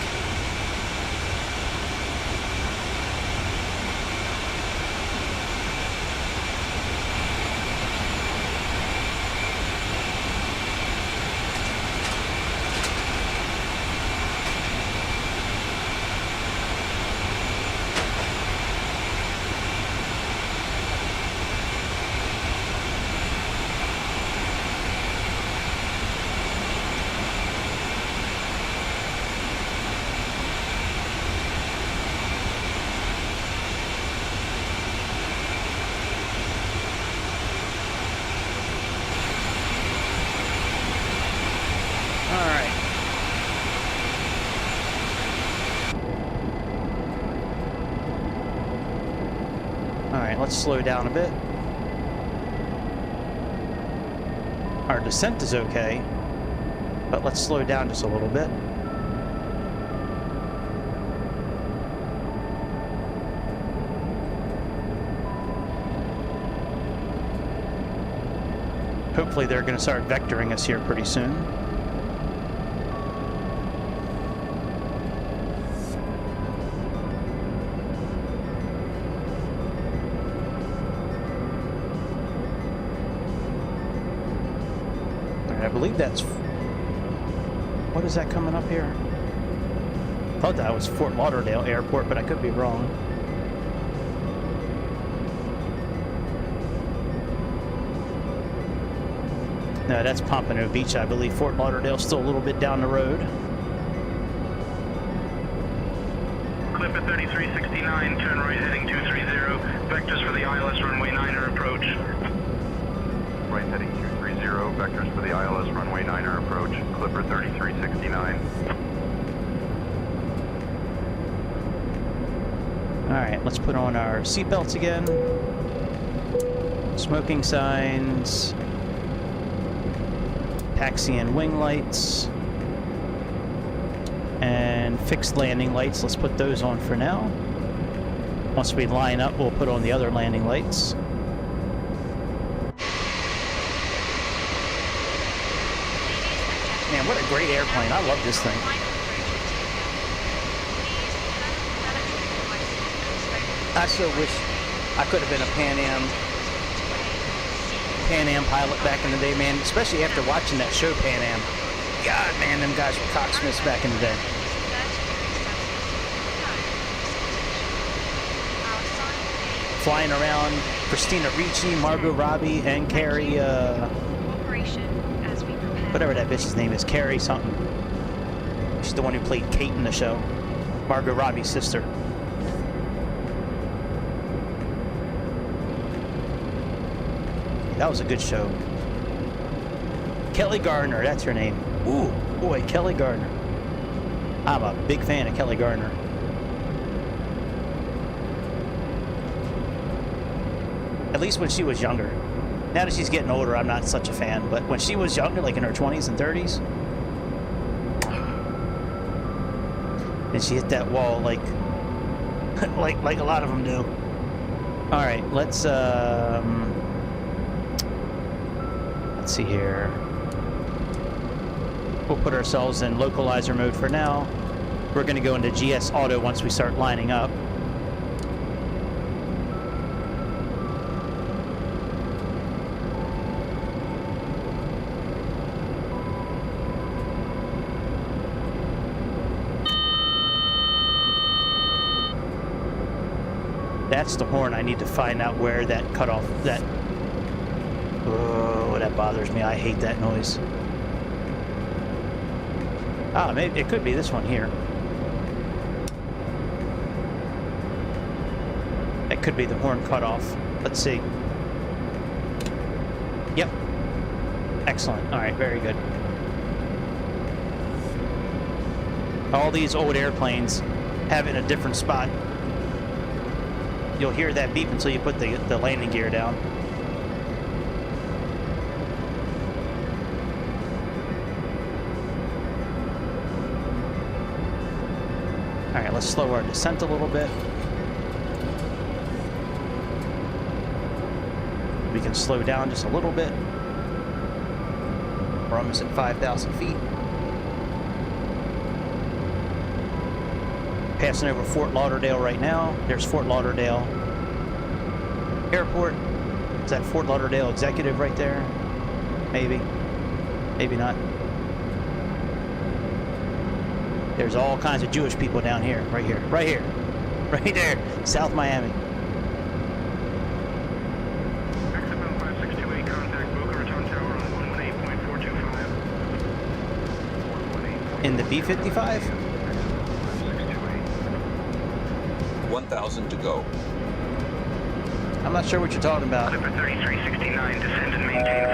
Let's slow down a bit. Our descent is okay, but let's slow down just a little bit. Hopefully they're going to start vectoring us here pretty soon. I believe that's... What is that coming up here? I thought that was Fort Lauderdale Airport, but I could be wrong. No, that's Pompano Beach, I believe. Fort Lauderdale's still a little bit down the road. Clip at 3369, turn right heading 230. Vectors for the ILS runway 9er approach. Right heading 230, vectors for the ILS runway 9er approach, Clipper 3369. Alright, let's put on our seatbelts again. Smoking signs. Taxi and wing lights. And fixed landing lights, let's put those on for now. Once we line up, we'll put on the other landing lights. Man, what a great airplane. I love this thing. I so wish I could have been a Pan Am pilot back in the day, man. Especially after watching that show, Pan Am. God, man, them guys were cocksmiths back in the day. Flying around Christina Ricci, Margot Robbie, and Carrie, whatever that bitch's name is, Carrie something. She's the one who played Kate in the show. Margot Robbie's sister. That was a good show. Kelly Gardner, that's her name. Ooh, boy, Kelly Gardner. I'm a big fan of Kelly Gardner. At least when she was younger. Now that she's getting older, I'm not such a fan. But when she was younger, like in her 20s and 30s, and she hit that wall like like a lot of them do. All right, let's see here. We'll put ourselves in localizer mode for now. We're going to go into GS Auto once we start lining up. That's the horn. I need to find out where that cutoff, that... Oh, that bothers me. I hate that noise. Ah, maybe it could be this one here. That could be the horn cutoff. Let's see. Yep. Excellent. All right, very good. All these old airplanes have it in a different spot. You'll hear that beep until you put the landing gear down. All right, let's slow our descent a little bit. We can slow down just a little bit. We're almost at 5,000 feet. Passing over Fort Lauderdale right now. There's Fort Lauderdale Airport. Is that Fort Lauderdale Executive right there? Maybe. Maybe not. There's all kinds of Jewish people down here. Right here. Right here. Right there. South Miami. XFL 5628, contact Boca Raton Tower on 118.425. In the B-55? 1,000 to go. I'm not sure what you're talking about. Clipper 3369, descend and maintain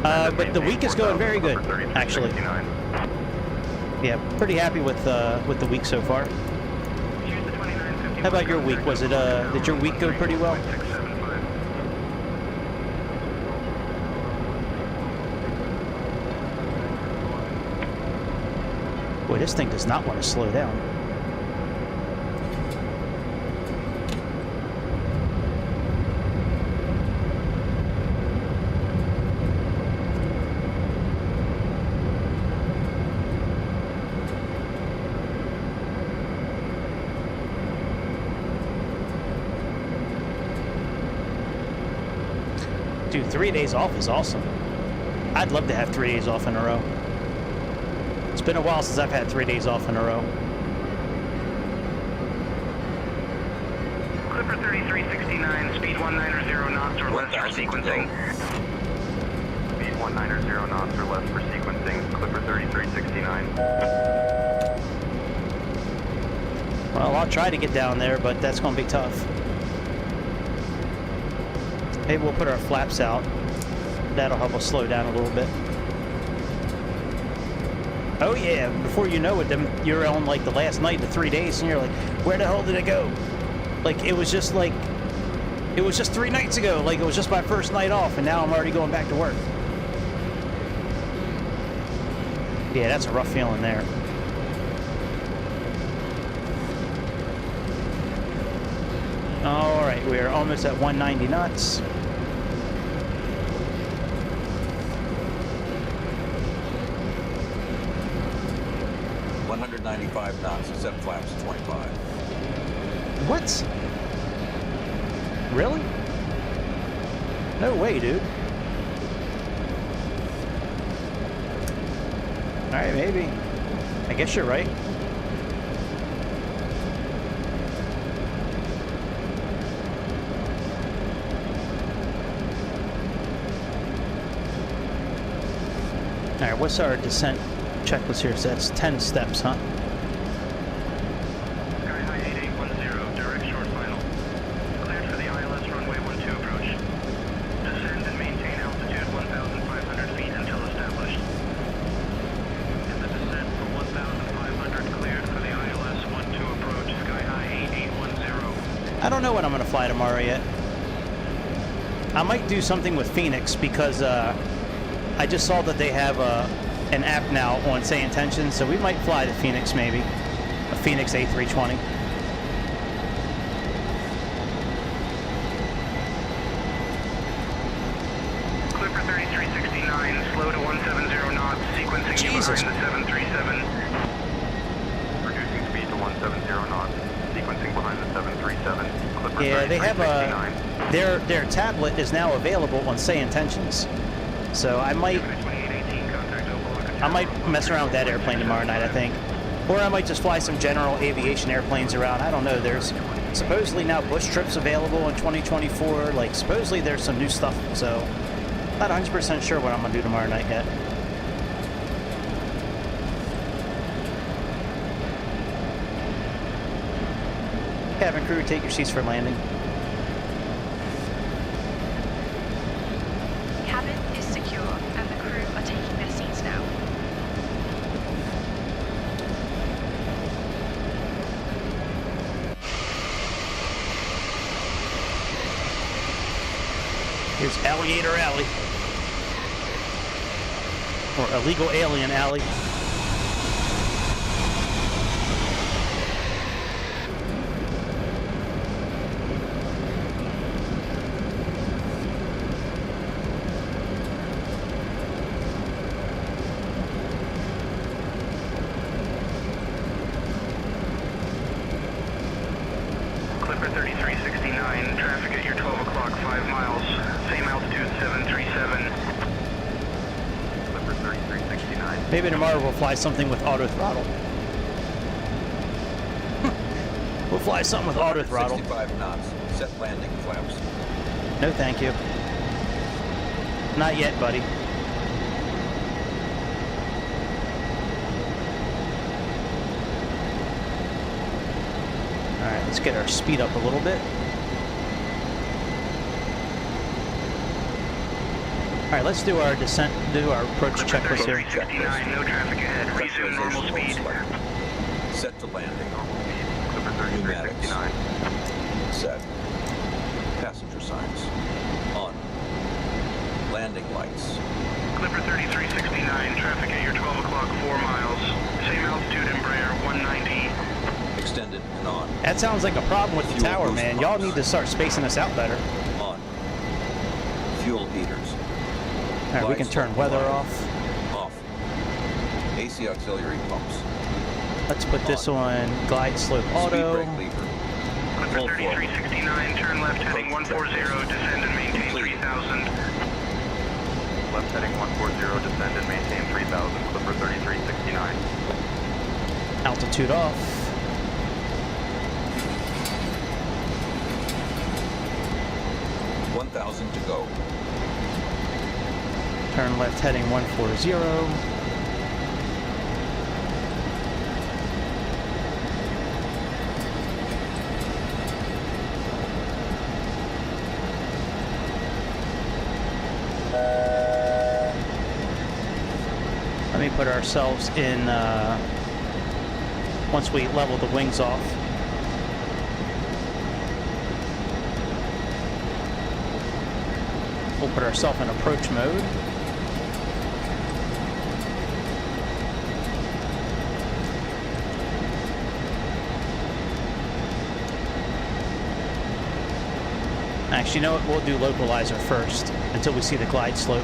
4,000. But the week is going very good, actually. Yeah, pretty happy with the week so far. How about your week? Was it did your week go pretty well? Boy, this thing does not want to slow down. Dude, 3 days off is awesome. I'd love to have 3 days off in a row. It's been a while since I've had 3 days off in a row. Clipper 3369, speed 190 knots or less for sequencing. Speed 190 knots or less for sequencing. Clipper 3369. Well, I'll try to get down there, but that's going to be tough. Maybe we'll put our flaps out. That'll help us slow down a little bit. Oh yeah, before you know it, you're on like the last night of 3 days and you're like, where the hell did it go? Like, it was just 3 nights ago. Like, it was just my first night off and now I'm already going back to work. Yeah, that's a rough feeling there. All right, we are almost at 190 knots. $195 knots, except flaps 25. What? Really? No way, dude. All right, maybe. I guess you're right. All right, what's our descent checklist here? So that's 10 steps, huh? Sky High 8810, direct short final. Cleared for the ILS runway 12 approach. Descend and maintain altitude 1,500 feet until established. In the descent for 1,500, cleared for the ILS 12 approach. Sky High 8810. I don't know what I'm going to fly tomorrow yet. I might do something with Phoenix because I just saw that they have an app now on Say Intention, so we might fly the Phoenix maybe. A Phoenix A320. Clipper 3369, slow to 170 knots, sequencing Jesus. behind the 737. Reducing speed to 170 knots. Sequencing behind the 737. Clipper Yeah, they have 3369. their tablet is now available on Say Intentions. So I might mess around with that airplane tomorrow night, I think. Or I might just fly some general aviation airplanes around. I don't know. There's supposedly now bush trips available in 2024. Like, supposedly there's some new stuff. So, not 100% sure what I'm going to do tomorrow night yet. Cabin crew, take your seats for landing. Cabin is secure and the crew are taking their seats now. Here's Alligator Alley. Or Illegal Alien Alley. Maybe tomorrow we'll fly something with auto throttle. We'll fly something with auto throttle. 65 knots. Set landing flaps. No, thank you. Not yet, buddy. All right, let's get our speed up a little bit. All right, let's do our descent, do our approach checklist here. 69, no traffic ahead. Resume normal speed. Set to landing. Clipper Pneumatics. 3369. Set. Passenger signs. On. Landing lights. Clipper 3369, traffic at your 12 o'clock, 4 miles. Same altitude Embraer 190. Extended and on. That sounds like a problem with the Fuel tower, boost man. Y'all pumps. need to start spacing us out better. On. Fuel heaters. All right, we can Glide turn slope weather glide. off. Off. AC auxiliary pumps. Let's put this on glide slope Speed auto. brake lever. Clipper Full floor. 3369, turn left heading 140, descend and maintain Complete. 3000. Left heading 140, descend and maintain 3000. Clipper 3369. Altitude off. $1,000 to go. Turn left heading 140. Let me put ourselves in, once we level the wings off. We'll put ourselves in approach mode. Actually, you know what? We'll do localizer first until we see the glide slope.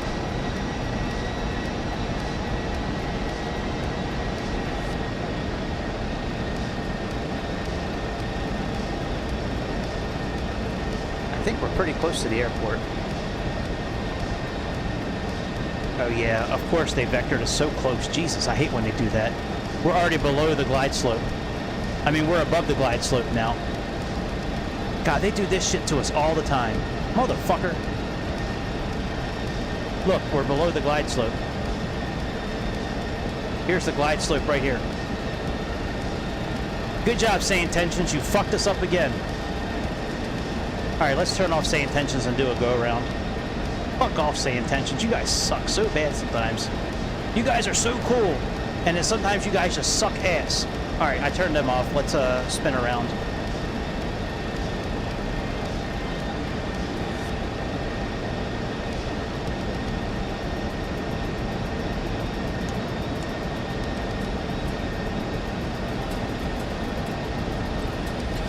I think we're pretty close to the airport. Oh yeah, of course they vectored us so close. Jesus, I hate when they do that. We're already below the glide slope. I mean, we're above the glide slope now. God, they do this shit to us all the time. Motherfucker. Look, we're below the glide slope. Here's the glide slope right here. Good job, Say Intentions. You fucked us up again. Alright, let's turn off Say Intentions and do a go-around. Fuck off, Say Intentions. You guys suck so bad sometimes. You guys are so cool. And then sometimes you guys just suck ass. Alright, I turned them off. Let's spin around.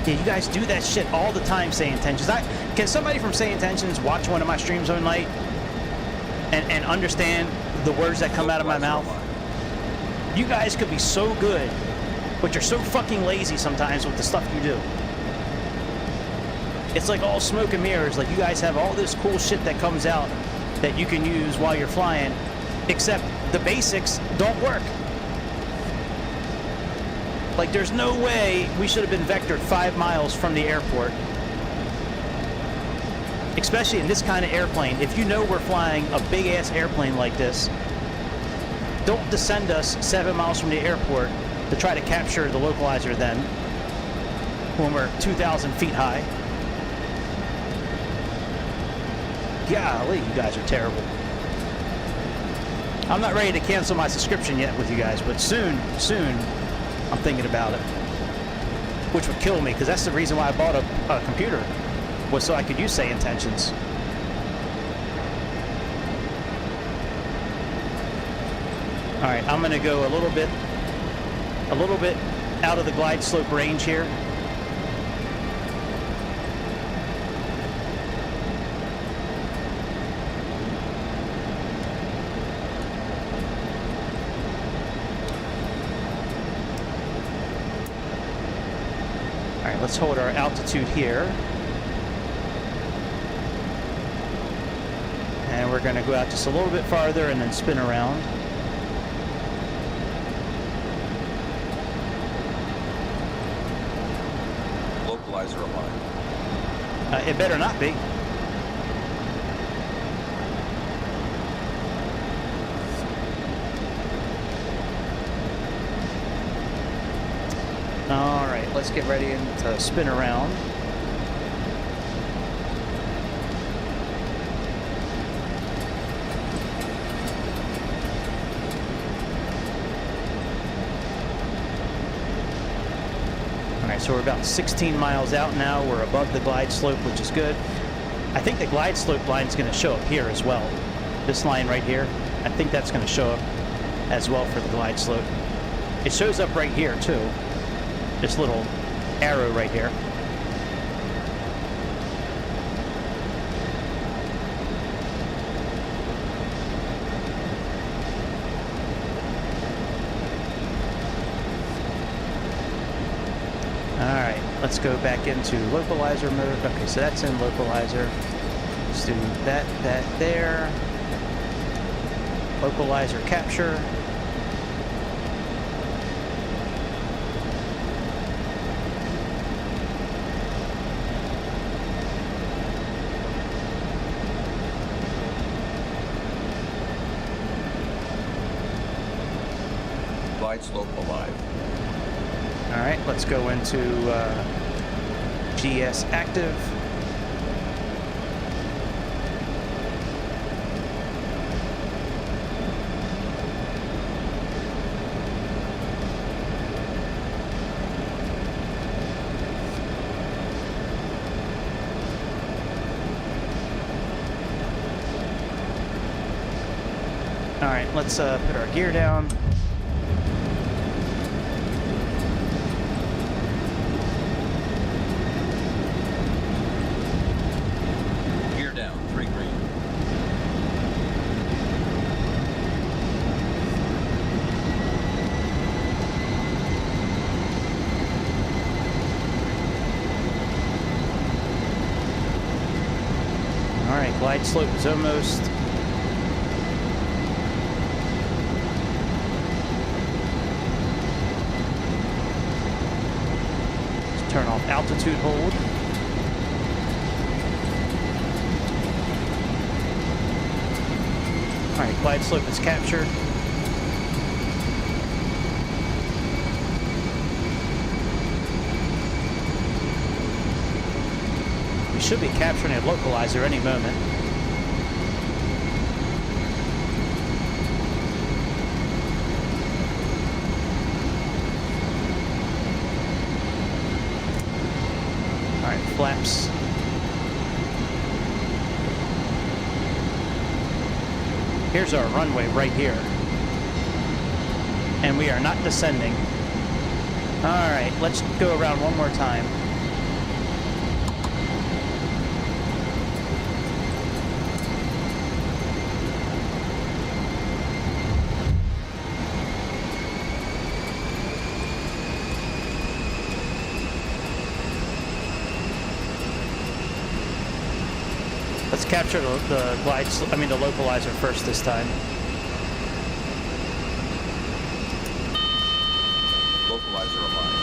Yeah, you guys do that shit all the time, Say Intentions. Can somebody from Say Intentions watch one of my streams one night and understand the words that come out of my mouth? You guys could be so good, but you're so fucking lazy sometimes with the stuff you do. It's like all smoke and mirrors. Like, you guys have all this cool shit that comes out that you can use while you're flying, except the basics don't work. Like, there's no way we should have been vectored 5 miles from the airport. Especially in this kind of airplane. If you know we're flying a big-ass airplane like this, don't descend us 7 miles from the airport to try to capture the localizer then, when we're 2,000 feet high. Golly, you guys are terrible. I'm not ready to cancel my subscription yet with you guys, but soon, I'm thinking about it. Which would kill me, because that's the reason why I bought a computer, was so I could use Say Intentions. Alright, I'm going to go a little bit out of the glide slope range here. Alright, let's hold our altitude here. And we're going to go out just a little bit farther and then spin around. Localizer aligned. It better not be. All right, let's get ready to spin around. So we're about 16 miles out now. We're above the glide slope, which is good. I think the glide slope line is going to show up here as well. This line right here, I think that's going to show up as well for the glide slope. It shows up right here too. This little arrow right here. Let's go back into localizer mode. Okay, so that's in localizer. Let's do that there. Localizer capture. Glide slope alive. All right, let's go into GS active. All right, let's put our gear down. Glide slope is almost. Let's turn off altitude hold. All right, glide slope is captured. We should be capturing a localizer any moment. Flaps. Here's our runway right here. And we are not descending. All right, let's go around one more time. Let's capture the localizer first this time. Localizer alive.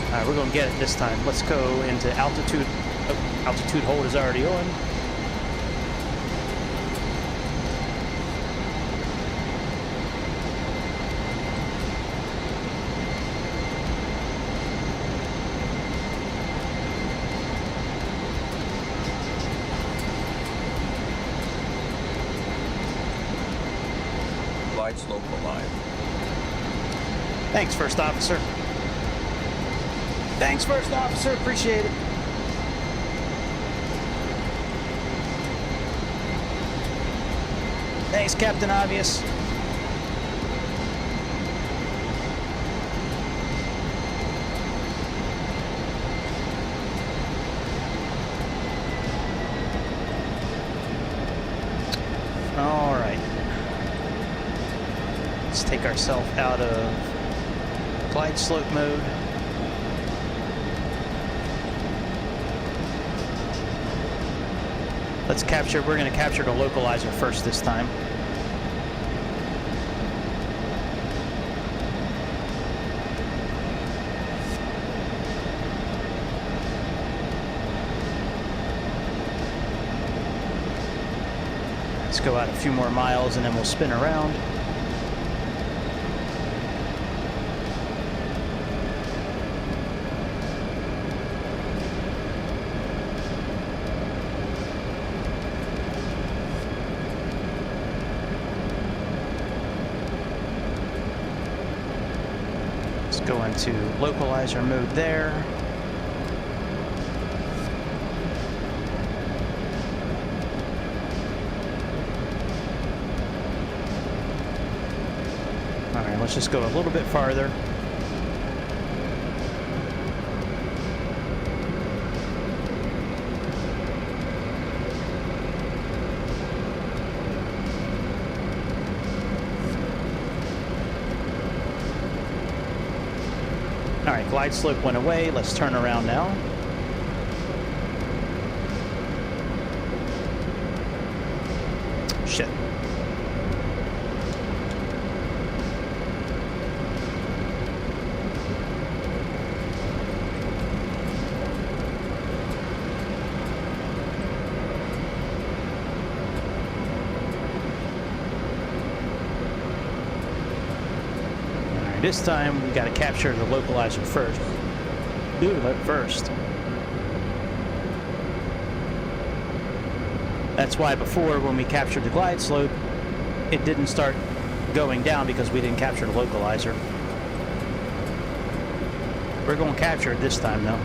All right, we're going to get it this time. Let's go into altitude. Oh, altitude hold is already on. Glide slope alive. Thanks, First Officer. Thanks, First Officer. Appreciate it. Thanks, Captain Obvious. All right. Let's take ourselves out of glide slope mode. Let's capture, we're going to capture the localizer first this time. Let's go out a few more miles and then we'll spin around. Let's go into localizer mode there. Alright, let's just go a little bit farther. Alright, glide slope went away. Let's turn around now. Shit. This time we got to capture the localizer first. First. That's why before, when we captured the glide slope, it didn't start going down because we didn't capture the localizer. We're going to capture it this time though.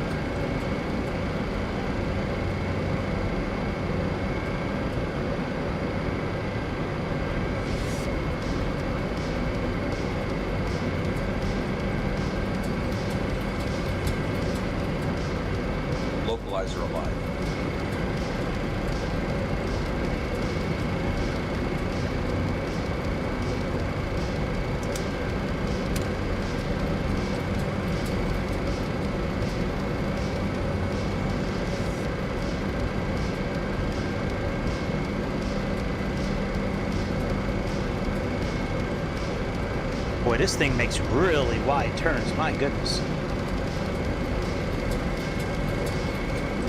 Localizer alive. Boy, this thing makes really wide turns, my goodness.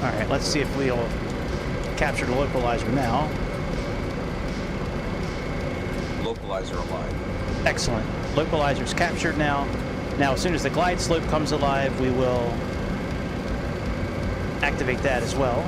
Alright, let's see if we'll capture the localizer now. Localizer alive. Excellent. Localizer's captured now. Now, as soon as the glide slope comes alive, we will activate that as well.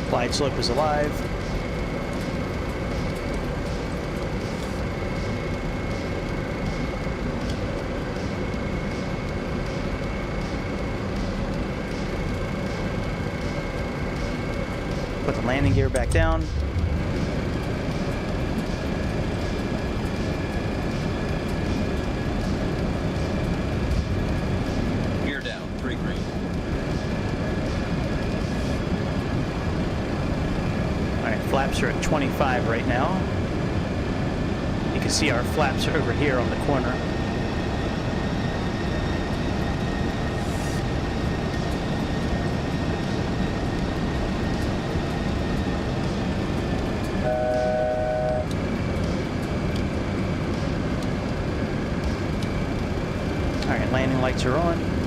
Glide slope is alive. Put the landing gear back down. Gear down, 3 green. Flaps are at 25 right now. You can see our flaps are over here on the corner. All right, landing lights are on.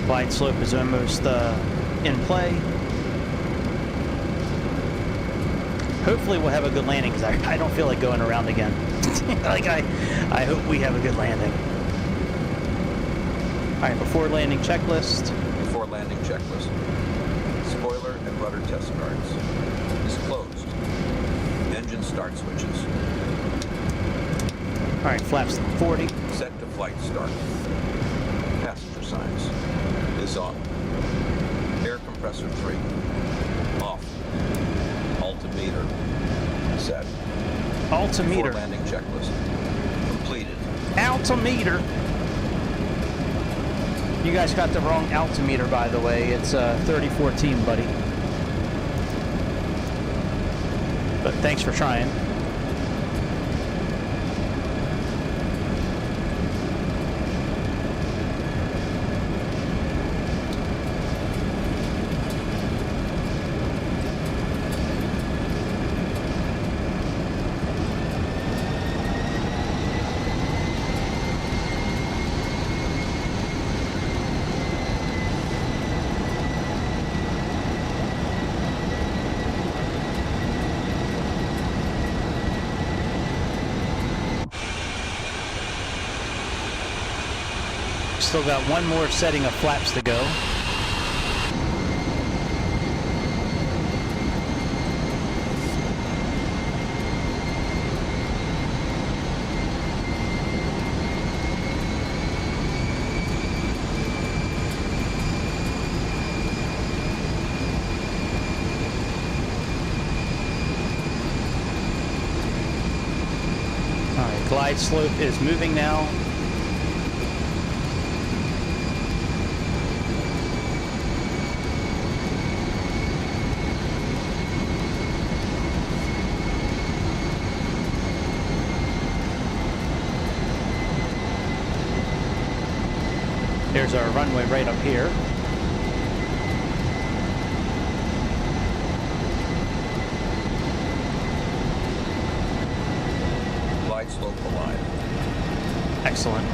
Glide slope is almost in play. Hopefully we'll have a good landing because I don't feel like going around again. Like I hope we have a good landing. All right, before landing checklist. Before landing checklist. Spoiler and rudder test guards. Is closed. Engine start switches. All right, flaps 40. Set to flight start. Passenger signs. Is on. Air compressor 3. Off. Altimeter. Altimeter. Before landing checklist. Completed. Altimeter. You guys got the wrong altimeter, by the way. It's 3014, buddy. But thanks for trying. Still got one more setting of flaps to go. All right, glide slope is moving now. There's our runway right up here. Glide slope aligned. Excellent.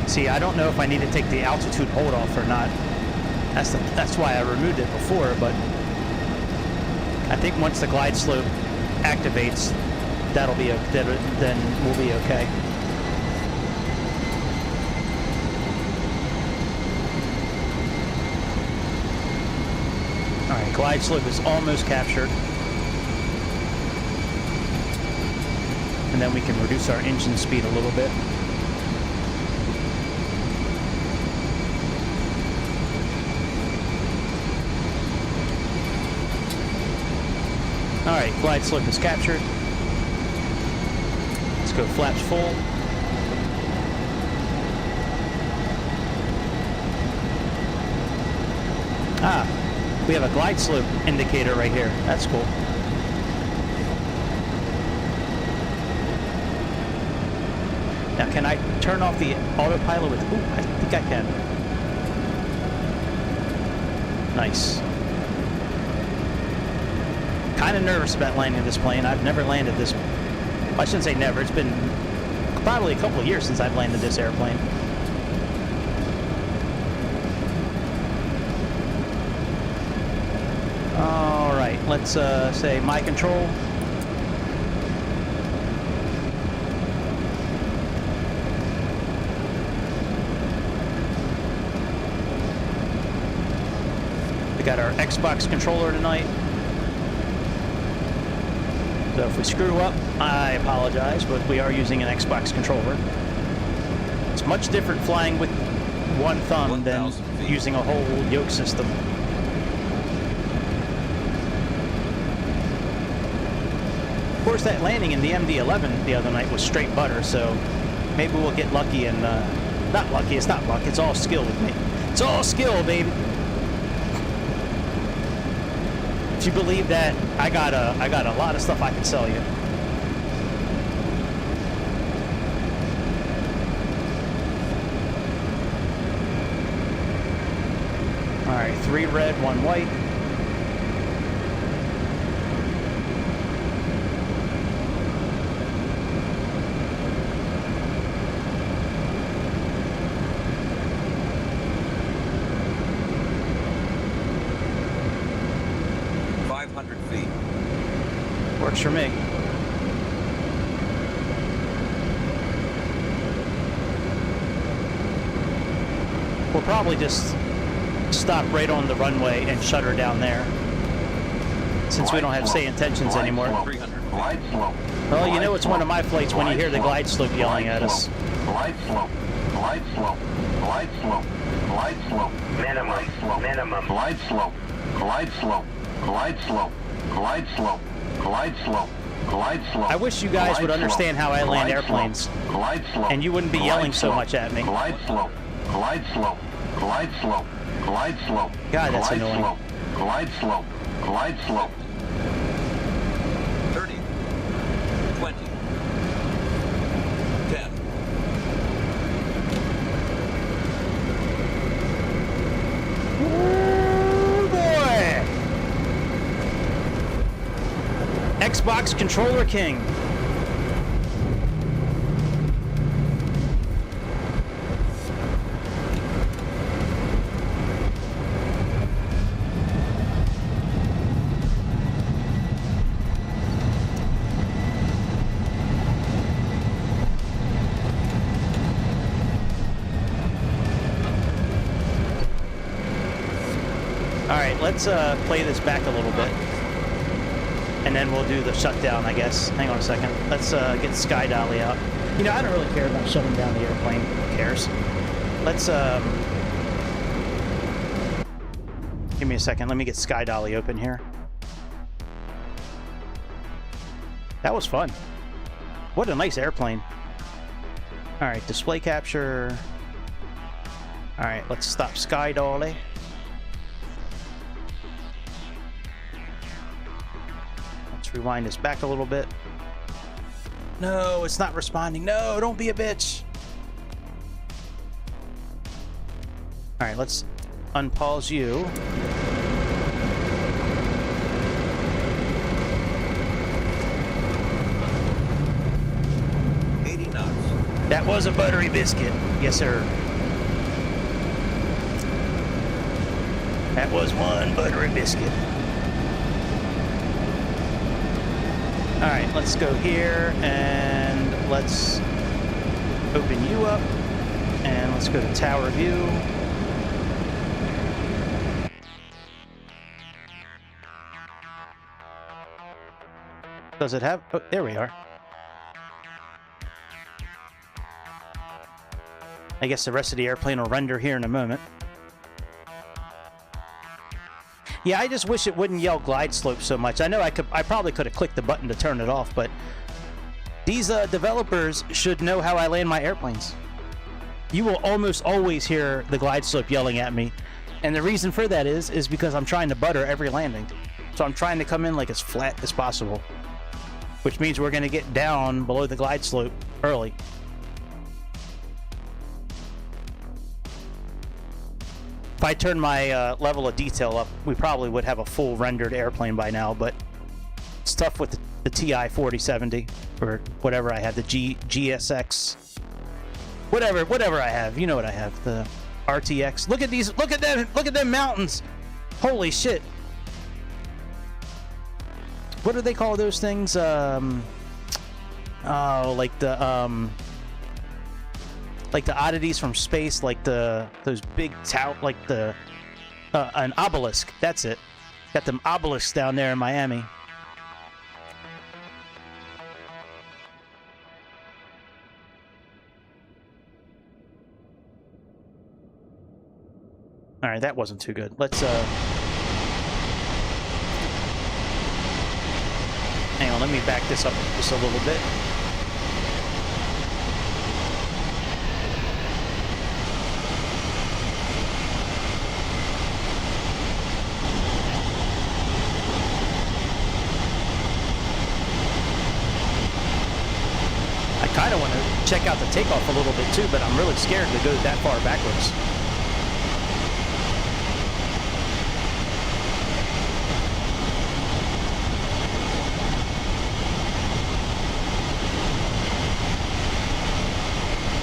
See, I don't know if I need to take the altitude hold off or not. That's why I removed it before, but I think once the glide slope activates, that'll be then we'll be okay. All right, glide slope is almost captured, and then we can reduce our engine speed a little bit. All right, glide slope is captured. Let's go flaps full. Ah, we have a glide slope indicator right here. That's cool. Now, can I turn off the autopilot with... Ooh, I think I can. Nice. Kind of nervous about landing this plane. I've never landed this... I shouldn't say never. It's been probably a couple of years since I've landed this airplane. All right, let's say my control. We got our Xbox controller tonight. So if we screw up, I apologize, but we are using an Xbox controller. It's much different flying with one thumb than using a whole yoke system. Of course, that landing in the MD-11 the other night was straight butter, so maybe we'll get lucky and... not lucky, it's not luck, it's all skill with me. It's all skill, baby! If you believe that, I got a lot of stuff I can sell you. All right, 3 red, 1 white. Works for me. We'll probably just stop right on the runway and shut her down there, since we don't have say intentions anymore. Well, you know it's one of my flights when you hear the glide slope yelling at us. Glide slope, glide slope, glide slope, glide slope, minimum, glide slope, glide slope, glide slope, glide slope, glide slope, glide slope. I wish you guys would understand how I land airplanes, glide slope, and you wouldn't be yelling so much at me. glide slope, glide slope, glide slope, glide slope. God, that's glide annoying. Slope, glide slope, glide slope. 30, 20, 10. Ooh, boy! Xbox Controller King. Alright, let's play this back a little bit. And then we'll do the shutdown, I guess. Hang on a second. Let's get Sky Dolly out. You know, I don't really care about shutting down the airplane. Who cares? Let's, give me a second. Let me get Sky Dolly open here. That was fun. What a nice airplane. Alright, display capture. Alright, let's stop Sky Dolly. Rewind this back a little bit. No, it's not responding. No, don't be a bitch. All right, let's unpause you. That was a buttery biscuit. Yes, sir. That was one buttery biscuit. All right, let's go here and let's open you up and let's go to tower view. Does it have? Oh, there we are. I guess the rest of the airplane will render here in a moment. Yeah, I just wish it wouldn't yell glide slope so much. I know I probably could have clicked the button to turn it off, but these developers should know how I land my airplanes. You will almost always hear the glide slope yelling at me, and the reason for that is because I'm trying to butter every landing. So I'm trying to come in like as flat as possible, which means we're going to get down below the glide slope early. If I turn my level of detail up, we probably would have a full rendered airplane by now, but it's tough with the TI 4070 or whatever I have, the GSX, whatever I have. You know what I have, the RTX. Look at these, look at them mountains. Holy shit. What do they call those things? Oh, like the oddities from space, like those big like an obelisk. That's it. Got them obelisks down there in Miami. All right, that wasn't too good. Let's hang on. Let me back this up just a little bit. I kind of want to check out the takeoff a little bit too, but I'm really scared to go that far backwards.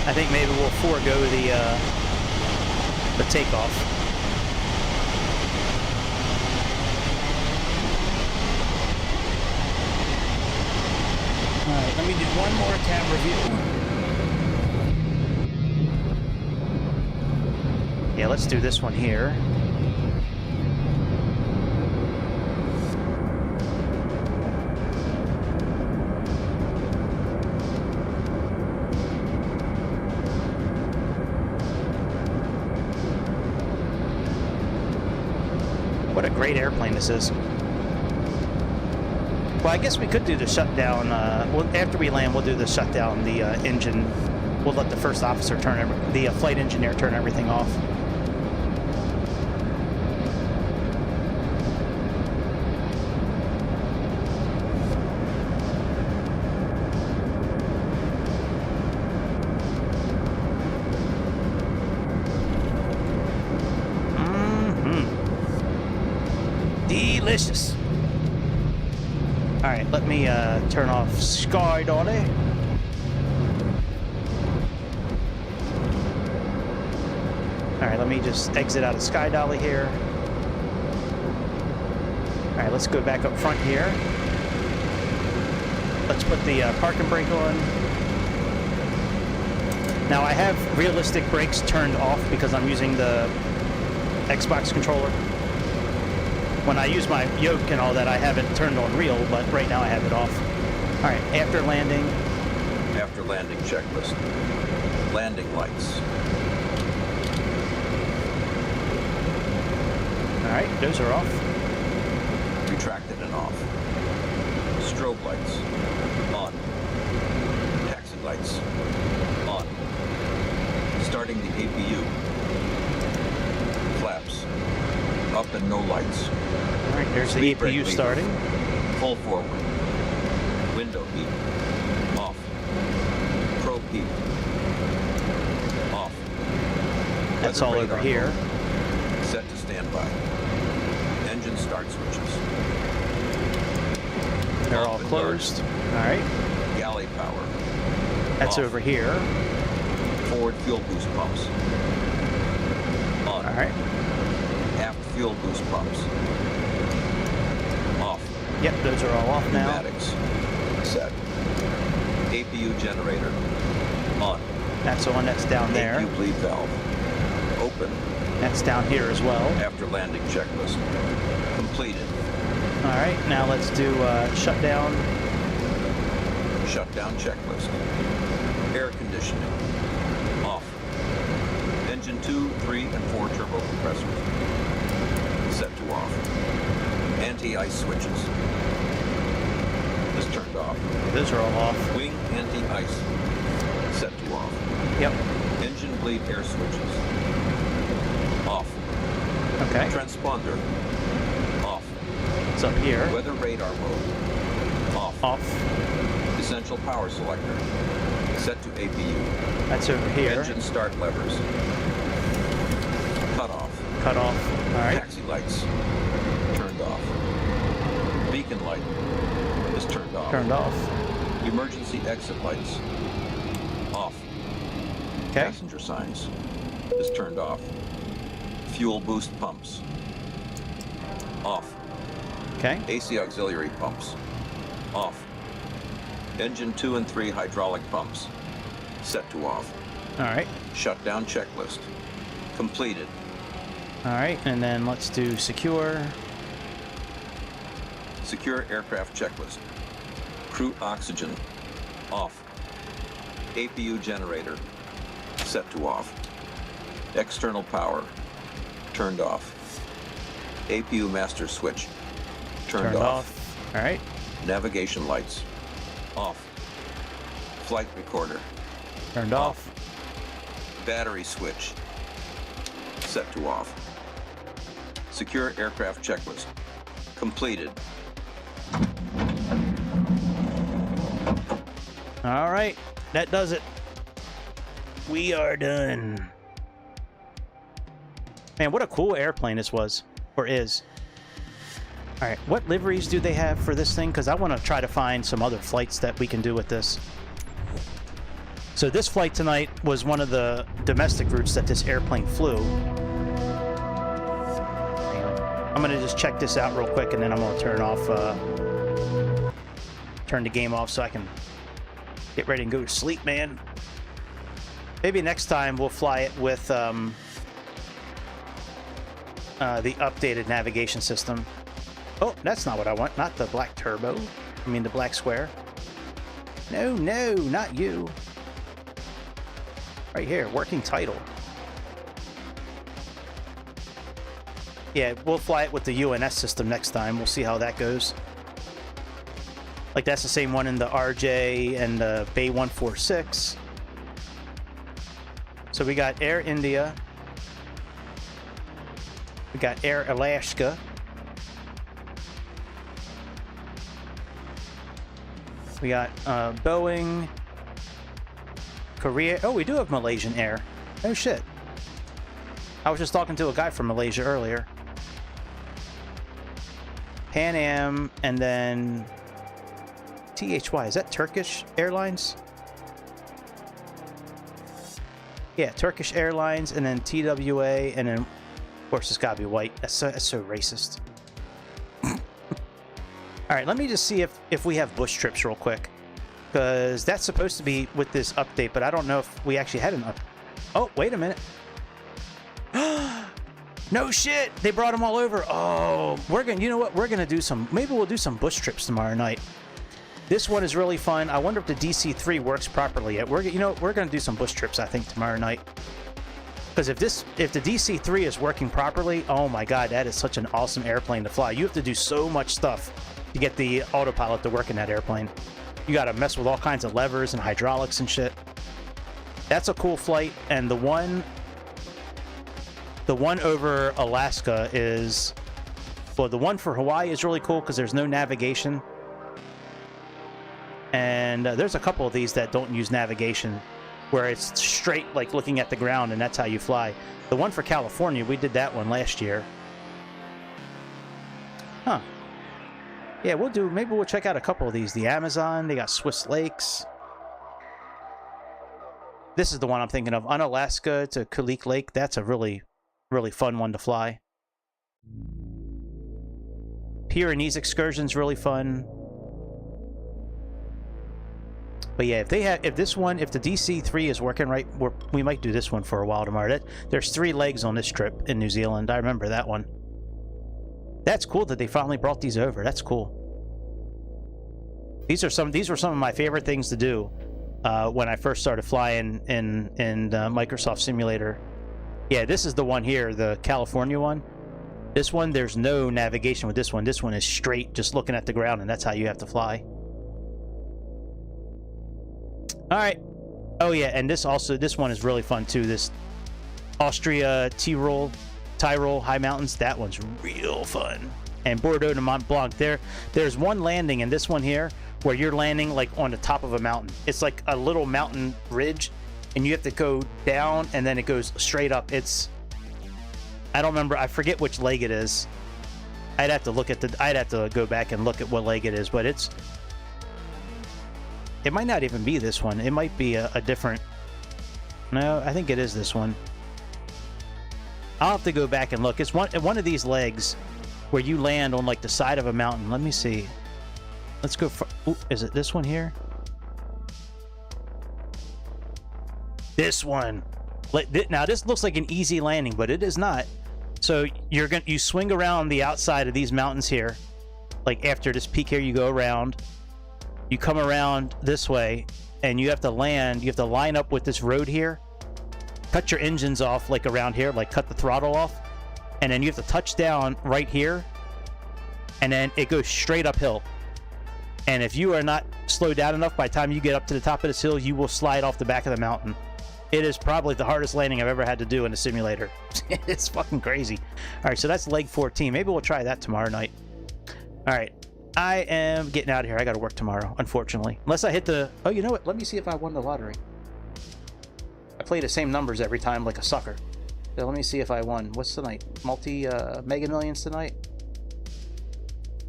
I think maybe we'll forego the takeoff. All right, let me do one more camera view. Yeah, let's do this one here. What a great airplane this is. Well, I guess we could do the shutdown. Well, after we land, we'll do the shutdown. The engine. We'll let the first officer turn the flight engineer turn everything off. Delicious. All right, let me turn off Sky Dolly. All right, let me just exit out of Sky Dolly here. All right, let's go back up front here. Let's put the parking brake on. Now I have realistic brakes turned off because I'm using the Xbox controller. When I use my yoke and all that, I have it turned on real, but right now I have it off. All right, after landing. After landing checklist. Landing lights. All right, those are off. Retracted and off. Strobe lights. On. Taxi lights. On. Starting the APU. Flaps. Up and no lights. All right, there's the Speed brake APU lever. starting. Pull forward. Window heat. Off. Probe heat. Off. That's Weather all over radar here. mode. Set to standby. Engine start switches. They're all Off and closed. All right, guard. Galley power. that's Off. over here. Forward fuel boost pumps. On. All right. Aft fuel boost pumps. Off. Yep, those are all off now. Pneumatics. Set. APU generator. On. That's the one that's down there. APU bleed valve. Open. That's down here as well. After landing checklist. Completed. All right, now let's do shutdown. Shutdown checklist. Air conditioning. Off. Engine 2, 3, and 4 turbo compressors. Set to off. Anti-ice switches. Is turned off. Those are all off. Wing anti-ice. Set to off. Yep. Engine bleed air switches. Off. Okay. Transponder. Off. It's up here. Weather radar mode. Off. Off. Essential power selector. Set to APU. That's over here. Engine start levers. Cut off. Cut off. All right. Taxi lights. Turned off. Beacon light is turned off. Turned off. Emergency exit lights. Off. Okay. Passenger signs is turned off. Fuel boost pumps. Off. Okay. AC auxiliary pumps. Off. Engine 2 and 3 hydraulic pumps. Set to off. All right. Shutdown checklist. Completed. All right, and then let's do secure. Secure aircraft checklist. Crew oxygen. Off. APU generator. Set to off. External power. Turned off. APU master switch. Turned off. All right. Navigation lights. Off. Flight recorder. Turned off. Battery switch. Set to off. Secure aircraft checklist. Completed. All right, that does it. We are done. Man, what a cool airplane this was, or is. All right, what liveries do they have for this thing? Because I want to try to find some other flights that we can do with this. So this flight tonight was one of the domestic routes that this airplane flew. Hang on. I'm going to just check this out real quick, and then I'm going to turn the game off so I can get ready and go to sleep, man. Maybe next time we'll fly it with the updated navigation system. Oh, that's not what I want. Not the black turbo. I mean the black square. No, no, not you. Right here, working title. Yeah, we'll fly it with the UNS system next time. We'll see how that goes. Like, that's the same one in the RJ and the Bay 146. So we got Air India. We got Air Alaska. We got Boeing, Korea. Oh, we do have Malaysian Air. Oh, shit. I was just talking to a guy from Malaysia earlier. Pan Am, and then THY. Is that Turkish Airlines? Yeah, Turkish Airlines, and then TWA, and then, of course, it's gotta be white. That's so racist. All right, let me just see if we have bush trips real quick, because that's supposed to be with this update, but I don't know if we actually had an update. Oh, wait a minute. No shit! They brought them all over. Oh, we're gonna. You know what? We're gonna do some. Maybe we'll do some bush trips tomorrow night. This one is really fun. I wonder if the DC-3 works properly yet. We're gonna do some bush trips. I think tomorrow night. Because if the DC-3 is working properly, oh my god, that is such an awesome airplane to fly. You have to do so much stuff to get the autopilot to work in that airplane. You got to mess with all kinds of levers and hydraulics and shit. That's a cool flight, and the one over Alaska is, well, the one for Hawaii is really cool because there's no navigation. And there's a couple of these that don't use navigation, where it's straight, like looking at the ground, and that's how you fly. The one for California, we did that one last year. Huh. Yeah, maybe we'll check out a couple of these. The Amazon, they got Swiss Lakes. This is the one I'm thinking of. Unalaska to Kulik Lake. That's a really, really fun one to fly. Pyrenees excursion's really fun. But yeah, if the DC-3 is working right, we might do this one for a while tomorrow. There's 3 legs on this trip in New Zealand. I remember that one. That's cool that they finally brought these over. That's cool. These were some of my favorite things to do when I first started flying in Microsoft Simulator. Yeah, this is the one here, the California one. This one, there's no navigation with this one. This one is straight, just looking at the ground, and that's how you have to fly. All right. Oh yeah, and this one is really fun too. This Austria Tyrol High Mountains, that one's real fun. And Bordeaux to Mont Blanc, there's one landing in this one here where you're landing like on the top of a mountain. It's like a little mountain ridge, and you have to go down, and then it goes straight up. I don't remember. I forget which leg it is. I'd have to go back and look at what leg it is, but it might not even be this one. It might be a different. No, I think it is this one. I'll have to go back and look. It's one of these legs where you land on like the side of a mountain. Let me see. Let's go for. Ooh, is it this one here? This one. Now this looks like an easy landing, but it is not. So you swing around the outside of these mountains here. Like after this peak here, you go around. You come around this way, and you have to land. You have to line up with this road here. Cut your engines off, like around here, like cut the throttle off, and then you have to touch down right here, and then it goes straight uphill. And if you are not slowed down enough, by the time you get up to the top of this hill, you will slide off the back of the mountain. It is probably the hardest landing I've ever had to do in a simulator. It's fucking crazy. All right, so that's leg 14. Maybe we'll try that tomorrow night. All right. I am getting out of here. I got to work tomorrow, unfortunately. Unless I hit the... Oh, you know what? Let me see if I won the lottery. I play the same numbers every time like a sucker. So let me see if I won. What's tonight? Mega Millions tonight?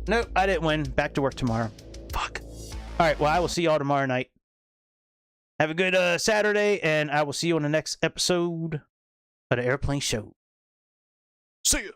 Nope, I didn't win. Back to work tomorrow. Fuck. All right, well, I will see y'all tomorrow night. Have a good Saturday, and I will see you on the next episode of the Airplane Show. See ya!